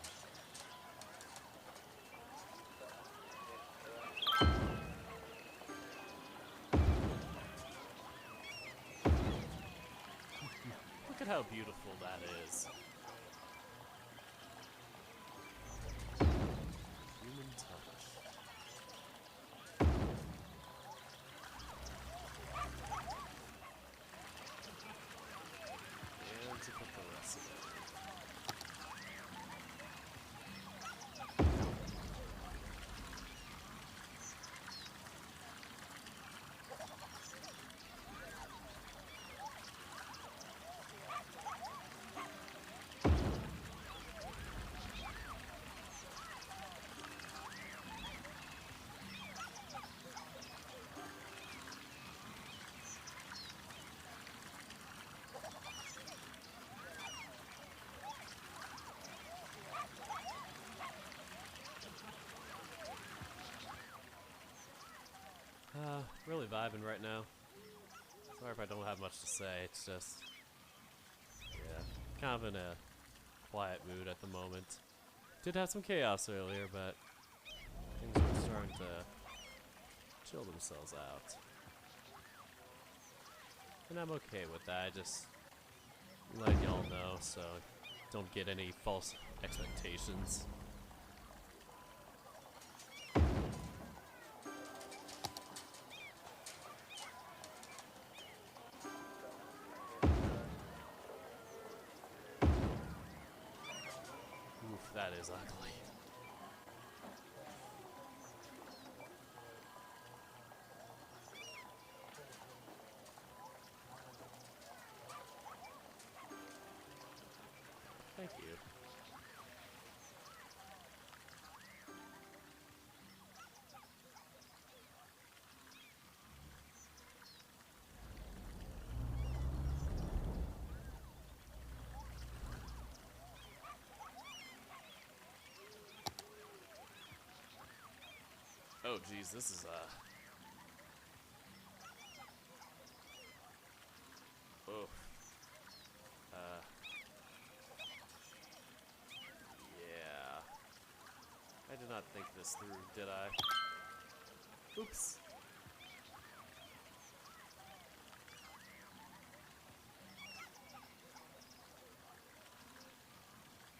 A: Look at how beautiful that is. Human touch. And to put the rest of it in. Really vibing right now. Sorry if I don't have much to say, it's just... Yeah, kind of in a quiet mood at the moment. Did have some chaos earlier, but things are starting to chill themselves out. And I'm okay with that, I just let y'all know so don't get any false expectations. Oof, that is ugly. Thank you. Oh geez, this is oh. Yeah. I did not think this through, did I? Oops.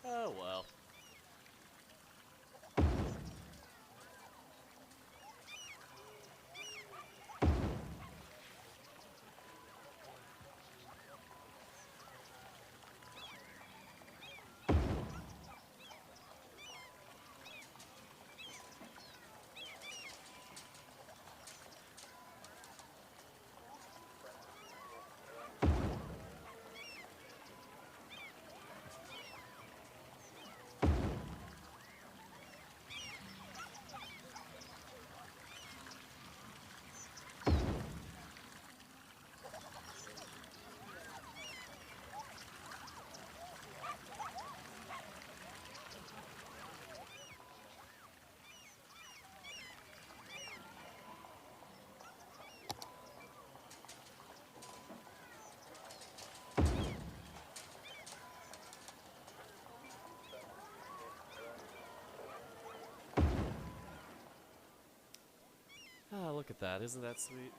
A: Oh well. look at that. Isn't that sweet?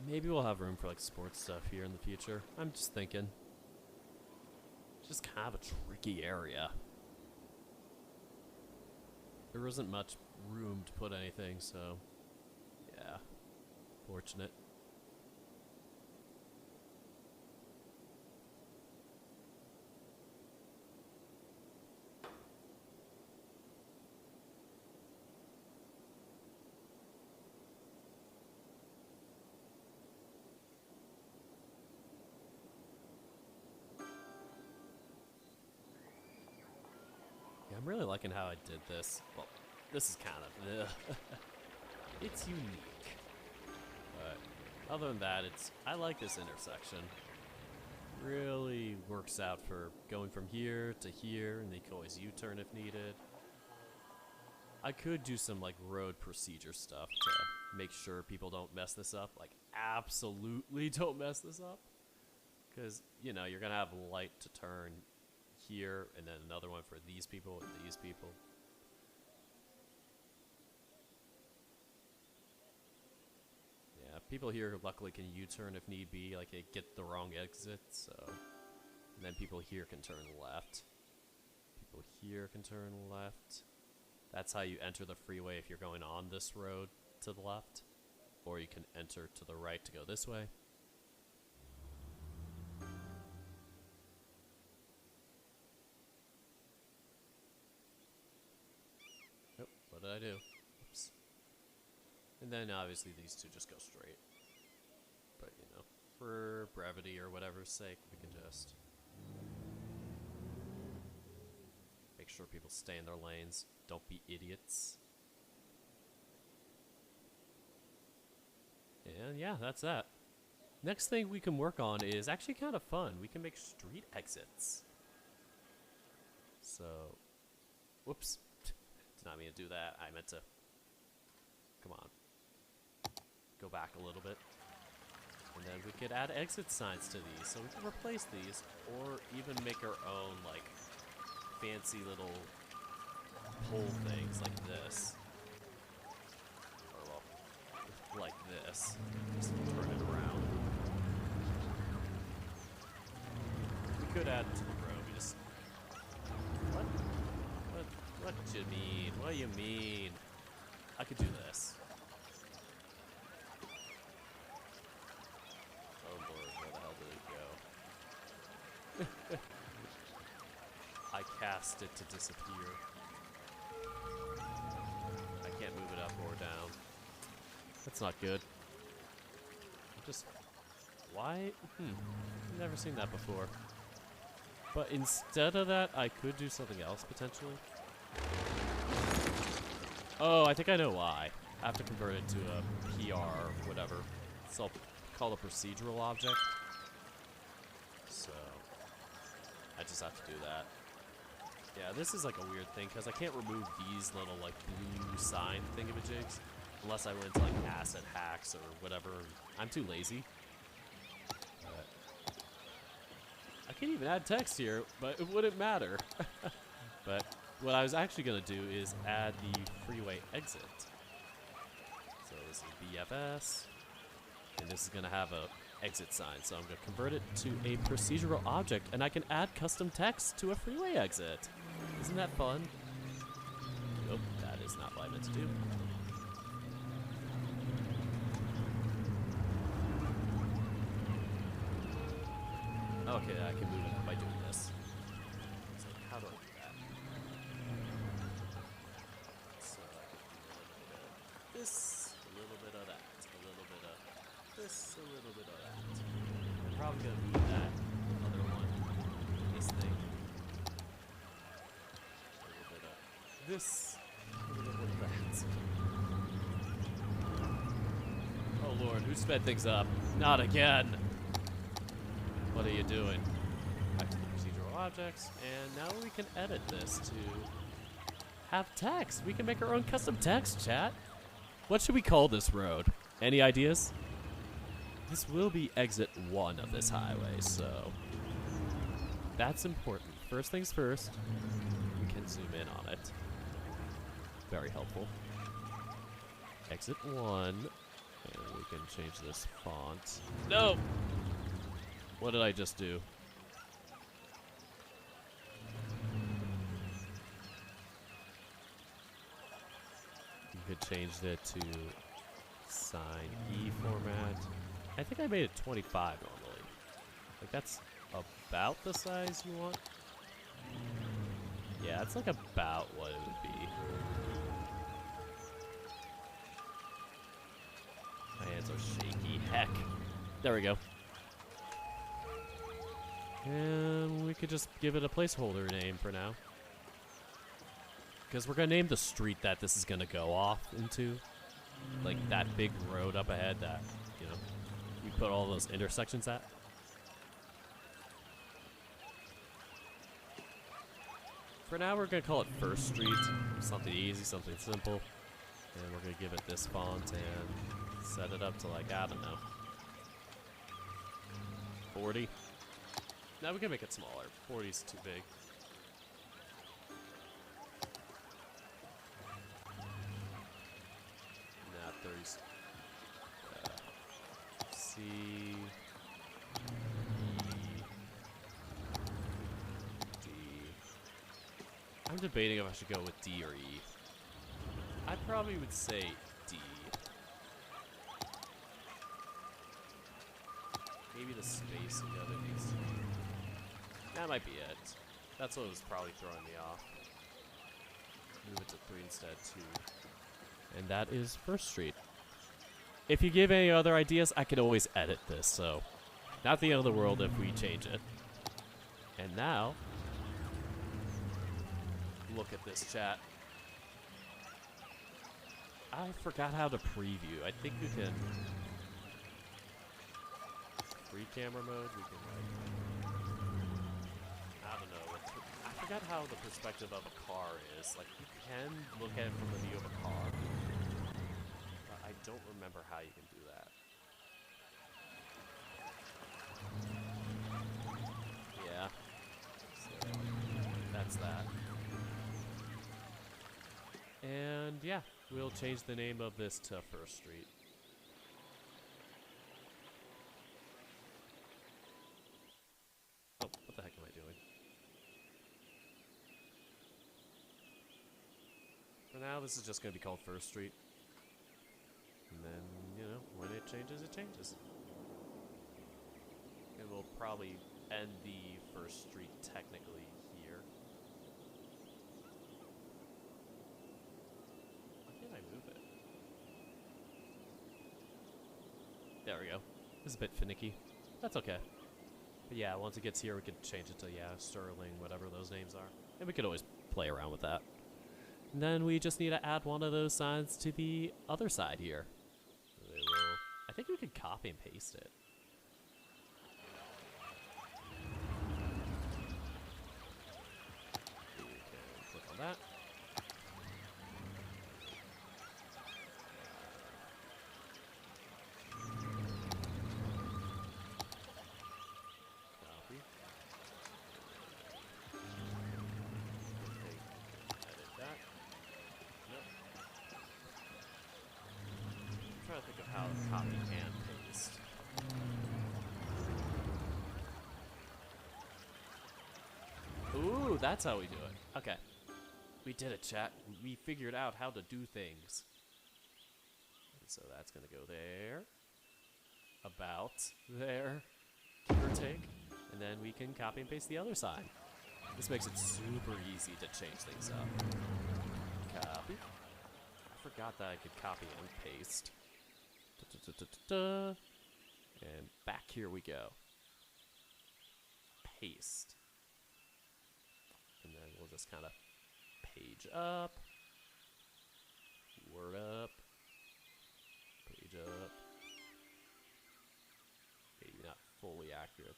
A: Maybe we'll have room for like sports stuff here in the future. I'm just thinking. Just kind of a tricky area. There isn't much room to put anything, so yeah, fortunate. I'm really liking how I did this. Well, this is kind of it's unique. But other than that, I like this intersection. Really works out for going from here to here, and they can always U-turn if needed. I could do some like road procedure stuff to make sure people don't mess this up. Like absolutely don't mess this up. Because, you know, you're going to have a light to turn here, and then another one for these people and these people. Yeah, people here luckily can U-turn if need be, like they get the wrong exit, so... And then people here can turn left. People here can turn left. That's how you enter the freeway if you're going on this road to the left. Or you can enter to the right to go this way. What did I do? Oops. And then obviously these two just go straight. But, you know, for brevity or whatever's sake, we can just make sure people stay in their lanes. Don't be idiots. And yeah, that's that. Next thing we can work on is actually kind of fun. We can make street exits. So, whoops. Did not mean to do that. I meant to, come on, go back a little bit. And then we could add exit signs to these. So we can replace these or even make our own, like, fancy little pole things like this. Or, well, like this. Just turn it around. We could add to the road. We just, what do you mean? What do you mean? I could do this. Oh lord, where the hell did it go? I cast it to disappear. I can't move it up or down. That's not good. Just... why? Never seen that before. But instead of that, I could do something else, potentially. Oh, I think I know why. I have to convert it to a PR, whatever. So called a procedural object. So I just have to do that. Yeah, this is like a weird thing because I can't remove these little like blue sign thingamajigs unless I went to like asset hacks or whatever. I'm too lazy. I can't even add text here, but it wouldn't matter. But what I was actually going to do is add the freeway exit. So this is BFS, and this is going to have a exit sign. So I'm going to convert it to a procedural object, and I can add custom text to a freeway exit. Isn't that fun? Nope, that is not what I meant to do. Okay, I can move it by doing this. So how do I do that? So I can do this, a little bit of that, a little bit of this, a little bit of that. I'm probably gonna need that other one, this thing. A little bit of this, a little bit of that. Oh lord, who sped things up? Not again! What are you doing? Back to the procedural objects, and now we can edit this to have text. We can make our own custom text, chat. What should we call this road? Any ideas? This will be exit 1 of this highway, so that's important. First things first, we can zoom in on it. Very helpful. Exit 1, and we can change this font. No! What did I just do? You could change it to sign E format. I think I made it 25 normally. Like that's about the size you want. Yeah, it's like about what it would be. My hands are shaky. Heck. There we go. And we could just give it a placeholder name for now. Because we're going to name the street that this is going to go off into. Like that big road up ahead that, you know, we put all those intersections at. For now, we're going to call it First Street. Something easy, something simple. And we're going to give it this font and set it up to like, I don't know, 40. Now we can make it smaller. 40's too big. Nah, 30's. C. E. D. I'm debating if I should go with D or E. I probably would say D. Maybe the spacing of it needs to be. That might be it. That's what was probably throwing me off. Move it to 3 instead, 2. And that is First Street. If you give any other ideas, I could always edit this, so not the end of the world if we change it. And now, look at this, chat. I forgot how to preview. I think we can... Free camera mode, we can like... I don't know. I forgot how the perspective of a car is. Like, you can look at it from the view of a car. But I don't remember how you can do that. Yeah. So, that's that. And yeah, we'll change the name of this to First Street. Oh, what the heck am I doing? For now, this is just going to be called First Street. And then, you know, when it changes, it changes. And we'll probably end the First Street technically here. Why can't I move it? There we go. This is a bit finicky. That's okay. But yeah, once it gets here, we could change it to, yeah, Sterling, whatever those names are. And we could always play around with that. And then we just need to add one of those signs to the other side here. I think we could copy and paste it. We can click on that. Copy. Edit that. Nope. I'm trying to think of how to copy and paste. Ooh, that's how we do it. Okay. We did it, chat. We figured out how to do things. And so that's going to go there. About there. Give or take. And then we can copy and paste the other side. This makes it super easy to change things up. Copy. I forgot that I could copy and paste. And back here we go. Paste. And then we'll just kind of page up, word up, page up, fully accurate.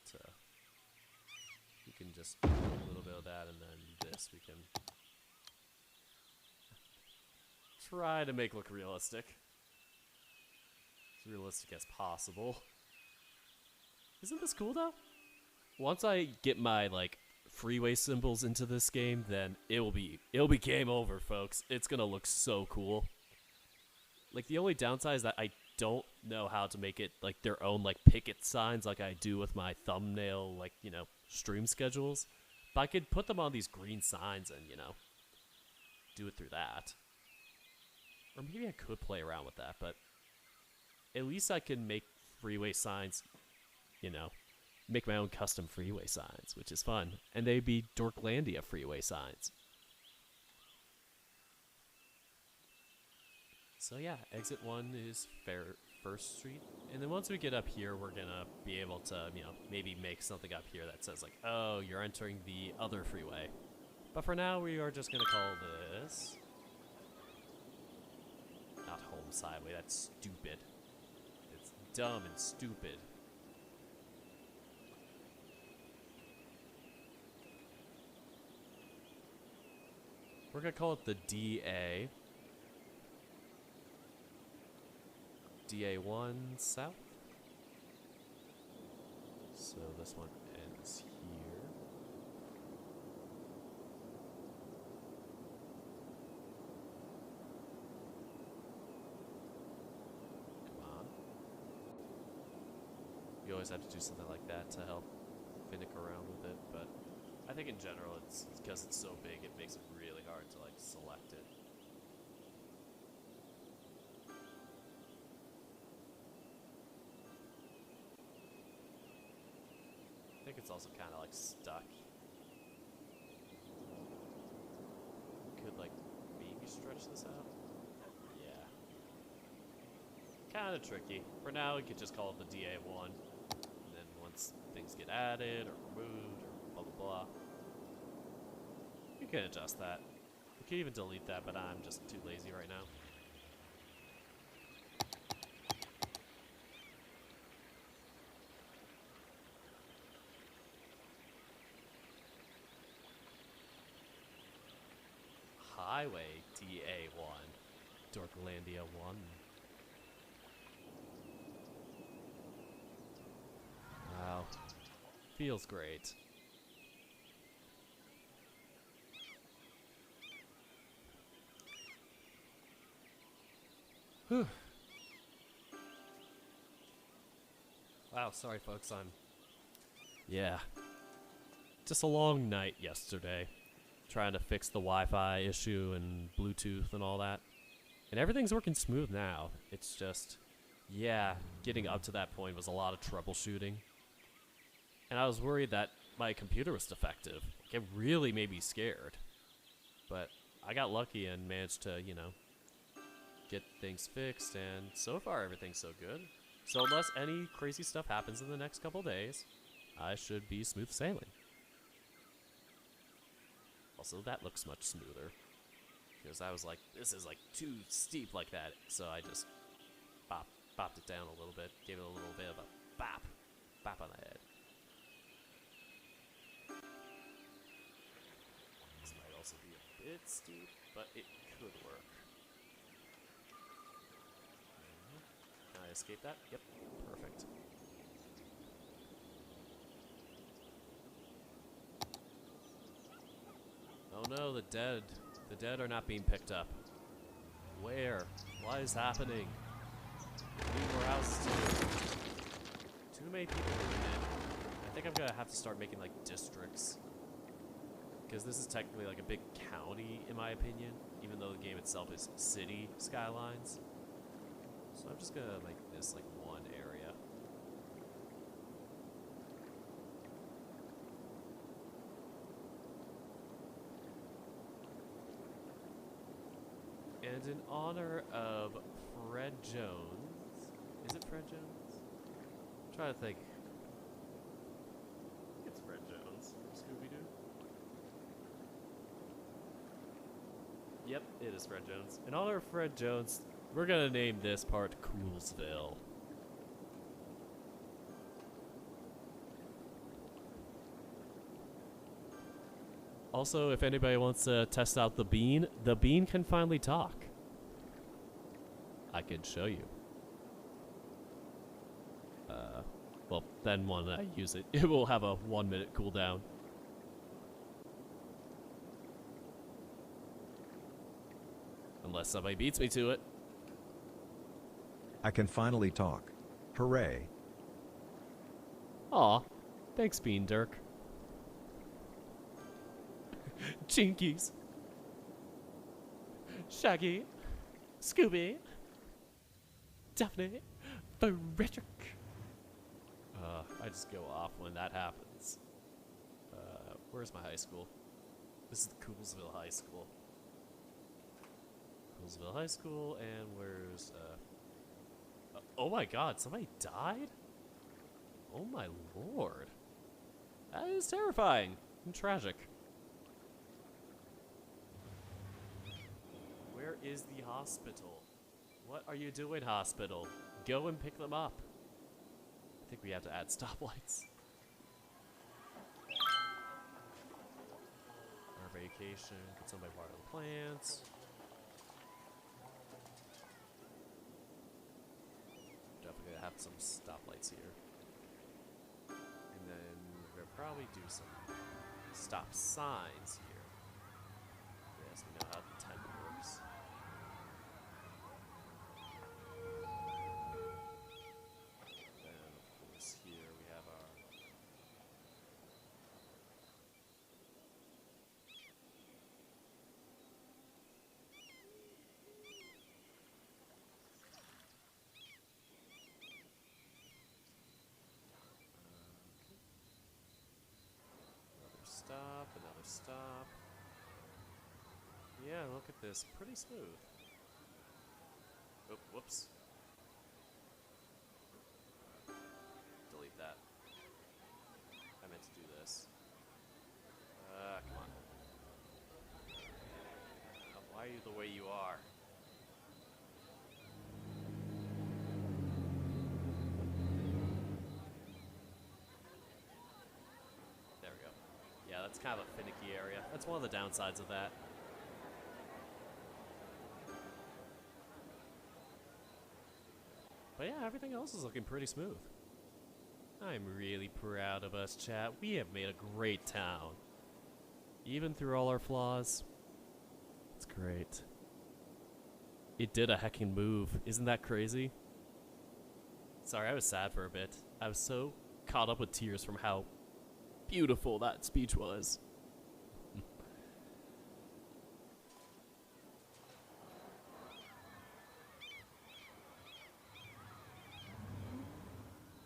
A: We can just do a little bit of that, and then this we can try to make look realistic. As realistic as possible. Isn't this cool though? Once I get my like freeway symbols into this game, then it'll be game over, folks. It's gonna look so cool. Like the only downside is that I don't know how to make it like their own like picket signs like I do with my thumbnail, like, you know, stream schedules. But I could put them on these green signs and, you know, do it through that. Or maybe I could play around with that, but at least I can make freeway signs, you know, make my own custom freeway signs, which is fun. And they'd be Dorklandia freeway signs. So yeah, exit 1 is First Street. And then once we get up here, we're gonna be able to, you know, maybe make something up here that says like, oh, you're entering the other freeway. But for now, we are just gonna call this... Not Holmes Highway, that's stupid. It's dumb and stupid. We're gonna call it the DA. DA1 South. So this one ends here. Come on. You always have to do something like that to help finick around with it, but I think in general it's because it's so big it makes it really hard to like select it. I think it's also kind of like stuck. Could like maybe stretch this out. Yeah. Kind of tricky. For now, we could just call it the DA1. And then once things get added or removed or blah blah blah, we can adjust that. We can even delete that, but I'm just too lazy right now. Highway DA1, Dorklandia 1. Wow. Feels great. Whew. Wow, sorry folks, yeah. Just a long night yesterday. Trying to fix the Wi-Fi issue and Bluetooth and all that. And everything's working smooth now. It's just, yeah, getting up to that point was a lot of troubleshooting. And I was worried that my computer was defective. It really made me scared. But I got lucky and managed to, you know, get things fixed. And so far, everything's so good. So unless any crazy stuff happens in the next couple days, I should be smooth sailing. Also, that looks much smoother. Because I was like, this is like too steep like that. So I just bopped it down a little bit. Gave it a little bit of a bop. Bop on the head. This might also be a bit steep, but it could work. Can I escape that? Yep, perfect. Oh no, the dead are not being picked up. Where? What is happening? We need more houses too. Too many people moving in. I think I'm gonna have to start making like districts. Because this is technically like a big county in my opinion, even though the game itself is city Skylines. So I'm just gonna make this like one area. And in honor of Fred Jones, is it Fred Jones? I'm trying to think. I think it's Fred Jones from Scooby-Doo. Yep, it is Fred Jones. In honor of Fred Jones, we're gonna name this part Coolsville. Also, if anybody wants to test out the bean can finally talk. I can show you. Well, then when I use it, it will have a 1 minute cooldown. Unless somebody beats me to it.
D: I can finally talk. Hooray.
A: Aw, thanks, Bean Dirk. Jinkies. Shaggy. Scooby. Daphne. Frederick. I just go off when that happens. Where's my high school? This is Coolsville High School. Coolsville High School, and where's, oh my god, somebody died? Oh my lord. That is terrifying and tragic. Where is the hospital? What are you doing, hospital? Go and pick them up. I think we have to add stoplights. Our vacation. Could somebody water the plants? Definitely gonna have some stoplights here. And then we're gonna probably do some stop signs here. Yes, we know how the timing works. Then, of course, here we have our another stop. Yeah, look at this. Pretty smooth. Oh, whoops. Delete that. I meant to do this. Come on. Why are you the way you are? There we go. Yeah, that's kind of a finicky area. That's one of the downsides of that. But yeah, everything else is looking pretty smooth. I'm really proud of us, chat. We have made a great town. Even through all our flaws. It's great. It did a heckin' move. Isn't that crazy? Sorry, I was sad for a bit. I was so caught up with tears from how beautiful that speech was.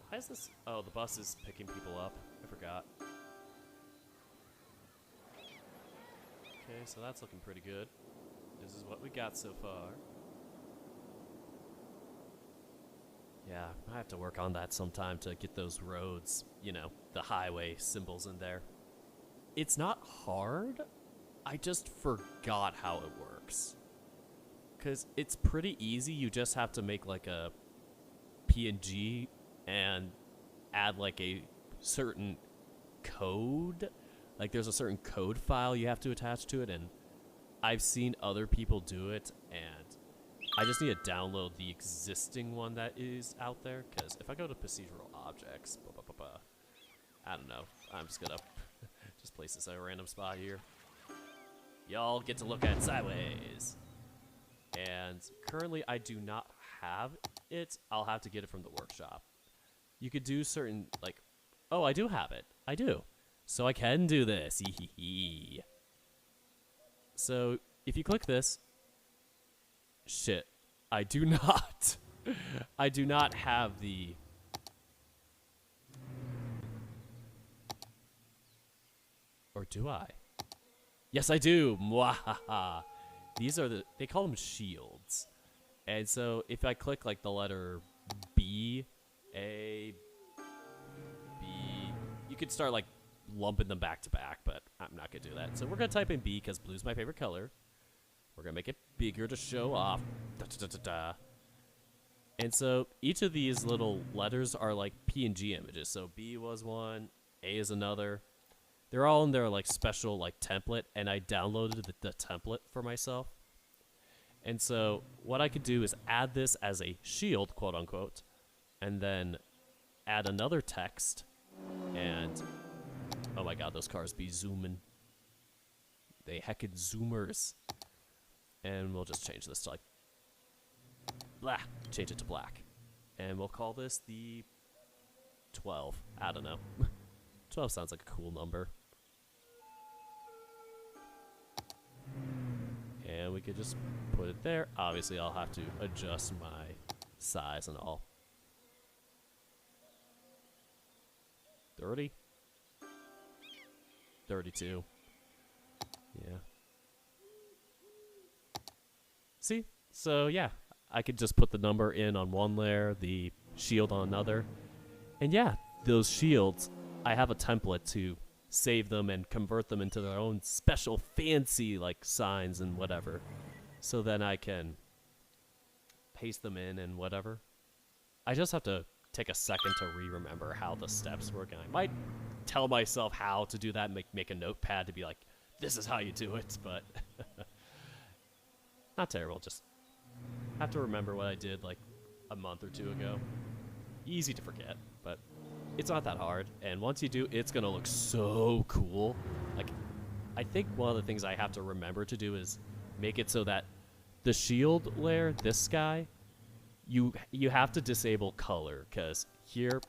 A: Why is this? Oh, the bus is picking people up. I forgot. Okay, so that's looking pretty good. This is what we got so far. Yeah, I have to work on that sometime to get those roads, you know, the highway symbols in there. It's not hard. I just forgot how it works. Because it's pretty easy. You just have to make like a PNG and add like a certain code. Like there's a certain code file you have to attach to it, and I've seen other people do it, and I just need to download the existing one that is out there, because if I go to procedural objects, I don't know, I'm just gonna just place this at a random spot here. Y'all get to look at it sideways. And currently I do not have it. I'll have to get it from the workshop. You could do certain, like, oh, I do have it. I do. So I can do this. So if you click this, shit, I do not. I do not have the... Or do I? Yes, I do. Mwahaha. These are the... They call them shields. And so if I click, like, the letter B, A, B... You could start, like, lumping them back to back, but I'm not going to do that. So we're going to type in B because blue's my favorite color. We're going to make it bigger to show off. And so each of these little letters are like PNG images. So B was one, A is another. they're all in their like special like template, and I downloaded the template for myself. And so what I could do is add this as a shield, quote unquote, and then add another text. And oh my god, those cars be zooming. They heckin' zoomers. And we'll just change this to like blah. Change it to black. And we'll call this the 12. I don't know. 12 sounds like a cool number. And we could just put it there. Obviously, I'll have to adjust my size and all. 30? 32. Yeah. See? So, yeah. I could just put the number in on one layer, the shield on another. And yeah, those shields, I have a template to save them and convert them into their own special fancy like signs and whatever. So then I can paste them in and whatever. I just have to take a second to remember how the steps work, and I might tell myself how to do that and make a notepad to be like, this is how you do it, but not terrible, just have to remember what I did like a month or two ago. Easy to forget, but it's not that hard, and once you do, it's gonna look so cool. Like, I think one of the things I have to remember to do is make it so that the shield layer, this guy, you have to disable color, because here,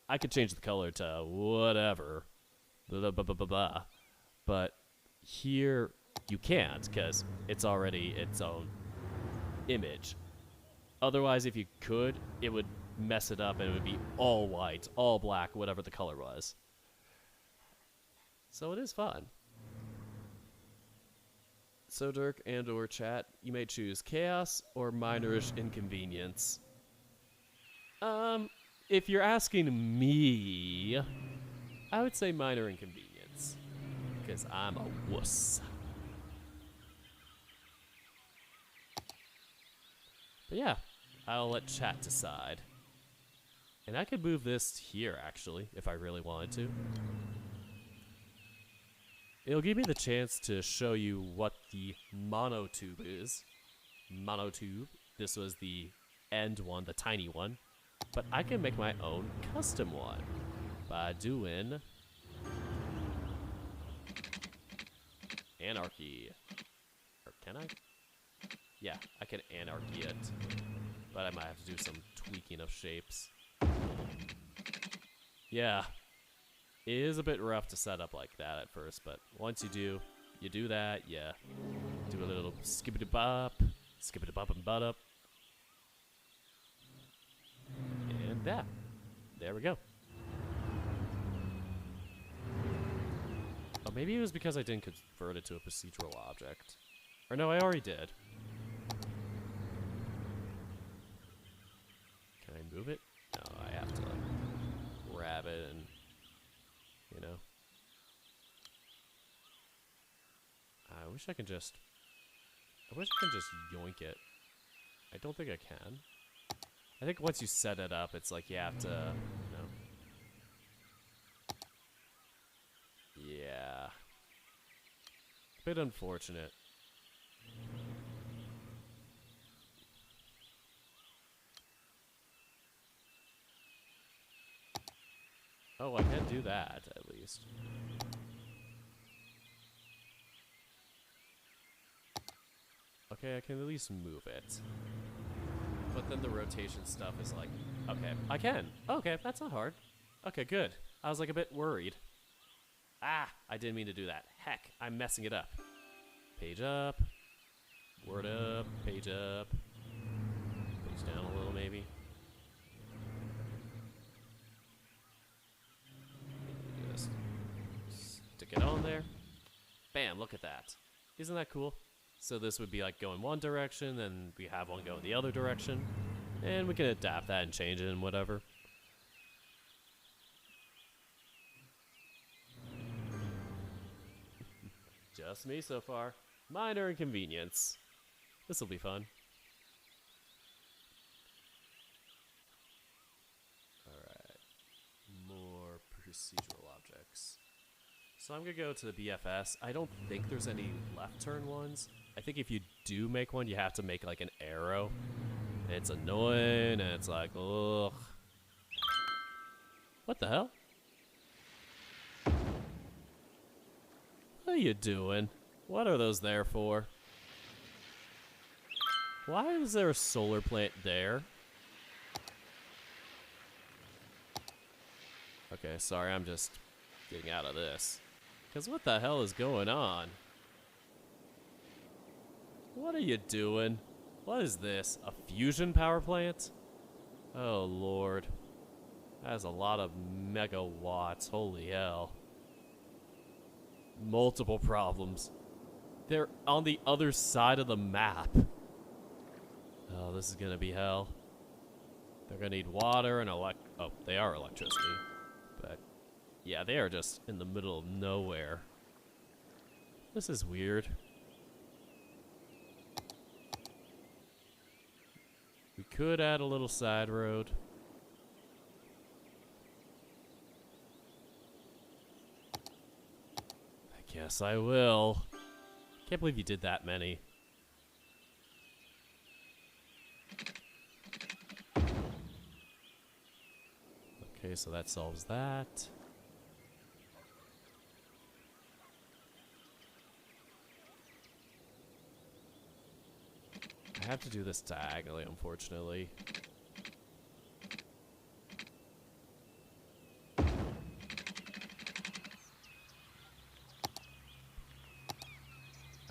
A: I could change the color to whatever, blah, blah, blah, blah, blah, but here you can't, because it's already its own image. Otherwise, if you could, it would mess it up and it would be all white, all black, whatever the color was. So it is fun. So Dirk and or chat, you may choose chaos or minorish inconvenience. If you're asking me, I would say minor inconvenience, because I'm a wuss. But yeah, I'll let chat decide. And I could move this here, actually, if I really wanted to. It'll give me the chance to show you what the monotube is. Monotube. This was the end one, the tiny one. But I can make my own custom one by doing anarchy. Or can I? Yeah, I can anarchy it. But I might have to do some tweaking of shapes. Yeah. It is a bit rough to set up like that at first, but once you do that, yeah. Do a little skippity-bop, and butt up. And that. There we go. Oh, maybe it was because I didn't convert it to a procedural object. Or no, I already did. Can I move it? No, I have to, like, grab it and, you know. I wish I could just yoink it. I don't think I can. I think once you set it up, it's like you have to, you know. Yeah. Bit unfortunate. Oh, I can do that, at least. Okay, I can at least move it. But then the rotation stuff is like, okay, I can. Okay, that's not hard. Okay, good. I was like a bit worried. Ah, I didn't mean to do that. Heck, I'm messing it up. Page up. Word up. Page up. Page down a little, maybe. Just stick it on there. Bam, look at that. Isn't that cool? So this would be like going one direction, and we have one going the other direction. And we can adapt that and change it and whatever. Just me so far. Minor inconvenience. This will be fun. Alright. More procedural objects. So I'm gonna go to the BFS. I don't think there's any left turn ones. I think if you do make one, you have to make like an arrow. It's annoying, and it's like, ugh. What the hell? What are you doing? What are those there for? Why is there a solar plant there? Okay, sorry, I'm just getting out of this. Because what the hell is going on? What are you doing? What is this? A fusion power plant? Oh, Lord. That has a lot of megawatts. Holy hell. Multiple problems. They're on the other side of the map. Oh, this is gonna be hell. They're gonna need water and oh, they are electricity. But, yeah, they are just in the middle of nowhere. This is weird. We could add a little side road. I guess I will. Can't believe you did that many. Okay, so that solves that. I have to do this diagonally, unfortunately.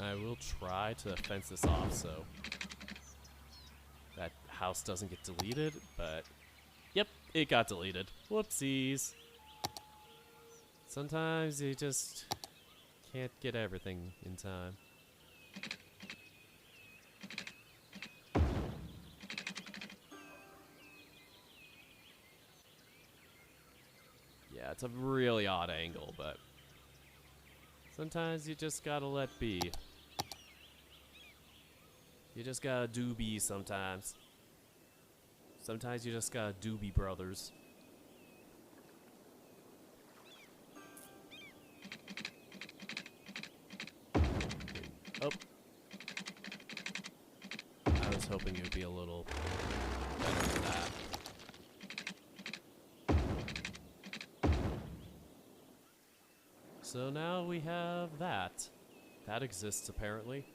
A: I will try to fence this off so that house doesn't get deleted, but yep, it got deleted. Whoopsies. Sometimes you just can't get everything in time. Yeah, it's a really odd angle, but sometimes you just gotta let be. You just gotta do be sometimes. Sometimes you just gotta do be, brothers. Oh. I was hoping it would be a little better than that. So now we have that. That exists, apparently.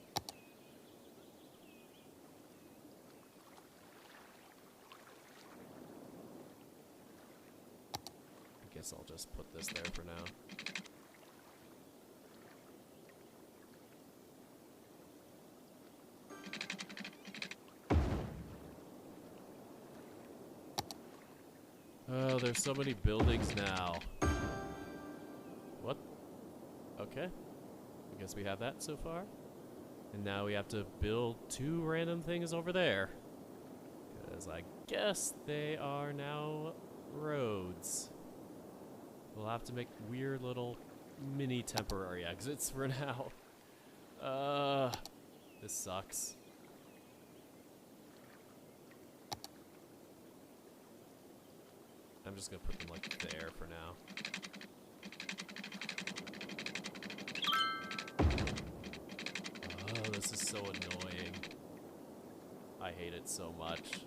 A: I guess I'll just put this there for now. Oh, there's so many buildings now. What? Okay. I guess we have that so far. And now we have to build 2 random things over there. Because I guess they are now roads. We'll have to make weird little mini temporary exits for now. This sucks. I'm just gonna put them like there for now. Oh, this is so annoying. I hate it so much.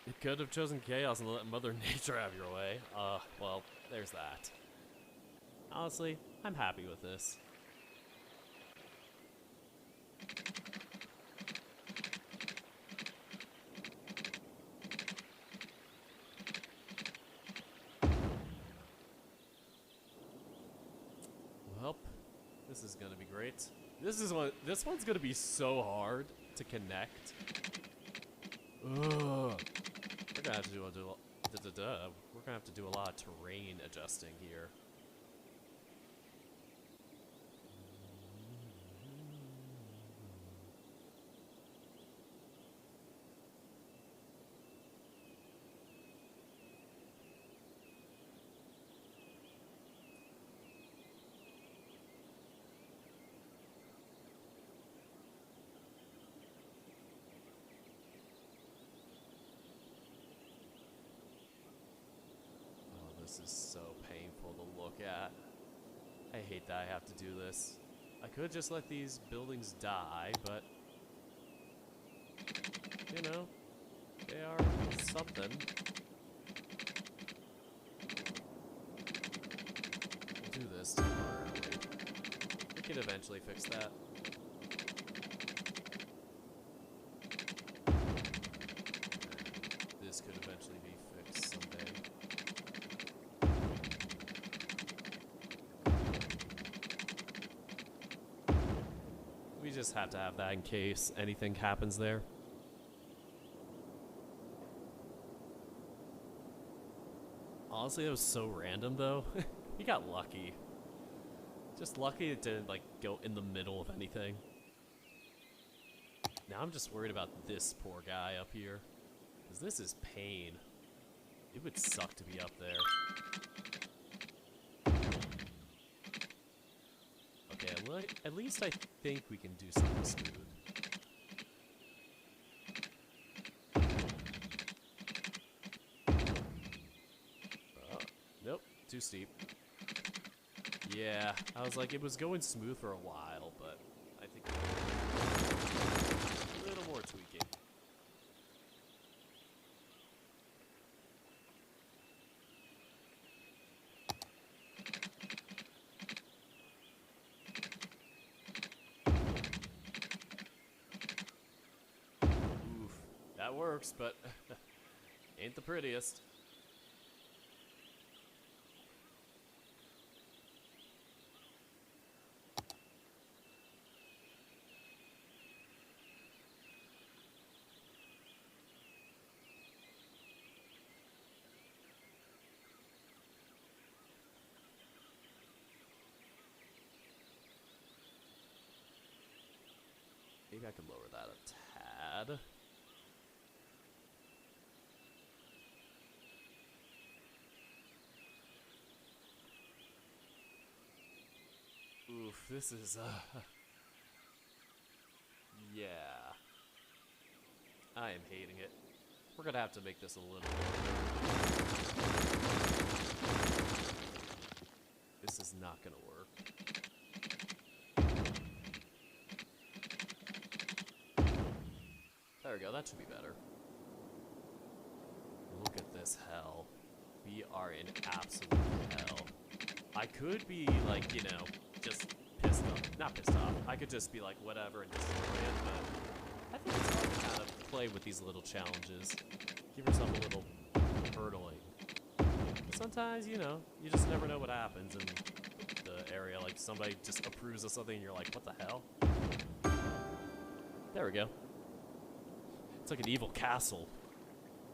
A: You could have chosen chaos and let Mother Nature have your way. Well, there's that. Honestly, I'm happy with this. Well, this is gonna be great. This one's gonna be so hard to connect. Ugh. We're gonna have to we're gonna have to do a lot of terrain adjusting here. this is so painful to look at. I hate that I have to do this. I could just let these buildings die, but you know, they are something. We'll do this temporarily. We can eventually fix that. This could eventually be fixed someday. We just have to have that in case anything happens there. Honestly, it was so random though. He got lucky. Just lucky it didn't like go in the middle of anything. Now I'm just worried about this poor guy up here. Because this is pain. It would suck to be up there. Okay, at least I think we can do something smooth. Nope, too steep. Yeah, I was like, it was going smooth for a while, but I think a little more tweaking. Oof, that works, but ain't the prettiest. Maybe I could lower that a tad. Oof, this is, yeah. I am hating it. We're gonna have to make this a little more. This is not gonna work. There we go, that should be better. Look at this hell. We are in absolute hell. I could be like, you know, just pissed off. Not pissed off. I could just be like, whatever, and destroy it, but I think it's fun to kind of play with these little challenges. Give yourself a little hurdling. But sometimes, you know, you just never know what happens in the area. Like, somebody just approves of something and you're like, what the hell? There we go. It's like an evil castle.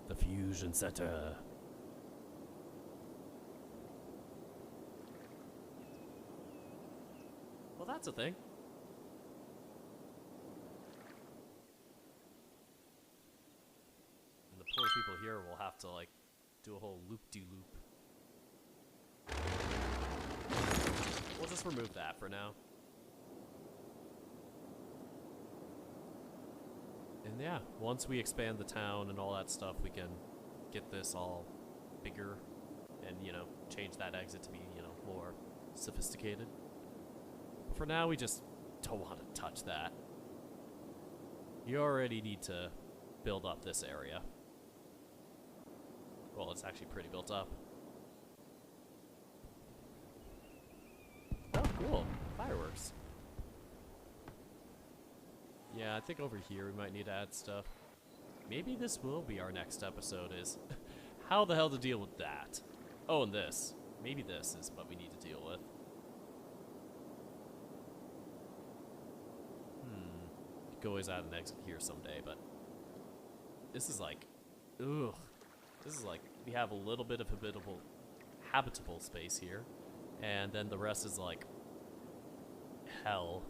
A: The Fusion Center. Well, that's a thing. And the poor people here will have to, like, do a whole loop-de-loop. We'll just remove that for now. And yeah, once we expand the town and all that stuff, we can get this all bigger and, you know, change that exit to be, you know, more sophisticated. But for now, we just don't want to touch that. You already need to build up this area. Well, it's actually pretty built up. Oh, cool. Fireworks. Yeah, I think over here we might need to add stuff. Maybe this will be our next episode, is how the hell to deal with that. Oh, and this. Maybe this is what we need to deal with. You could always add an exit here someday, but this is like, ugh. This is like, we have a little bit of habitable space here, and then the rest is like hell.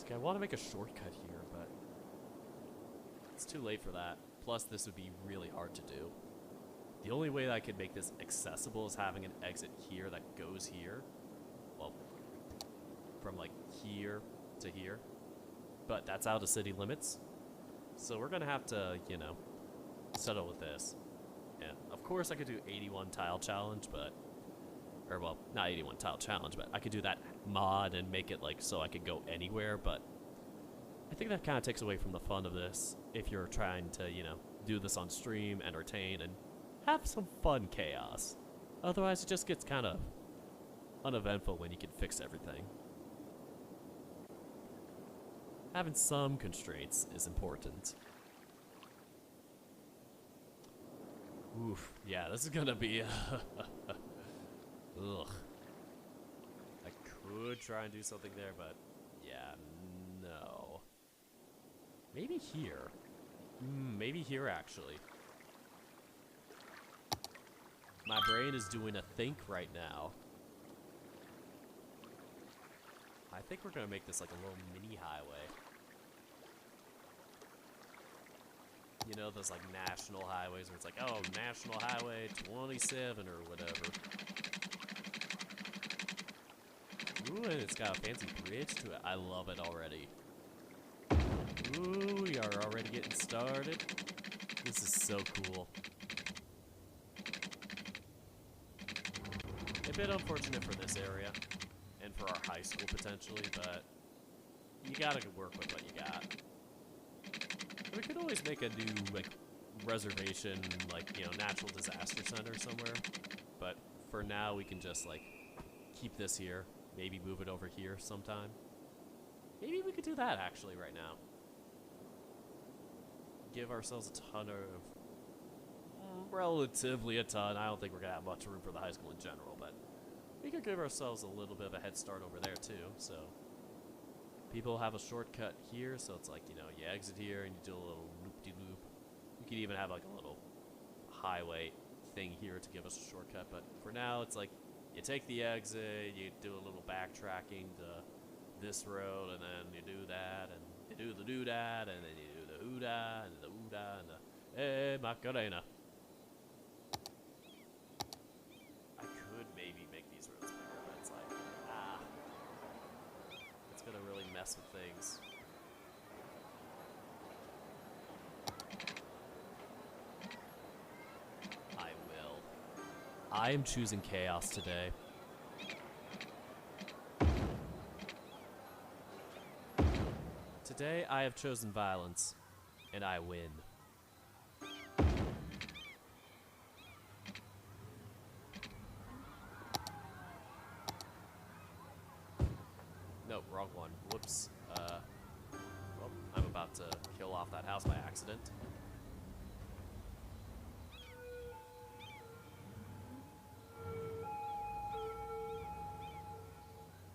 A: I want to make a shortcut here, but it's too late for that. Plus, this would be really hard to do. The only way that I could make this accessible is having an exit here that goes here. Well, from like here to here. But that's out of city limits. So we're going to have to, you know, settle with this. And of course I could do 81 tile challenge, but, or well, not 81 tile challenge, but I could do that mod and make it like so I could go anywhere, but I think that kind of takes away from the fun of this if you're trying to, you know, do this on stream, entertain, and have some fun chaos. Otherwise it just gets kind of uneventful when you can fix everything. Having some constraints is important. Oof, yeah, this is gonna be ugh. I could try and do something there, but yeah, no. Maybe here. Maybe here, actually. My brain is doing a think right now. I think we're gonna make this like a little mini highway. You know, those like national highways where it's like, oh, National Highway 27 or whatever. Ooh, and it's got a fancy bridge to it. I love it already. Ooh, we are already getting started. This is so cool. A bit unfortunate for this area and for our high school potentially, but you gotta work with what you got. We could always make a new, like, reservation, like, you know, natural disaster center somewhere. But for now, we can just, like, keep this here. Maybe move it over here sometime. Maybe we could do that, actually, right now. Give ourselves a ton of... relatively a ton. I don't think we're going to have much room for the high school in general, but we could give ourselves a little bit of a head start over there, too, so... People have a shortcut here, so it's like, you know, you exit here and you do a little loop-de-loop. We could even have like a little highway thing here to give us a shortcut, but for now it's like you take the exit, you do a little backtracking to this road, and then you do that, and you do the doodah, and then you do the oodah, and the oodah, and the hey Macarena. I could maybe make these roads bigger, but it's like, it's gonna really mess with things. I will. I am choosing chaos today. Today I have chosen violence, and I win. No, wrong one. Whoops. Well, I'm about to kill off that house by accident.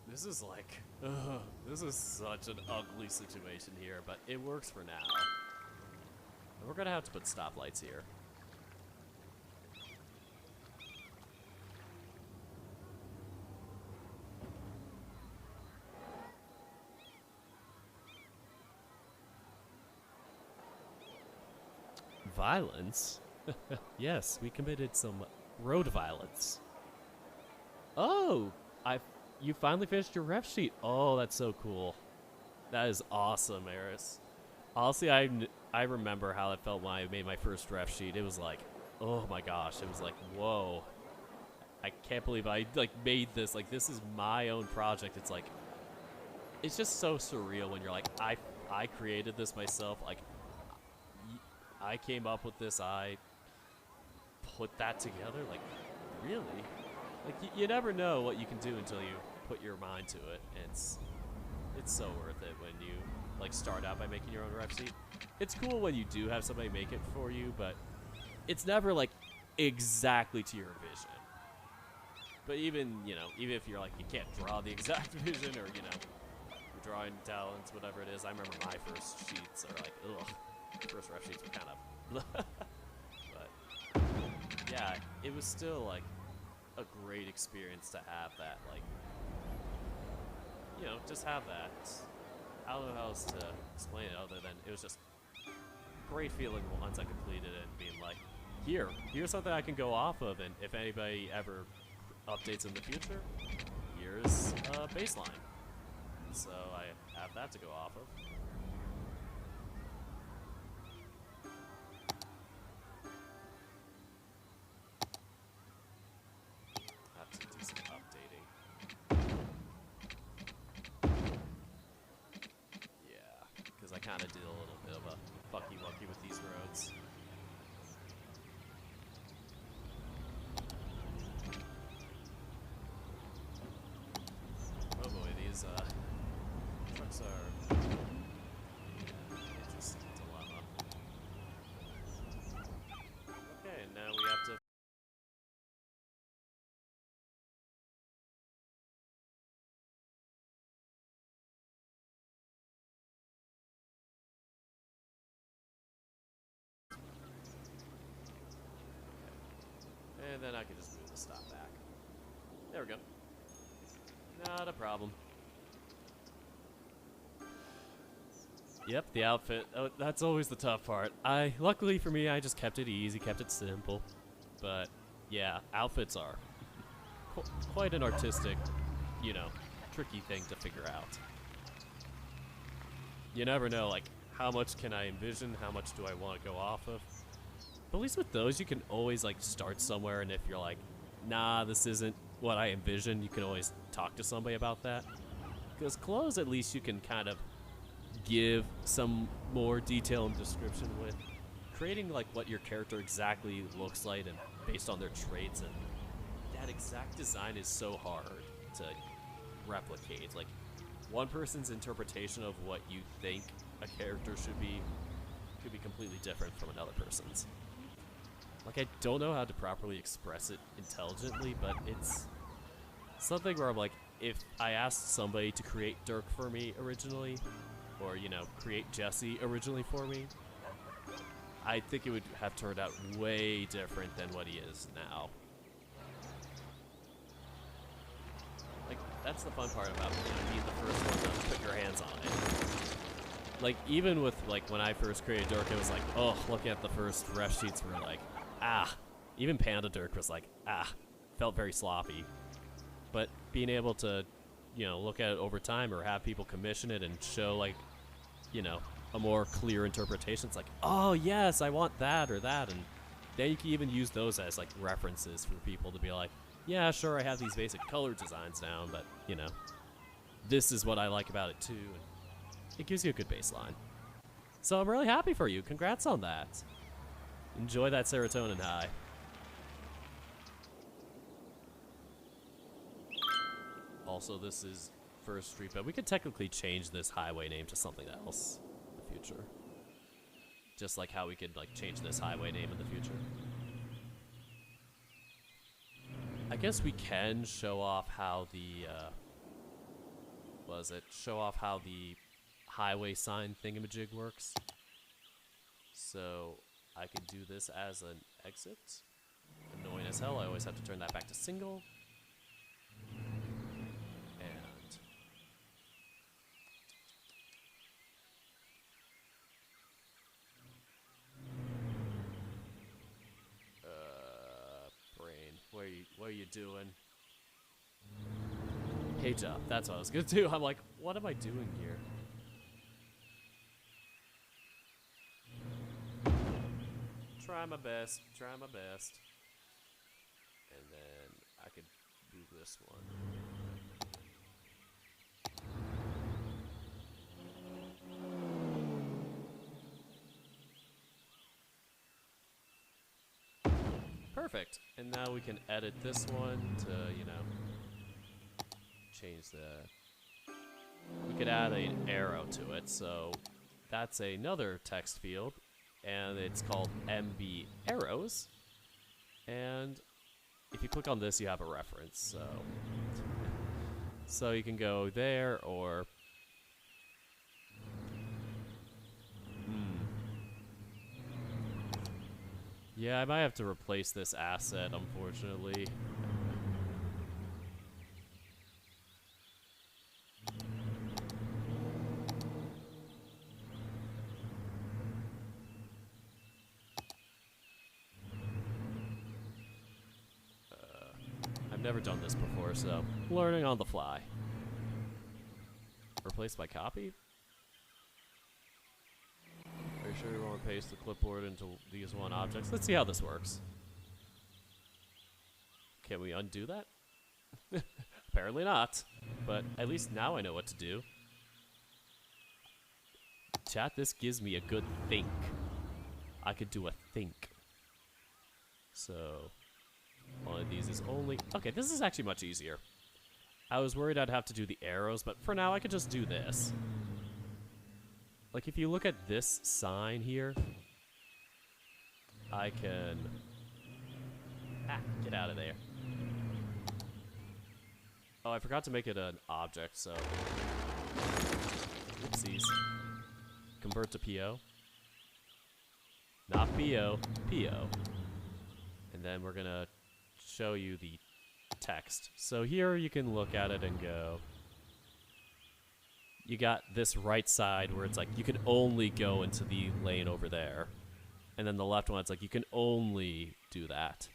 A: This is like, this is such an ugly situation here, but it works for now. And we're gonna have to put stoplights here. Violence? Yes, we committed some road violence. Oh, you finally finished your ref sheet. Oh, that's so cool. That is awesome, Eris. Honestly, I remember how it felt when I made my first ref sheet. It was like, oh my gosh, it was like, whoa. I can't believe I like made this. Like, this is my own project. It's like, it's just so surreal when you're like, I created this myself. Like, I came up with this. I put that together. Like, really? Like, you never know what you can do until you put your mind to it. And it's so worth it when you, like, start out by making your own ref sheet. It's cool when you do have somebody make it for you, but it's never, like, exactly to your vision. But even, you know, even if you're like, you can't draw the exact vision, or, you know, your drawing talents, whatever it is. I remember my first sheets are like, ugh. First ref sheets were kind of but yeah, it was still like a great experience to have that, like, you know, just have that. I don't know how else to explain it other than it was just great feeling once I completed it and being like, here's something I can go off of, and if anybody ever updates in the future, here's a baseline. So I have that to go off of. fucky-wucky with these roads. Oh boy, these trucks are just a dilemma. Okay, now we have to. And then I can just move the stop back. There we go. Not a problem. Yep, the outfit. Oh, that's always the tough part. Luckily for me, I just kept it easy, kept it simple. But yeah, outfits are quite an artistic, you know, tricky thing to figure out. You never know, like, how much can I envision? How much do I want to go off of? But at least with those, you can always, like, start somewhere, and if you're like, nah, this isn't what I envision, you can always talk to somebody about that. Because clothes, at least, you can kind of give some more detail and description with. Creating, like, what your character exactly looks like and based on their traits, and that exact design is so hard to replicate. Like, one person's interpretation of what you think a character should be could be completely different from another person's. Like, I don't know how to properly express it intelligently, but it's something where I'm like, if I asked somebody to create Dirk for me originally, or, you know, create Jesse originally for me, I think it would have turned out way different than what he is now. Like, that's the fun part about being the first one to put your hands on it. Like, even with, like, when I first created Dirk, it was like, oh, looking at the first ref sheets were like, ah. Even Panda Dirk was like, ah. Felt very sloppy. But being able to, you know, look at it over time or have people commission it and show, like, you know, a more clear interpretation, it's like, oh, yes, I want that or that. And then you can even use those as, like, references for people to be like, yeah, sure, I have these basic color designs down, but, you know, this is what I like about it, too. And it gives you a good baseline. So I'm really happy for you. Congrats on that. Enjoy that serotonin high. Also, this is First Street, but we could technically change this highway name to something else in the future. Just like how we could, like, change this highway name in the future. I guess we can show off how the, show off how the highway sign thingamajig works. So I could do this as an exit. Annoying as hell, I always have to turn that back to single. And brain, what are you doing? Hey, job, that's what I was gonna do. I'm like, what am I doing here? Try my best, try my best. And then I could do this one. Perfect. And now we can edit this one to, you know, change the... We could add an arrow to it, so that's another text field. And it's called MB Arrows. And if you click on this, you have a reference. So you can go there or... Yeah, I might have to replace this asset, unfortunately. I've never done this before, so learning on the fly. Replace by copy? Are you sure you want to paste the clipboard into these one objects? Let's see how this works. Can we undo that? Apparently not. But at least now I know what to do. Chat, this gives me a good think. I could do a think. So, one of these is only... Okay, this is actually much easier. I was worried I'd have to do the arrows, but for now I could just do this. Like, if you look at this sign here, I can... Ah, get out of there. Oh, I forgot to make it an object, so... Oopsies. Convert to PO. Not PO, PO. And then we're gonna show you the text. So here you can look at it and go... You got this right side where it's like, you can only go into the lane over there. And then the left one, it's like, you can only do that.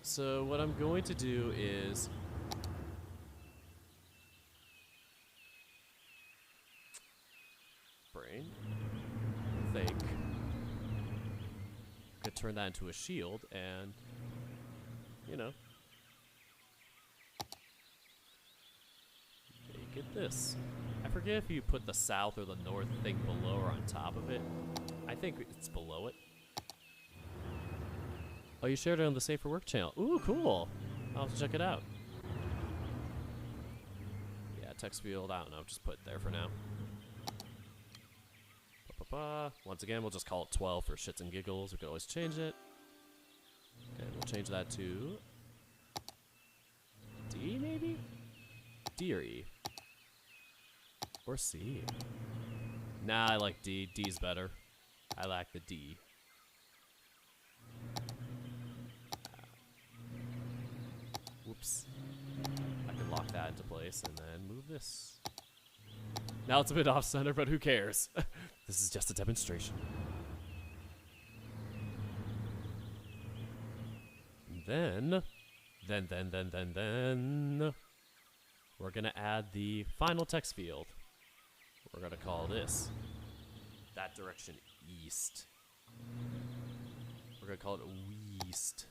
A: So what I'm going to do is... Brain. Think. Could turn that into a shield and, you know, make it this. I forget if you put the south or the north thing below or on top of it. I think it's below it. Oh, you shared it on the Safe for Work channel. Ooh, cool. I'll have to check it out. Yeah, text field, I don't know, just put it there for now. Once again, we'll just call it 12 for shits and giggles. We can always change it. Okay, we'll change that to D, maybe? D or E? Or C? Nah, I like D. D's better. I like the D. Whoops. I can lock that into place and then move this. Now it's a bit off-center, but who cares? This is just a demonstration. Then, we're gonna add the final text field. We're gonna call this that direction east. We're gonna call it Weast.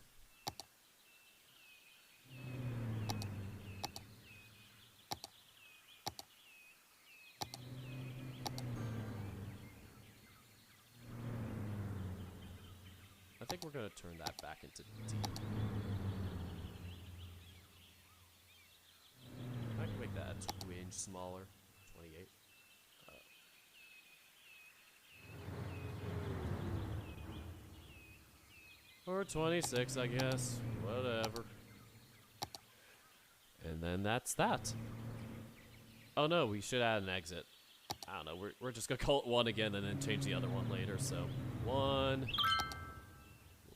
A: I think we're going to turn that back into D. I can make that a twinge smaller. 28. Or 26, I guess. Whatever. And then that's that. Oh no, we should add an exit. I don't know, we're just going to call it 1 again and then change the other one later. So, 1...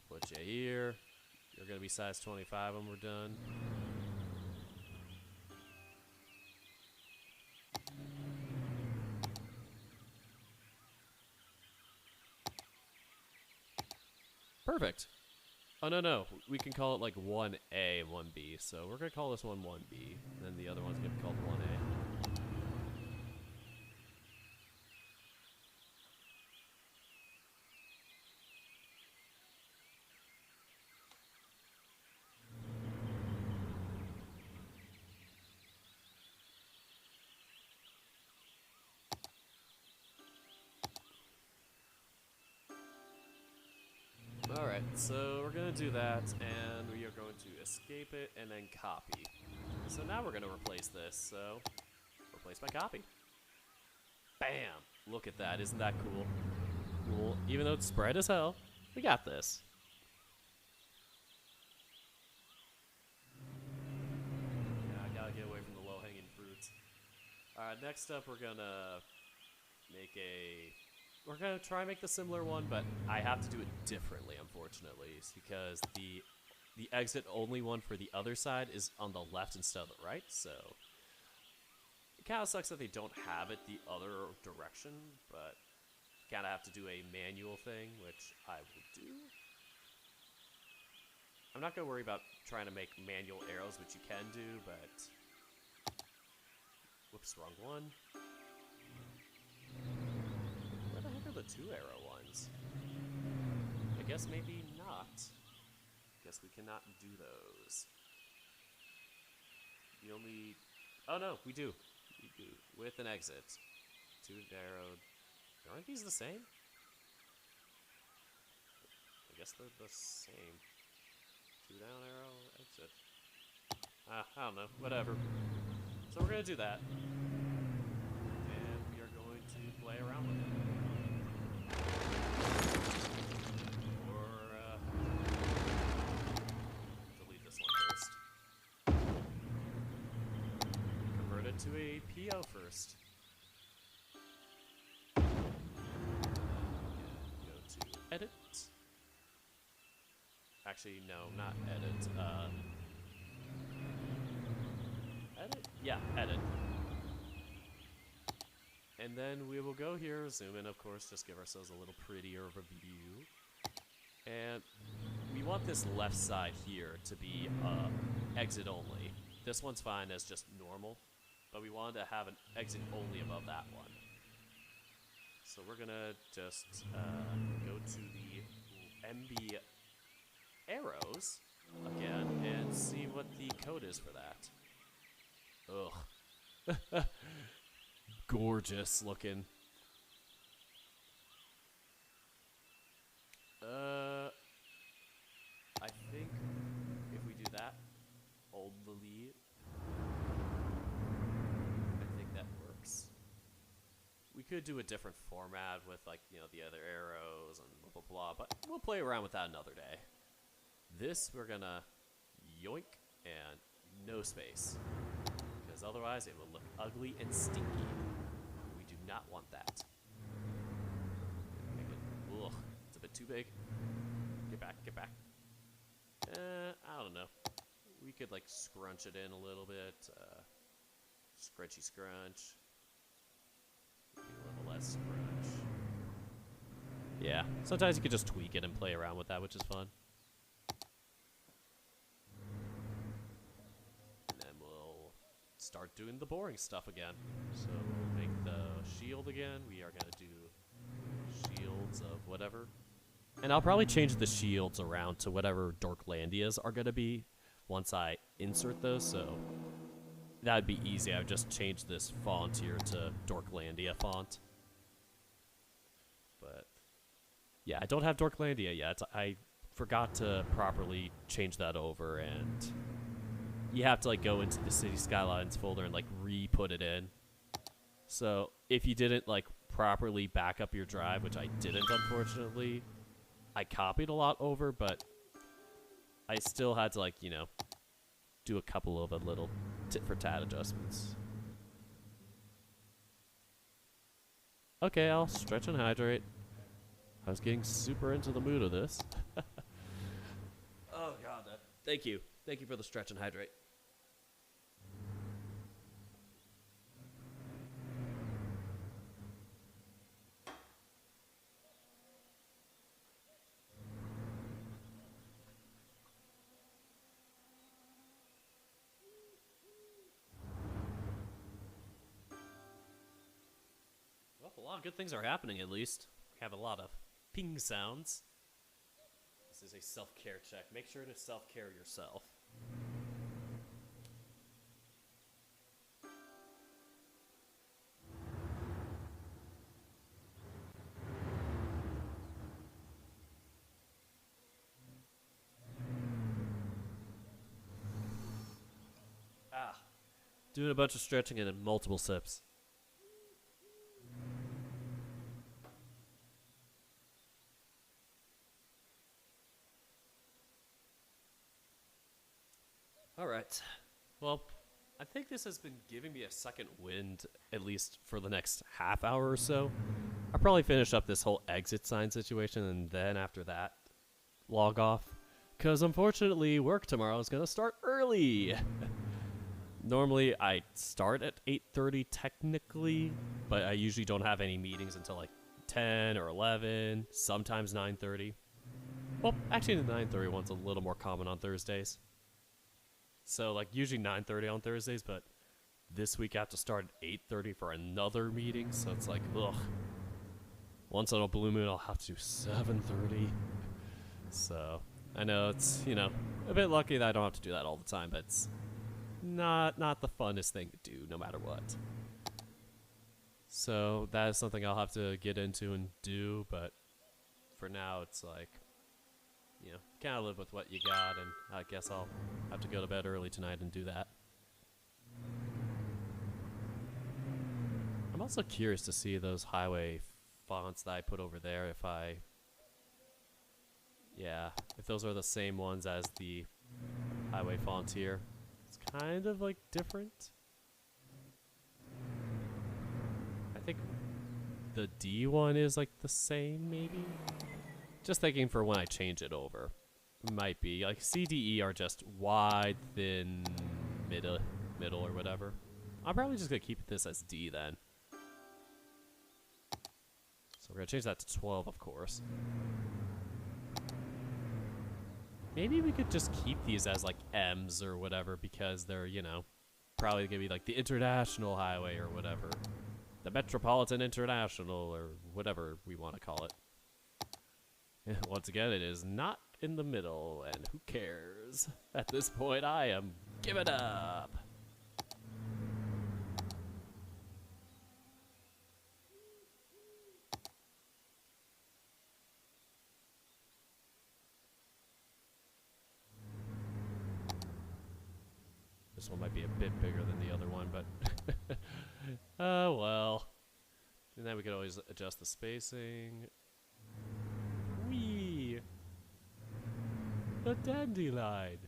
A: Put you here. You're gonna be size 25 when we're done. Perfect. Oh no, we can call it like 1A and 1B. So we're gonna call this one 1B, and then the other one's gonna be called 1A. Alright, so we're going to do that, and we are going to escape it and then copy. So now we're going to replace this, so replace my copy. Bam! Look at that, isn't that cool? Cool. Even though it's spread as hell, we got this. Yeah, I gotta get away from the low-hanging fruits. Alright, next up we're going to make a... We're going to try and make the similar one, but I have to do it differently, unfortunately, because the exit-only one for the other side is on the left instead of the right, so it kind of sucks that they don't have it the other direction, but kind of have to do a manual thing, which I will do. I'm not going to worry about trying to make manual arrows, which you can do, but... Whoops, wrong one. The 2-arrow ones. I guess maybe not. Guess we cannot do those. We only... Oh no, we do. with an exit. 2 arrow. Aren't these the same? I guess they're the same. 2 down arrow, exit. I don't know. Whatever. So we're gonna do that. And we are going to play around with it. Or, delete this one first. Convert it to a PO first. Go to edit. Actually, no, not edit. Edit? Yeah, edit. And then we will go here, zoom in, of course, just give ourselves a little prettier of a view. And we want this left side here to be exit only. This one's fine as just normal, but we wanted to have an exit only above that one. So we're gonna just go to the MB arrows again and see what the code is for that. Ugh. Gorgeous looking. I think if we do that, only, I think that works. We could do a different format with, like, you know, the other arrows and blah, blah, blah, but we'll play around with that another day. This, we're gonna yoink and no space, because otherwise it will look ugly and stinky. We do not want that. Make it, ugh, it's a bit too big. Get back, get back. I don't know. We could, like, scrunch it in a little bit. Scrunchy scrunch. Maybe a little less scrunch. Yeah, sometimes you could just tweak it and play around with that, which is fun. And then we'll start doing the boring stuff again. So we'll make the shield again. We are going to do shields of whatever. And I'll probably change the shields around to whatever Dorklandias are going to be once I insert those, so that would be easy. I would just change this font here to Dorklandia font. But yeah, I don't have Dorklandia yet. I forgot to properly change that over, and you have to, like, go into the City Skylines folder and, like, re-put it in. So if you didn't, like, properly back up your drive, which I didn't, unfortunately, I copied a lot over, but I still had to, like, you know, do a couple of little tit-for-tat adjustments. Okay, I'll stretch and hydrate. I was getting super into the mood of this. Oh, God. Thank you. Thank you for the stretch and hydrate. Well, a lot of good things are happening, at least. We have a lot of ping sounds. This is a self-care check. Make sure to self-care yourself. Doing a bunch of stretching and then multiple sips. Alright. Well, I think this has been giving me a second wind, at least for the next half hour or so. I'll probably finish up this whole exit sign situation, and then after that, log off. Because unfortunately, work tomorrow is going to start early. Normally, I start at 8:30 technically, but I usually don't have any meetings until like 10 or 11, sometimes 9:30. Well, actually the 9:30 one's a little more common on Thursdays. So like usually 9:30 on Thursdays, but this week I have to start at 8:30 for another meeting, so it's like, ugh. Once on a blue moon, I'll have to do 7:30. So I know it's, you know, a bit lucky that I don't have to do that all the time, but it's not the funnest thing to do, no matter what. So that is something I'll have to get into and do, but for now it's like, you know, kind of live with what you got, and I guess I'll have to go to bed early tonight and do that. I'm also curious to see those highway fonts that I put over there, if those are the same ones as the highway font here. It's kind of like different. I think the D one is like the same, maybe? Just thinking for when I change it over. Might be. Like C, D, E are just wide, thin, middle or whatever. I'm probably just going to keep this as D then. So we're going to change that to 12, of course. Maybe we could just keep these as like M's or whatever, because they're, you know, probably going to be like the International Highway or whatever. The Metropolitan International or whatever we want to call it. And once again, it is not in the middle, and who cares? At this point, I am giving up. This one might be a bit bigger than the other one, but oh well. And then we could always adjust the spacing. Whee! The dandelion.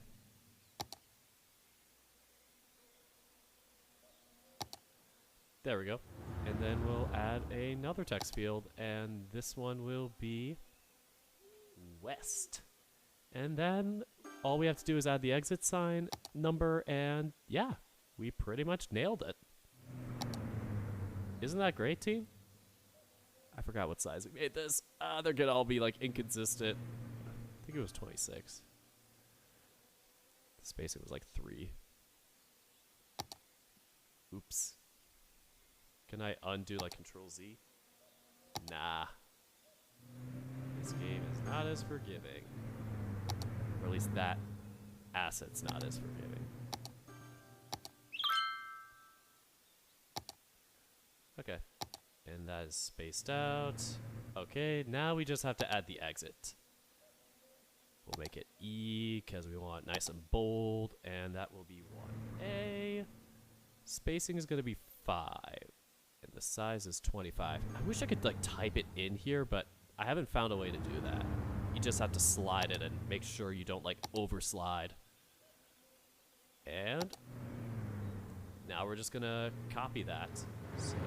A: There we go. And then we'll add another text field, and this one will be west. And then all we have to do is add the exit sign number, and yeah, we pretty much nailed it. Isn't that great, team? I forgot what size we made this. They're gonna all be like inconsistent. I think it was 26. The spacing was like 3. Oops. Can I undo like Control Z? Nah. This game is not as forgiving. Or at least that asset's not as forgiving. Okay. And that is spaced out. Okay, now we just have to add the exit. We'll make it E because we want nice and bold, and that will be 1A. Spacing is going to be 5, and the size is 25. I wish I could like type it in here, but I haven't found a way to do that. You just have to slide it and make sure you don't like overslide. And now we're just gonna copy that. So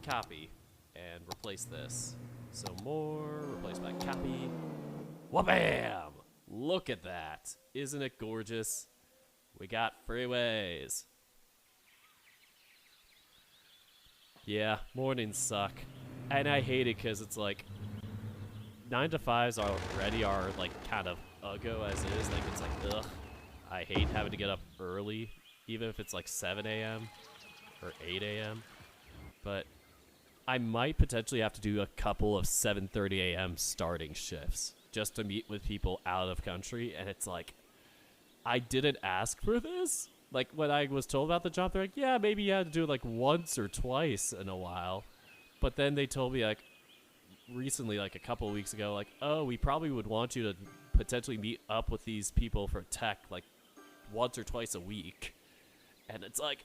A: copy and replace this. So more, replace by copy. Wha-bam! Look at that. Isn't it gorgeous? We got freeways. Yeah, mornings suck. And I hate it because it's like 9 to 5s already are like kind of uggo as it is. Like it's like, ugh. I hate having to get up early, even if it's like 7 a.m. or 8 a.m. But I might potentially have to do a couple of 7:30 a.m. starting shifts just to meet with people out of country. And it's like, I didn't ask for this. Like when I was told about the job, they're like, yeah, maybe you had to do it like once or twice in a while. But then they told me like recently, like a couple of weeks ago, like, oh, we probably would want you to potentially meet up with these people for tech like once or twice a week. And it's like,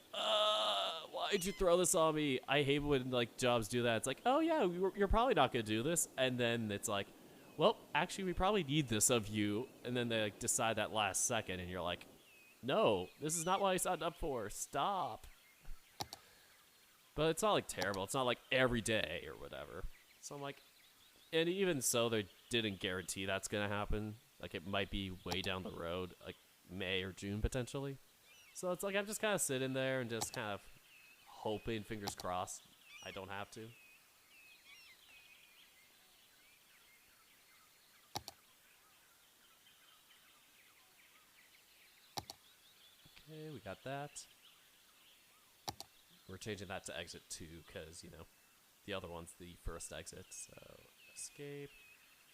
A: why'd you throw this on me? I hate when like jobs do that. It's like, oh yeah, you're probably not gonna do this. And then it's like, well, actually we probably need this of you. And then they like decide that last second, and you're like, no, this is not what I signed up for. Stop. But it's not like terrible. It's not like every day or whatever. So I'm like, and even so, they didn't guarantee that's gonna happen. Like it might be way down the road, like May or June potentially. So it's like I'm just kind of sitting there and just kind of hoping, fingers crossed, I don't have to. Okay, we got that. We're changing that to exit 2 because, you know, the other one's the first exit. So escape,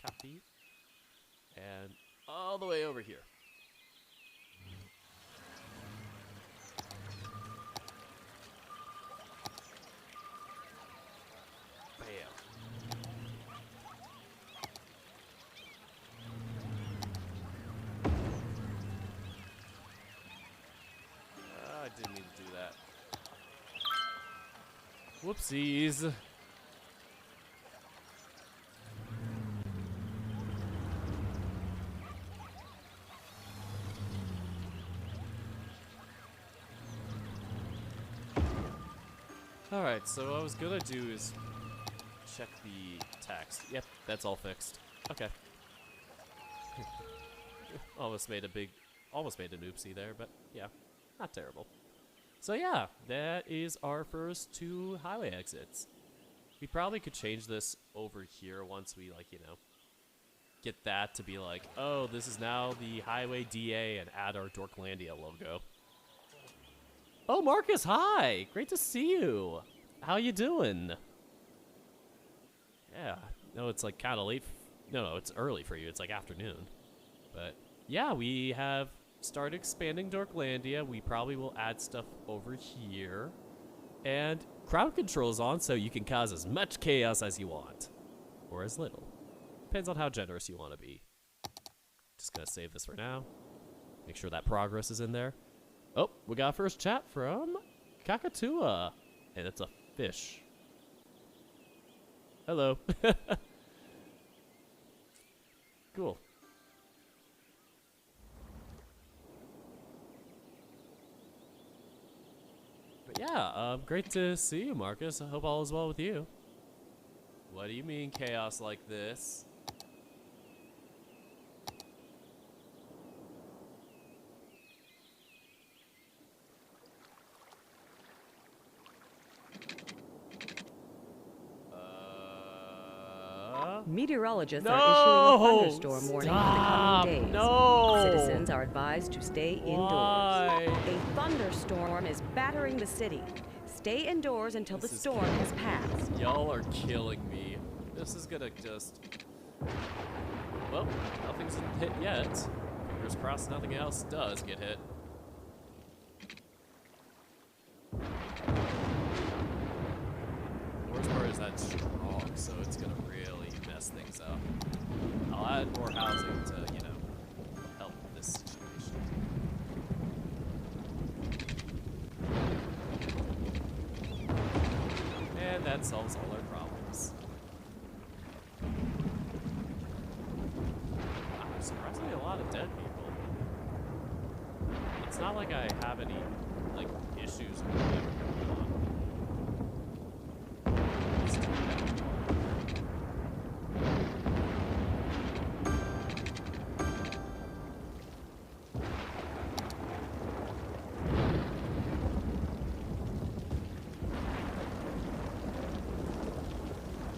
A: copy, and all the way over here. Whoopsies. Alright, so what I was gonna do is check the text. Yep, that's all fixed. Okay. almost made an oopsie there, but yeah, not terrible. So yeah, that is our first 2 highway exits. We probably could change this over here once we, like, you know, get that to be like, oh, this is now the Highway DA, and add our Dorklandia logo. Oh, Marcus, hi! Great to see you. How you doing? Yeah. No, it's like kind of late. No, it's early for you. It's like afternoon. But yeah, we have started expanding Dorklandia. We probably will add stuff over here. And crowd control is on, so you can cause as much chaos as you want. Or as little. Depends on how generous you want to be. Just gonna save this for now. Make sure that progress is in there. Oh, we got a first chat from Kakatua. And it's a fish. Hello. Cool. But yeah, great to see you, Marcus. I hope all is well with you. What do you mean chaos like this?
B: Meteorologists
A: No!
B: are issuing a thunderstorm warning for the
A: Stop!
B: coming days.
A: No!
B: Citizens are advised to stay
A: Why?
B: indoors. A thunderstorm is battering the city. Stay indoors until
A: This
B: the
A: is
B: storm has passed.
A: Y'all are killing me. This is gonna just... Well, nothing's hit yet. Fingers crossed nothing else does get hit. The worst part is that it's strong, so it's gonna really mess things up. I'll add more housing to, you know, help this situation. And that solves all our problems. Wow, surprisingly a lot of dead people. It's not like I have any, like, issues with them going on. It's too bad.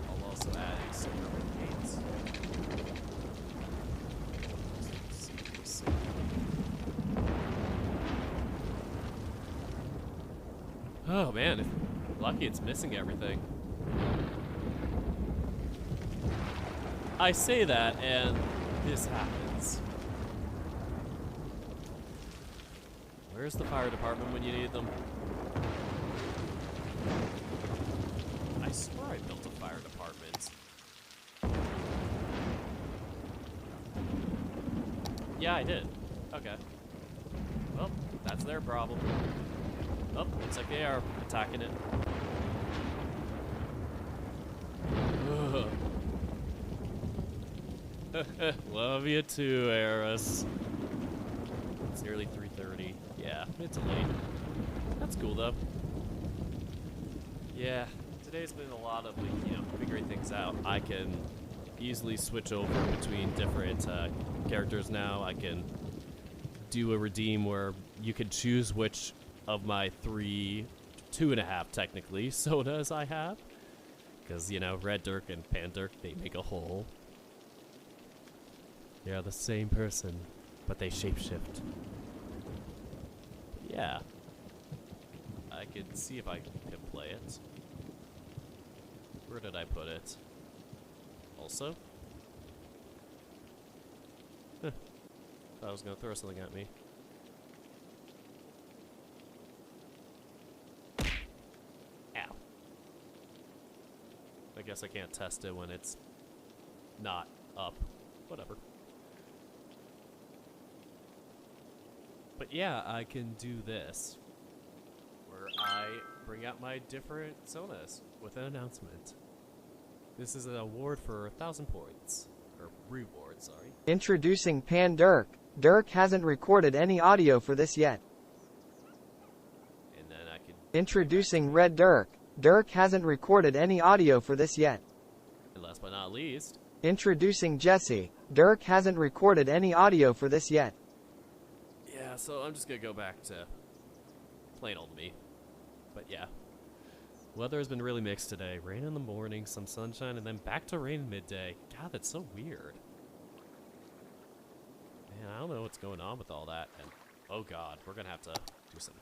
A: I'll also add a silver gates. Oh man, if lucky it's missing everything. I say that and this happens. Where's the fire department when you need them? I swear I built a fire department. Yeah, I did. Okay. Well, that's their problem. Oh, looks like they are attacking it. Love you too, Eris. It's nearly 3:30. Yeah, it's late. That's cool though. Yeah, today's been a lot of, like, you know, figuring things out. I can easily switch over between different characters now. I can do a redeem where you can choose which of my 2.5 technically sodas I have, because, you know, Red Dirk and Pan Dirk, they make a whole. They are the same person, but they shapeshift. Yeah, I could see if I can play it. Where did I put it? Also? Thought I was gonna throw something at me. Ow. I guess I can't test it when it's not up. Whatever. But yeah, I can do this. Where where I bring out my different sonas with an announcement. This is an award for 1,000 points. Or reward, sorry.
E: Introducing Pan Dirk. Dirk hasn't recorded any audio for this yet.
A: And then I can...
E: Introducing Red Dirk. Dirk hasn't recorded any audio for this yet.
A: And last but not least...
E: Introducing Jesse. Dirk hasn't recorded any audio for this yet.
A: Yeah, so I'm just gonna go back to plain old me. But yeah. Weather has been really mixed today. Rain in the morning, some sunshine, and then back to rain midday. God, that's so weird. Man, I don't know what's going on with all that. And oh god, we're gonna have to do some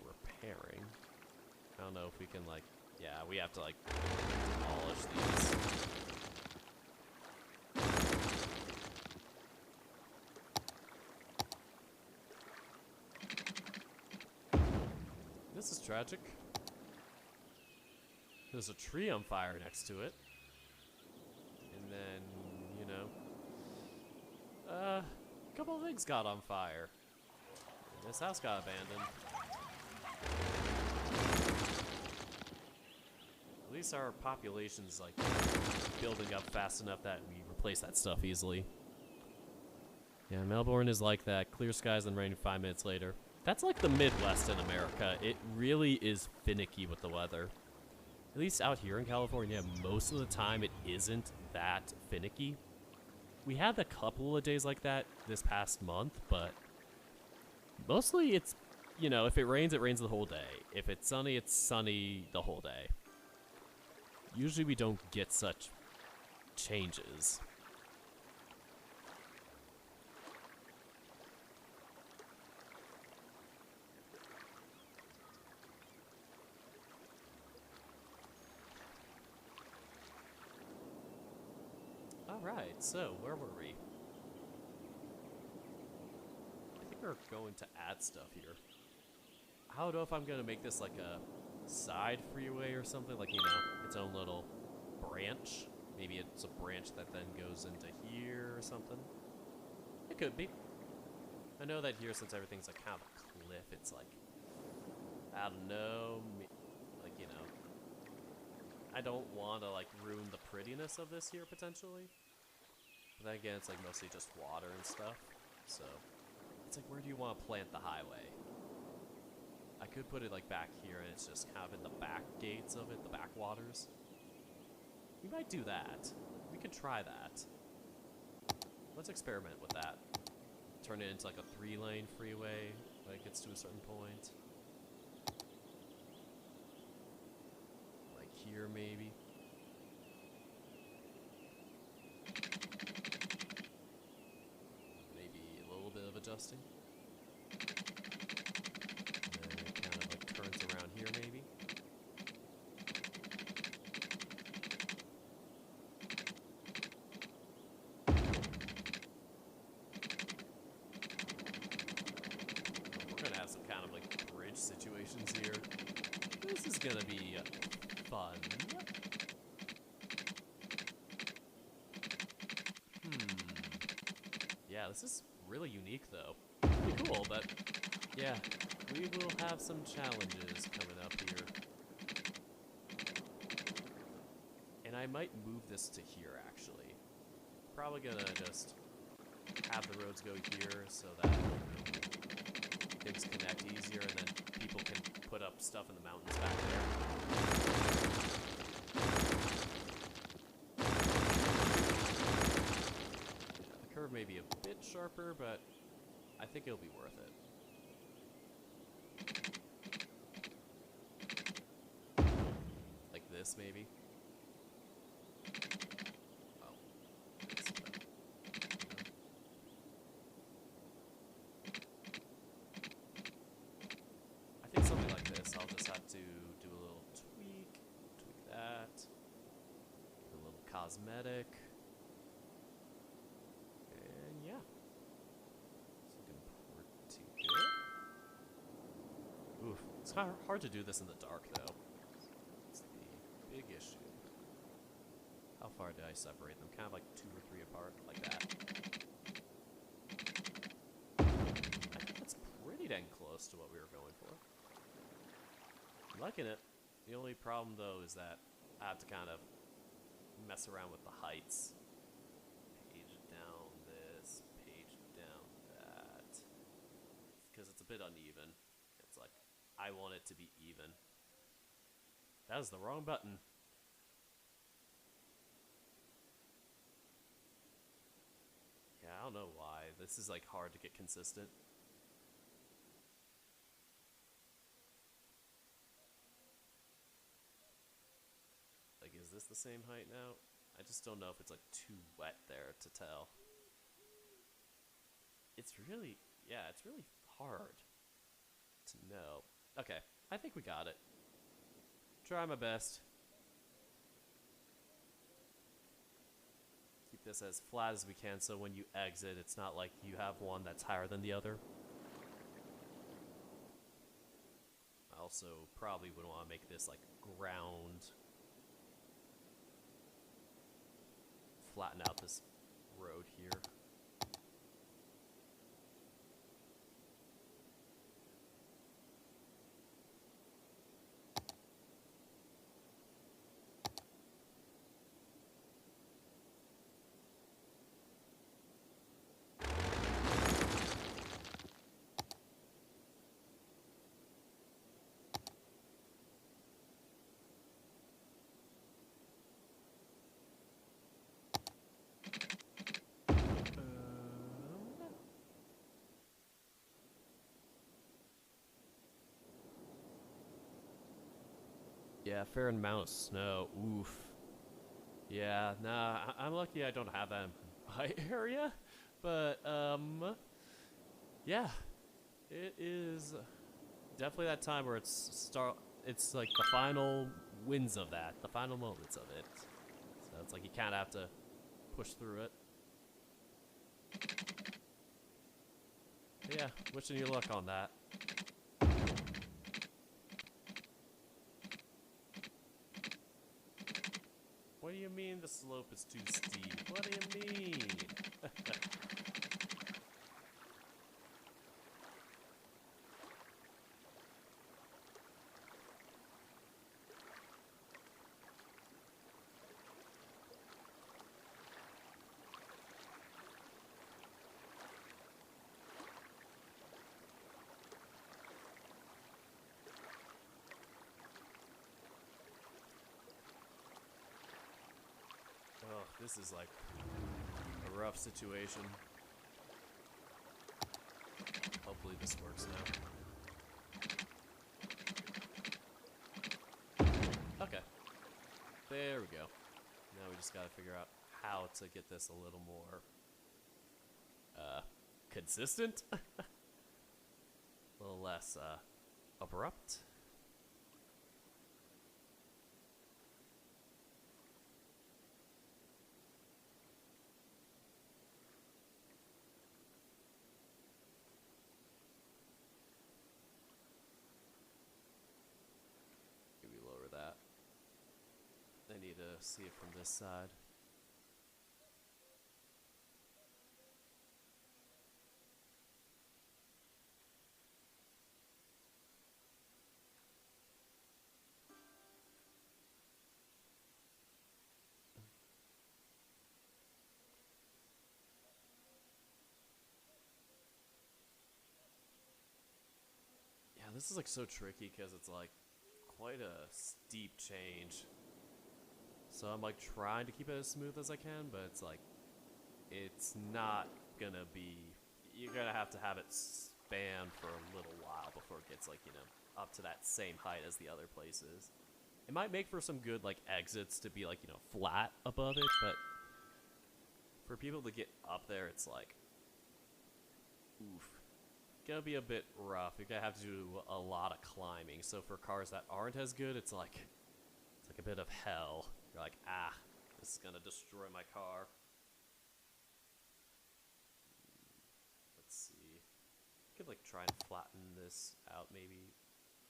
A: repairing. I don't know if we can, like... Yeah, we have to, like, demolish these. This is tragic. There's a tree on fire next to it. And then, you know, a couple of things got on fire. And this house got abandoned. At least our population's, like, building up fast enough that we replace that stuff easily. Yeah, Melbourne is like that. Clear skies and rain 5 minutes later. That's like the Midwest in America. It really is finicky with the weather. At least out here in California, most of the time it isn't that finicky. We had a couple of days like that this past month, but mostly it's, you know, if it rains the whole day. If it's sunny the whole day. Usually we don't get such changes. Alright, so where were we? I think we're going to add stuff here. I don't know if I'm going to make this like a side freeway or something, like, you know, its own little branch. Maybe it's a branch that then goes into here or something. It could be. I know that here, since everything's like kind of a cliff, it's like, I don't know, like, you know, I don't want to like ruin the prettiness of this here potentially. But then again, it's like mostly just water and stuff. So it's like, where do you want to plant the highway? I could put it like back here and it's just kind of in the back gates of it, the backwaters. We might do that. We could try that. Let's experiment with that. Turn it into like a 3-lane freeway when it gets to a certain point. Like here maybe. Maybe a little bit of adjusting. Around here, maybe. We're gonna have some kind of like bridge situations here. This is gonna be fun. Yeah, this is really unique though. Pretty cool, but yeah. We will have some challenges coming up here. And I might move this to here, actually. Probably gonna just have the roads go here so that things connect easier, and then people can put up stuff in the mountains back there. Yeah, the curve may be a bit sharper, but I think it'll be worth it. This maybe. Oh. I think something like this, I'll just have to do a little tweak that, do a little cosmetic, and yeah. It's looking pretty good. Oof, it's kind of hard to do this in the dark though. Big issue. How far did I separate them? Kind of like 2 or 3 apart, like that. I think that's pretty dang close. close to what we were going for. I'm liking it. The only problem, though, is that I have to kind of mess around with the heights. Page down this, page down that. Because it's a bit uneven. It's like, I want it to be even. That is the wrong button. Yeah, I don't know why. This is like hard to get consistent. Like, is this the same height now? I just don't know if it's like too wet there to tell. It's really, yeah, it's really hard to know. Okay, I think we got it. Try my best. Keep this as flat as we can so when you exit, it's not like you have one that's higher than the other. I also probably would want to make this like ground. Flatten out this road here. Yeah, fair amount of snow. Oof. Yeah, nah, I'm lucky I don't have that in my area. But, yeah. It is definitely that time where it's like the final wins of that, the final moments of it. So it's like you kind of have to push through it. But yeah, wishing you luck on that. What do you mean the slope is too steep? What do you mean? Oh, this is like a rough situation. Hopefully this works now. Okay. There we go. Now we just gotta figure out how to get this a little more consistent. A little less abrupt. Maybe lower that. I need to see it from this side. Yeah, this is like so tricky because it's like quite a steep change. So I'm like trying to keep it as smooth as I can, but it's like, it's not gonna be, you're gonna have to have it span for a little while before it gets like, you know, up to that same height as the other places. It might make for some good like exits to be like, you know, flat above it, but for people to get up there, it's like, oof. Gonna be a bit rough. You're gonna have to do a lot of climbing. So for cars that aren't as good, it's like a bit of hell. You're like, ah, this is gonna destroy my car. Let's see. Could like try and flatten this out, maybe.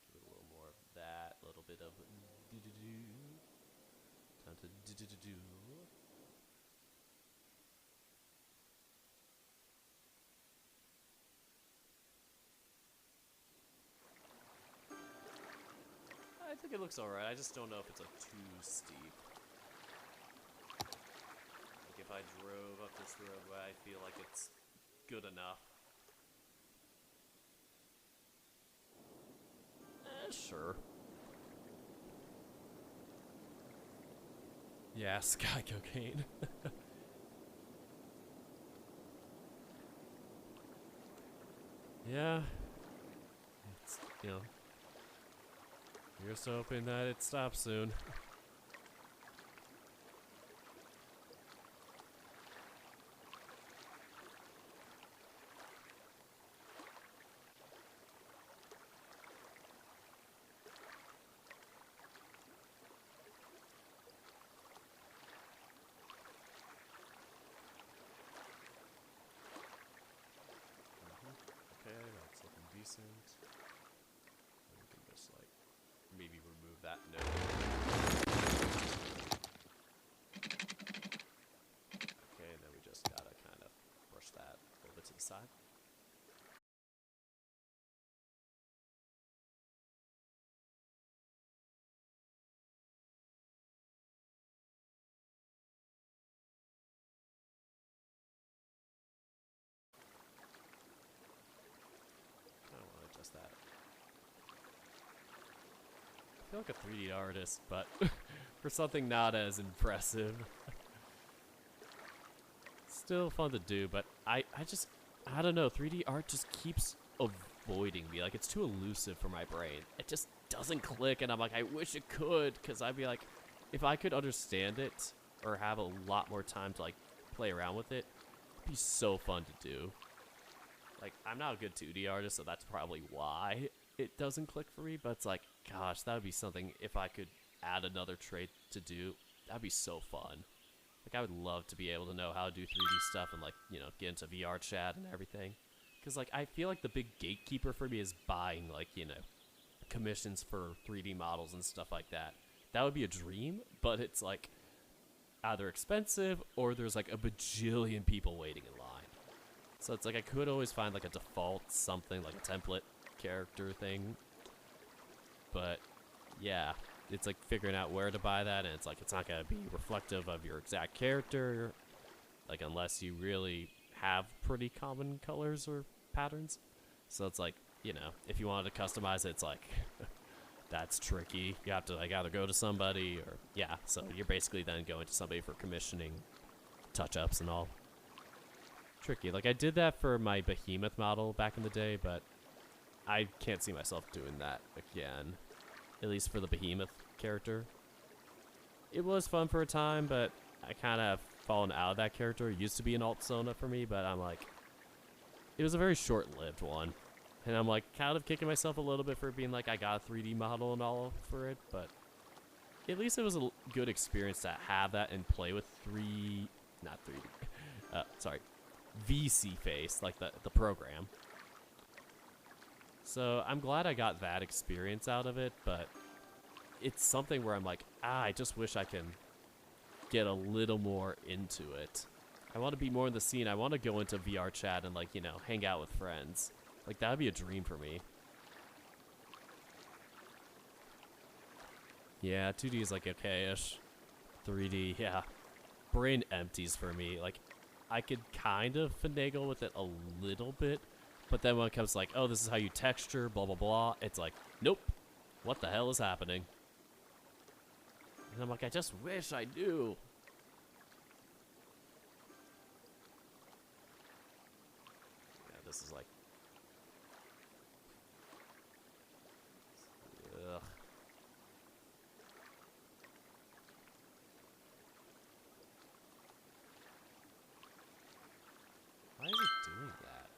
A: Give it a little more of that. A little bit of do-do-do. Time to do-do-do-do. think it looks alright. I just don't know if it's like too steep. Like if I drove up this roadway, I feel like it's good enough. Sure. Yeah, sky cocaine. Yeah. It's, you know, you're just hoping that it stops soon. Okay, that's looking decent. And we can just like maybe remove that node. Okay, and then we just gotta kind of brush that a little bit to the side. I don't want to adjust that. I feel like a 3D artist, but for something not as impressive. Still fun to do, but I don't know, 3D art just keeps avoiding me. Like, it's too elusive for my brain. It just doesn't click, and I'm like, I wish it could, because I'd be like, if I could understand it, or have a lot more time to, like, play around with it, it'd be so fun to do. Like, I'm not a good 2D artist, so that's probably why it doesn't click for me, but it's like, gosh, that would be something, if I could add another trait to do, that'd be so fun. Like, I would love to be able to know how to do 3D stuff and, like, you know, get into VR chat and everything. Because, like, I feel like the big gatekeeper for me is buying, like, you know, commissions for 3D models and stuff like that. That would be a dream, but it's, like, either expensive or there's, like, a bajillion people waiting in line. So it's like I could always find, like, a default something, like a template character thing. But, yeah. It's like figuring out where to buy that, and it's like it's not going to be reflective of your exact character, like unless you really have pretty common colors or patterns. So it's like, you know, if you wanted to customize it, it's like that's tricky. You have to like either go to somebody or yeah. So you're basically then going to somebody for commissioning touch-ups and all. Tricky. Like I did that for my Behemoth model back in the day, but I can't see myself doing that again. At least for the Behemoth character. It was fun for a time, but I kind of have fallen out of that character. It used to be an alt Sona for me, but I'm like, it was a very short-lived one. And I'm like, kind of kicking myself a little bit for being like, I got a 3D model and all for it, but at least it was a good experience to have that and play with VC face, like the program. So I'm glad I got that experience out of it, but it's something where I'm like, I just wish I can get a little more into it. I want to be more in the scene. I want to go into VR chat and like, you know, hang out with friends. Like that would be a dream for me. Yeah, 2D is like okay-ish. 3D, yeah. Brain empties for me. Like I could kind of finagle with it a little bit. But then when it comes to like, oh, this is how you texture, blah, blah, blah, it's like, nope. What the hell is happening? And I'm like, I just wish I knew. Yeah, this is like... Ugh. Why is it doing that?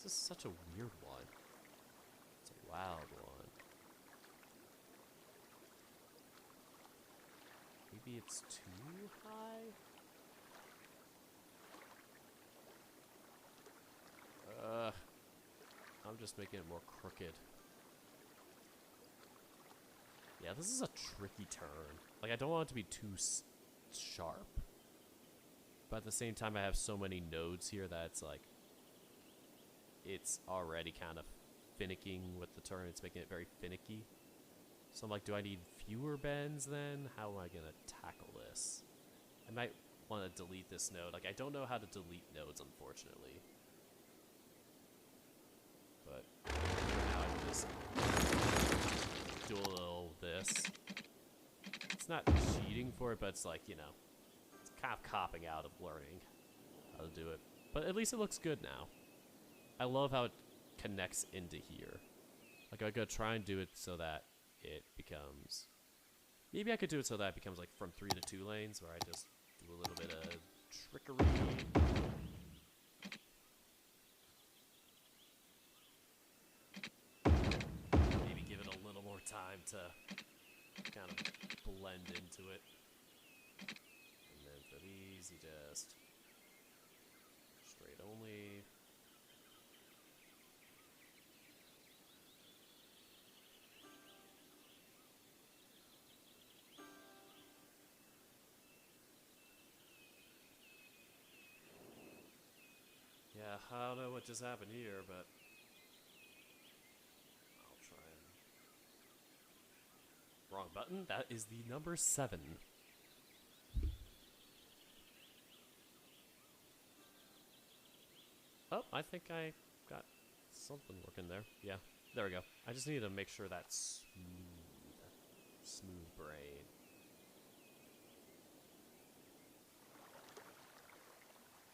A: This is such a weird one. It's a wild one. Maybe it's too high? I'm just making it more crooked. Yeah, this is a tricky turn. Like, I don't want it to be too sharp. But at the same time, I have so many nodes here that it's like... It's already kind of finicking with the turn. It's making it very finicky. So I'm like, do I need fewer bends then? How am I going to tackle this? I might want to delete this node. Like, I don't know how to delete nodes, unfortunately. But now I can just do a little this. It's not cheating for it, but it's like, you know, it's kind of copping out of learning how to do it. But at least it looks good now. I love how it connects into here. Like, I'm going to try and do it so that it becomes... Maybe I could do it so that it becomes like from 3 to 2 lanes, where I just do a little bit of trickery. Maybe give it a little more time to kind of blend into it. And then for these, you just straight only. Yeah, I don't know what just happened here, but I'll try and... Wrong button. That is the number 7. Oh, I think I got something working there. Yeah, there we go. I just need to make sure that's smooth. Smooth brain.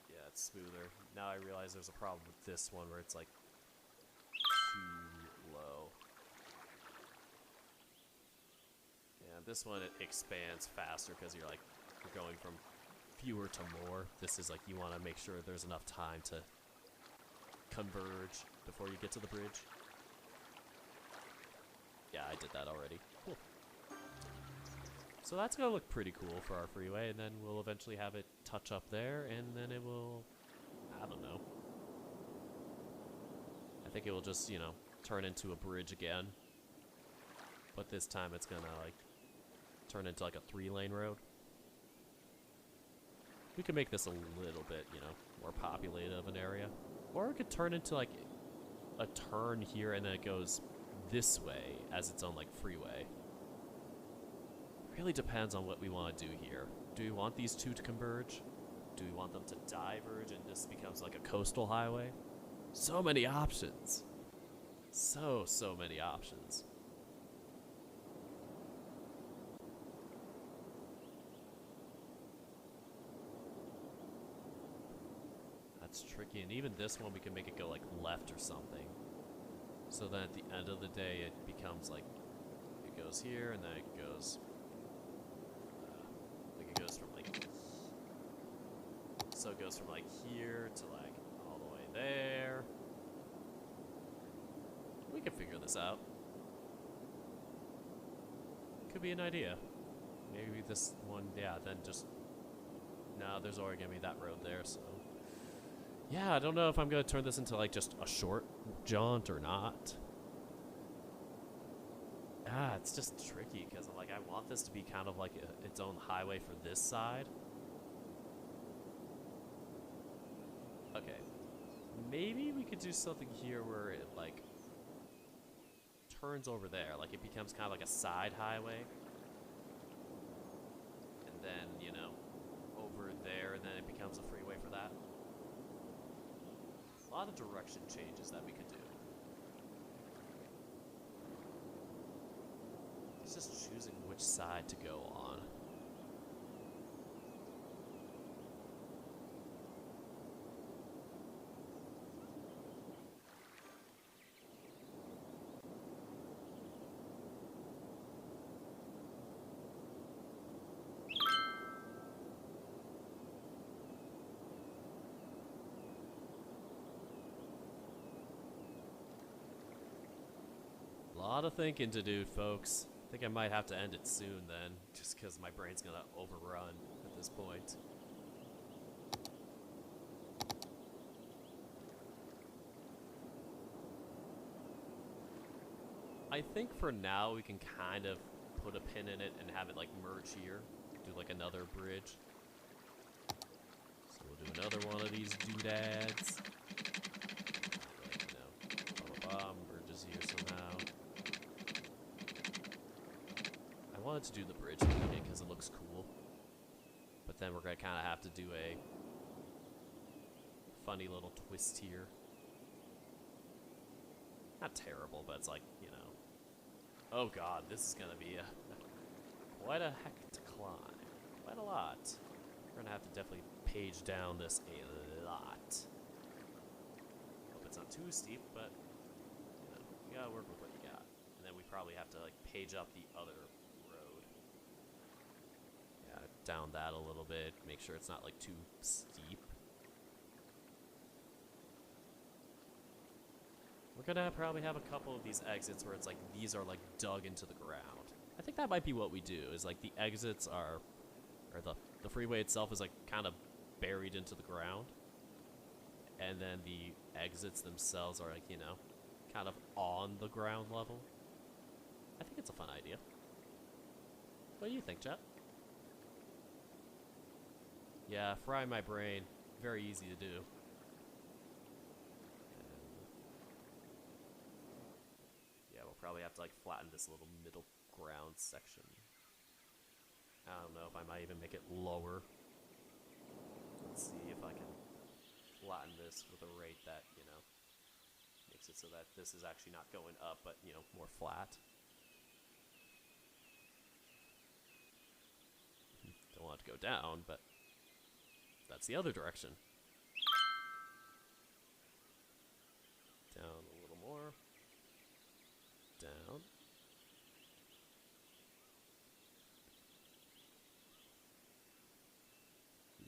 A: Yeah, it's smoother. Now I realize there's a problem with this one where it's like too low. Yeah, this one it expands faster because you're going from fewer to more. This is like you want to make sure there's enough time to converge before you get to the bridge. Yeah, I did that already. Cool. So that's gonna look pretty cool for our freeway, and then we'll eventually have it touch up there, and then it will, I don't know. I think it will just, you know, turn into a bridge again. But this time it's gonna, like, turn into, like, a 3-lane road. We could make this a little bit, you know, more populated of an area. Or it could turn into, like, a turn here, and then it goes this way as its own, like, freeway. Really depends on what we want to do here. Do we want these two to converge? Do we want them to diverge and this becomes like a coastal highway? So many options. So many options. That's tricky, and even this one we can make it go like left or something. So then at the end of the day it becomes like, it goes here and then it goes... it goes from like, so it goes from like here to like all the way there. We can figure this out. Could be an idea. Maybe this one, yeah, then just, no, there's already gonna be that road there, so. Yeah, I don't know if I'm gonna turn this into like just a short jaunt or not. Ah, it's just tricky because I'm like, I want this to be kind of like its own highway for this side. Okay. Maybe we could do something here where it like turns over there. Like it becomes kind of like a side highway. And then, you know, over there, and then it becomes a freeway for that. A lot of direction changes that we could do. It's just choosing which side to go on. A lot of thinking to do, folks. I think I might have to end it soon then, just because my brain's gonna overrun at this point. I think for now we can kind of put a pin in it and have it like merge here. Do like another bridge. So we'll do another one of these doodads. Like, you know, blah, blah, blah, merges here somehow. wanted to do the bridge leading because it looks cool. But then we're going to kind of have to do a funny little twist here. Not terrible, but it's like, you know. Oh god, this is going to be quite a heck to climb. Quite a lot. We're going to have to definitely page down this a lot. Hope it's not too steep, but you know, you gotta work with what you got. And then we probably have to like page up the other road. Yeah, down that a little bit, make sure it's not like too steep. We're gonna probably have a couple of these exits where it's like these are like dug into the ground. I think that might be what we do, is like the exits are, or the freeway itself is like kind of buried into the ground. And then the exits themselves are like, you know, kind of on the ground level. I think it's a fun idea. What do you think, Chet? Yeah, fry my brain. Very easy to do. Yeah, we'll probably have to like flatten this little middle ground section. I don't know if I might even make it lower. Let's see if I can flatten this with a rate that, you know, makes it so that this is actually not going up, but, you know, more flat. Don't want it to go down, but that's the other direction. Down a little more. Down.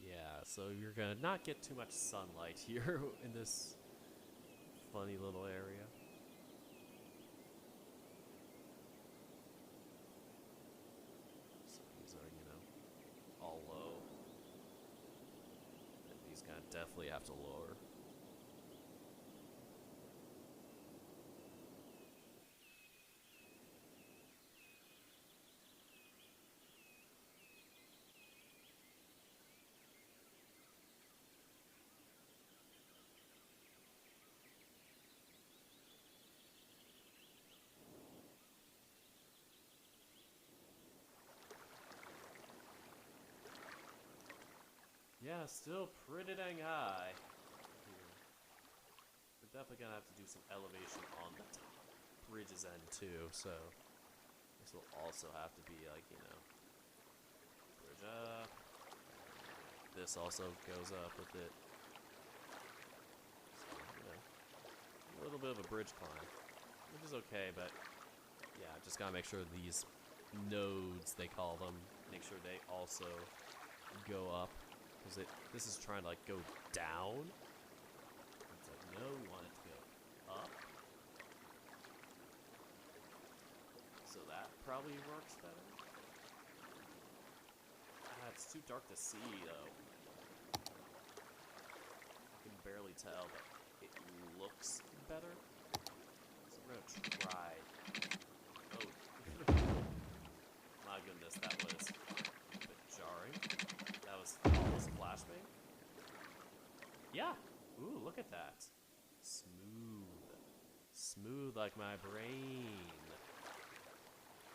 A: Yeah, so you're gonna not get too much sunlight here in this funny little area. So these are, you know, all low. And these gonna definitely have to lower. Yeah, still pretty dang high here. We're definitely gonna have to do some elevation on the top bridge's end too, so this will also have to be like, you know, bridge up. This also goes up with it. So, you know, a little bit of a bridge climb, which is okay, but yeah, just gotta make sure these nodes, they call them, make sure they also go up. Because this is trying to like go down. It's like, no, we want it to go up. So that probably works better. It's too dark to see though. I can barely tell, but it looks better. So we're gonna try. Oh. My goodness, that was a bit jarring. That was almost flashbang. Yeah. Ooh, look at that. Smooth. Smooth like my brain.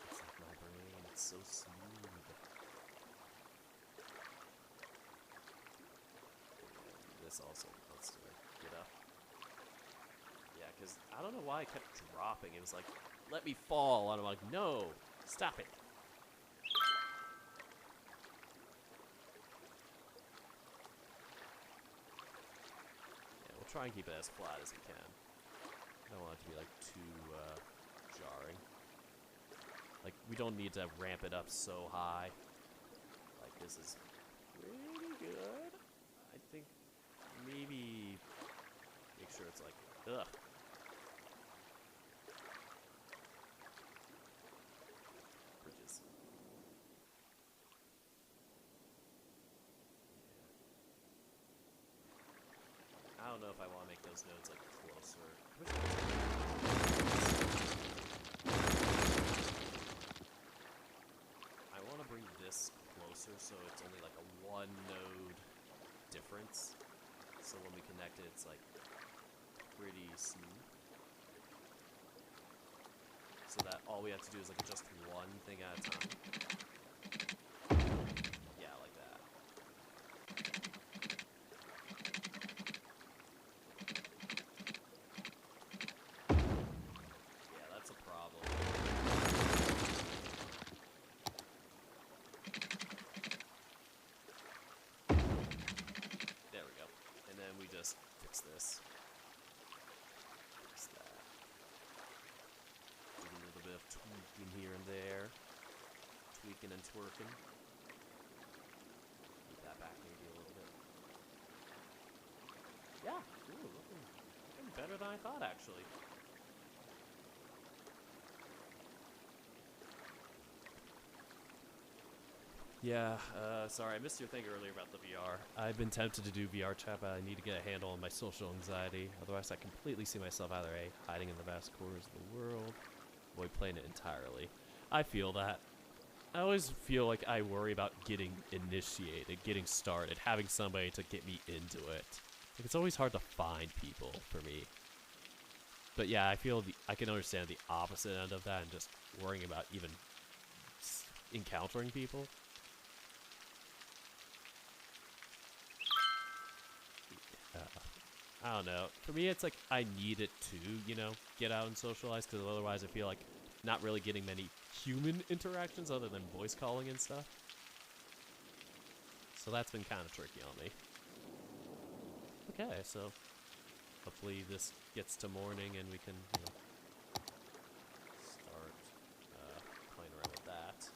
A: It's like my brain. It's so smooth. This also wants to get up. Yeah, because I don't know why it kept dropping. It was like, let me fall. And I'm like, no, stop it. Try and keep it as flat as we can. I don't want it to be like too jarring. Like, we don't need to ramp it up so high. Like, this is pretty good. I think maybe make sure it's like, ugh. Bridges. I don't know if I want to make those nodes like closer. I want to bring this closer so it's only like a one node difference. So when we connect it, it's like pretty smooth. so that all we have to do is like adjust one thing at a time. Yeah, like that. Yeah, that's a problem. There we go. And then we just fix this. Fix that. Do a little bit of tweaking here and there. Tweaking and twerking. Keep that back maybe a little bit. Yeah, ooh, looking better than I thought, actually. Yeah, sorry, I missed your thing earlier about the VR. I've been tempted to do VR chat, but I need to get a handle on my social anxiety. Otherwise, I completely see myself either A, hiding in the vast corners of the world, or playing it entirely. I feel that. I always feel like I worry about getting initiated, getting started, having somebody to get me into it. Like, it's always hard to find people for me. But yeah, I feel I can understand the opposite end of that and just worrying about even encountering people. I don't know. For me, it's like I need it to, you know, get out and socialize, because otherwise I feel like not really getting many human interactions other than voice calling and stuff. So that's been kind of tricky on me. Okay, so hopefully this gets to morning and we can, you know, start playing around with that.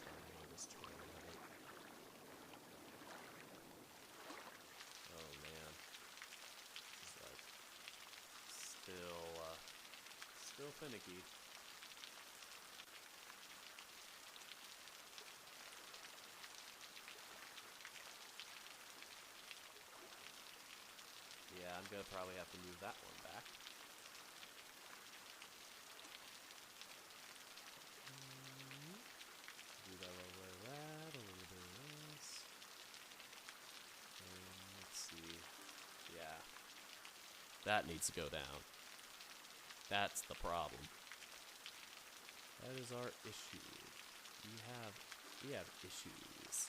A: Try and nail this terrain right. Oh man, this is like still finicky. Yeah, I'm gonna probably have to move that one back. Do that a little bit of that, a little bit of this. Let's see. Yeah. That needs to go down. That's the problem. That is our issue. We have issues.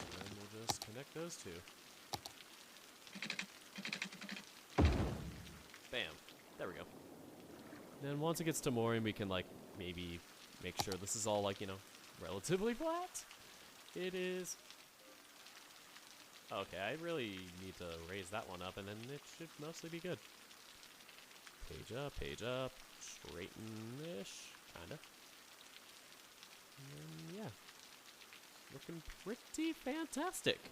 A: And we'll just connect those two. Bam. There we go. Then once it gets to mooring, we can, like, maybe make sure this is all, like, you know, relatively flat. It is. Okay, I really need to raise that one up, and then it should mostly be good. Page up, straighten-ish, kinda. And then, yeah. Looking pretty fantastic.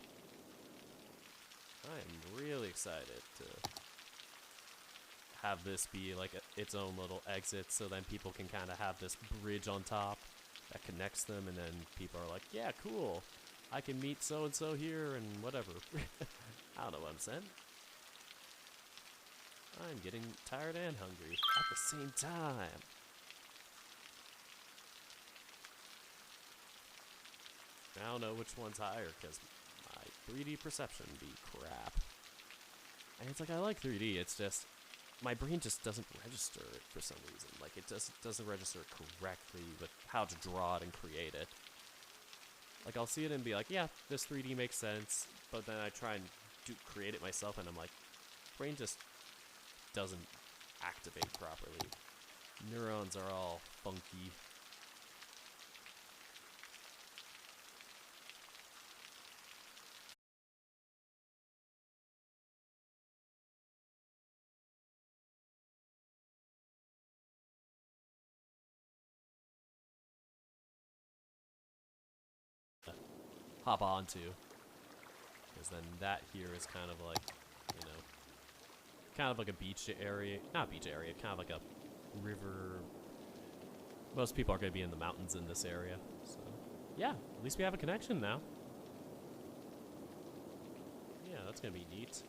A: I am really excited to have this be like its own little exit, so then people can kind of have this bridge on top that connects them, and then people are like, yeah, cool, I can meet so-and-so here and whatever. I don't know what I'm saying. I'm getting tired and hungry at the same time. I don't know which one's higher, because my 3D perception be crap. And it's like, I like 3D, it's just my brain just doesn't register it for some reason. Like, it doesn't register correctly with how to draw it and create it. Like, I'll see it and be like, yeah, this 3D makes sense, but then I try and create it myself, and I'm like, brain just doesn't activate properly. Neurons are all funky. Hop onto, because then that here is kind of like, you know, kind of like a beach area, not beach area, kind of like a river. Most people are going to be in the mountains in this area, so yeah, at least we have a connection now. Yeah, that's going to be neat.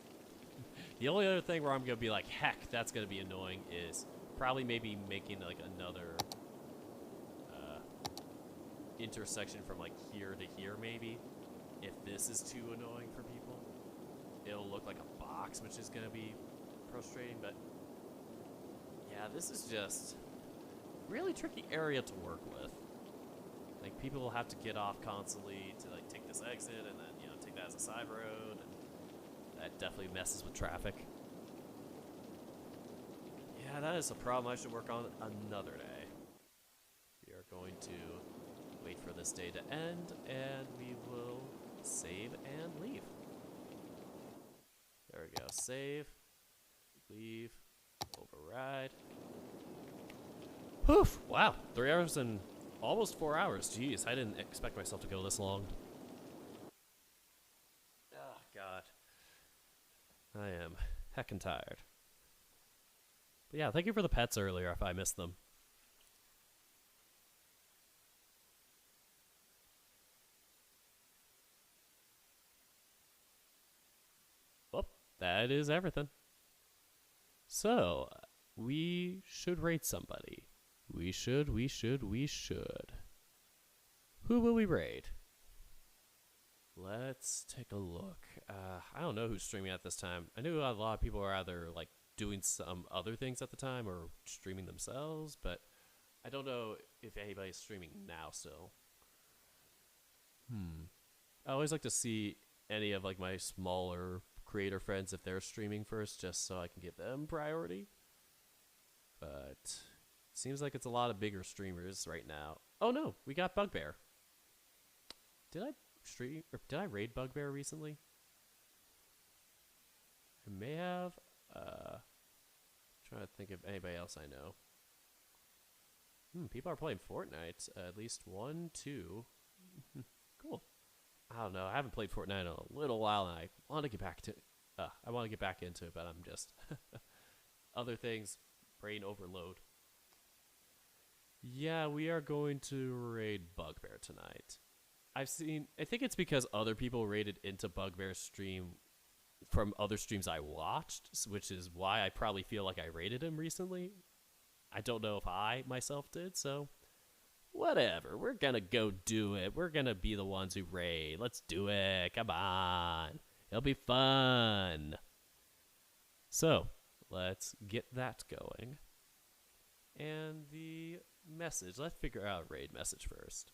A: The only other thing where I'm going to be like, heck, that's going to be annoying is probably maybe making like another intersection from like here to here maybe. If this is too annoying for people, it'll look like a box, which is gonna be frustrating. But yeah, this is just really tricky area to work with. Like people will have to get off constantly to like take this exit and then take that as a side road, and that definitely messes with traffic. Yeah, that is a problem I should work on another day. We are going to wait for this day to end, and we will save and leave. There we go. Save, leave, override. Whew! Wow, 3 hours and almost 4 hours. Jeez, I didn't expect myself to go this long. Oh, God. I am heckin' tired. But yeah, thank you for the pets earlier if I missed them. Well, that is everything. So, we should rate somebody. We should. Who will we raid? Let's take a look. I don't know who's streaming at this time. I knew a lot of people are either like doing some other things at the time or streaming themselves, but I don't know if anybody's streaming now still. I always like to see any of like my smaller creator friends if they're streaming first, just so I can give them priority. But it seems like it's a lot of bigger streamers right now. Oh no, we got Bugbear. Did I raid Bugbear recently? I may have. Trying to think of anybody else I know. People are playing Fortnite. At least 1, 2. Cool. I don't know. I haven't played Fortnite in a little while, and I want to get back to. I want to get back into it, but I'm just other things. Brain overload. Yeah, we are going to raid Bugbear tonight. I think it's because other people raided into Bugbear's stream from other streams I watched, which is why I probably feel like I raided him recently. I don't know if I myself did, so whatever. We're gonna go do it. We're gonna be the ones who raid. Let's do it. Come on. It'll be fun. So, let's get that going. And the message. Let's figure out a raid message first.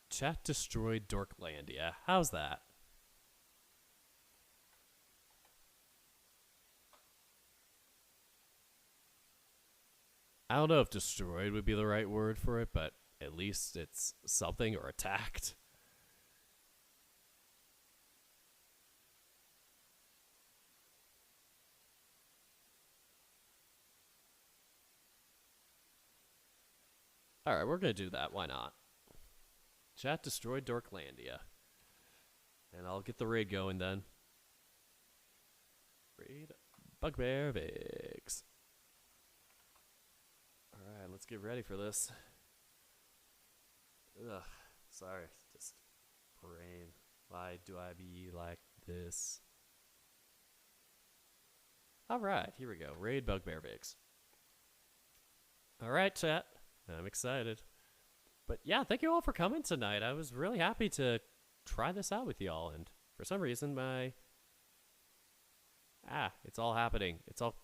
A: Chat destroyed Dorklandia. How's that? I don't know if destroyed would be the right word for it, but at least it's something, or attacked. Alright, we're gonna do that. Why not? Chat destroyed Dorklandia. And I'll get the raid going then. Raid Bugbear Vigs. Alright, let's get ready for this. Ugh, sorry, just brain. Why do I be like this? Alright, here we go. Raid Bugbear Vigs. Alright, chat. I'm excited. But yeah, thank you all for coming tonight. I was really happy to try this out with y'all, and for some reason it's all happening. It's all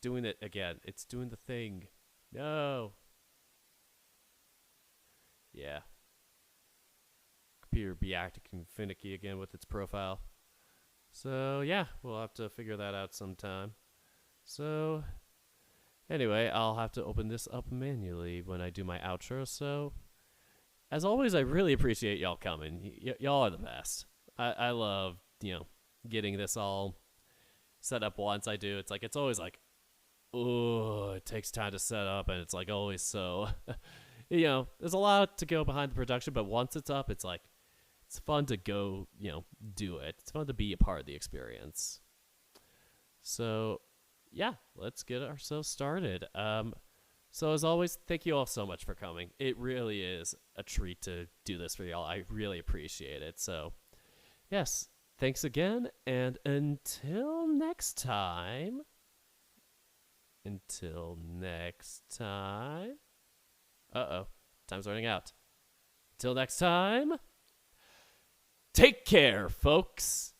A: doing it again. It's doing the thing. No. Yeah. Computer be acting finicky again with its profile. So yeah, we'll have to figure that out sometime. So anyway, I'll have to open this up manually when I do my outro, so as always, I really appreciate y'all coming. Y'all are the best. I love, getting this all set up once I do. It's always like, oh, it takes time to set up, and it's like always so, there's a lot to go behind the production, but once it's up, it's fun to go, do it. It's fun to be a part of the experience. So, yeah, let's get ourselves started. So as always, thank you all so much for coming. It really is a treat to do this for y'all. I really appreciate it. So, yes, thanks again, and until next time. Uh-oh, time's running out. Till next time, take care, folks.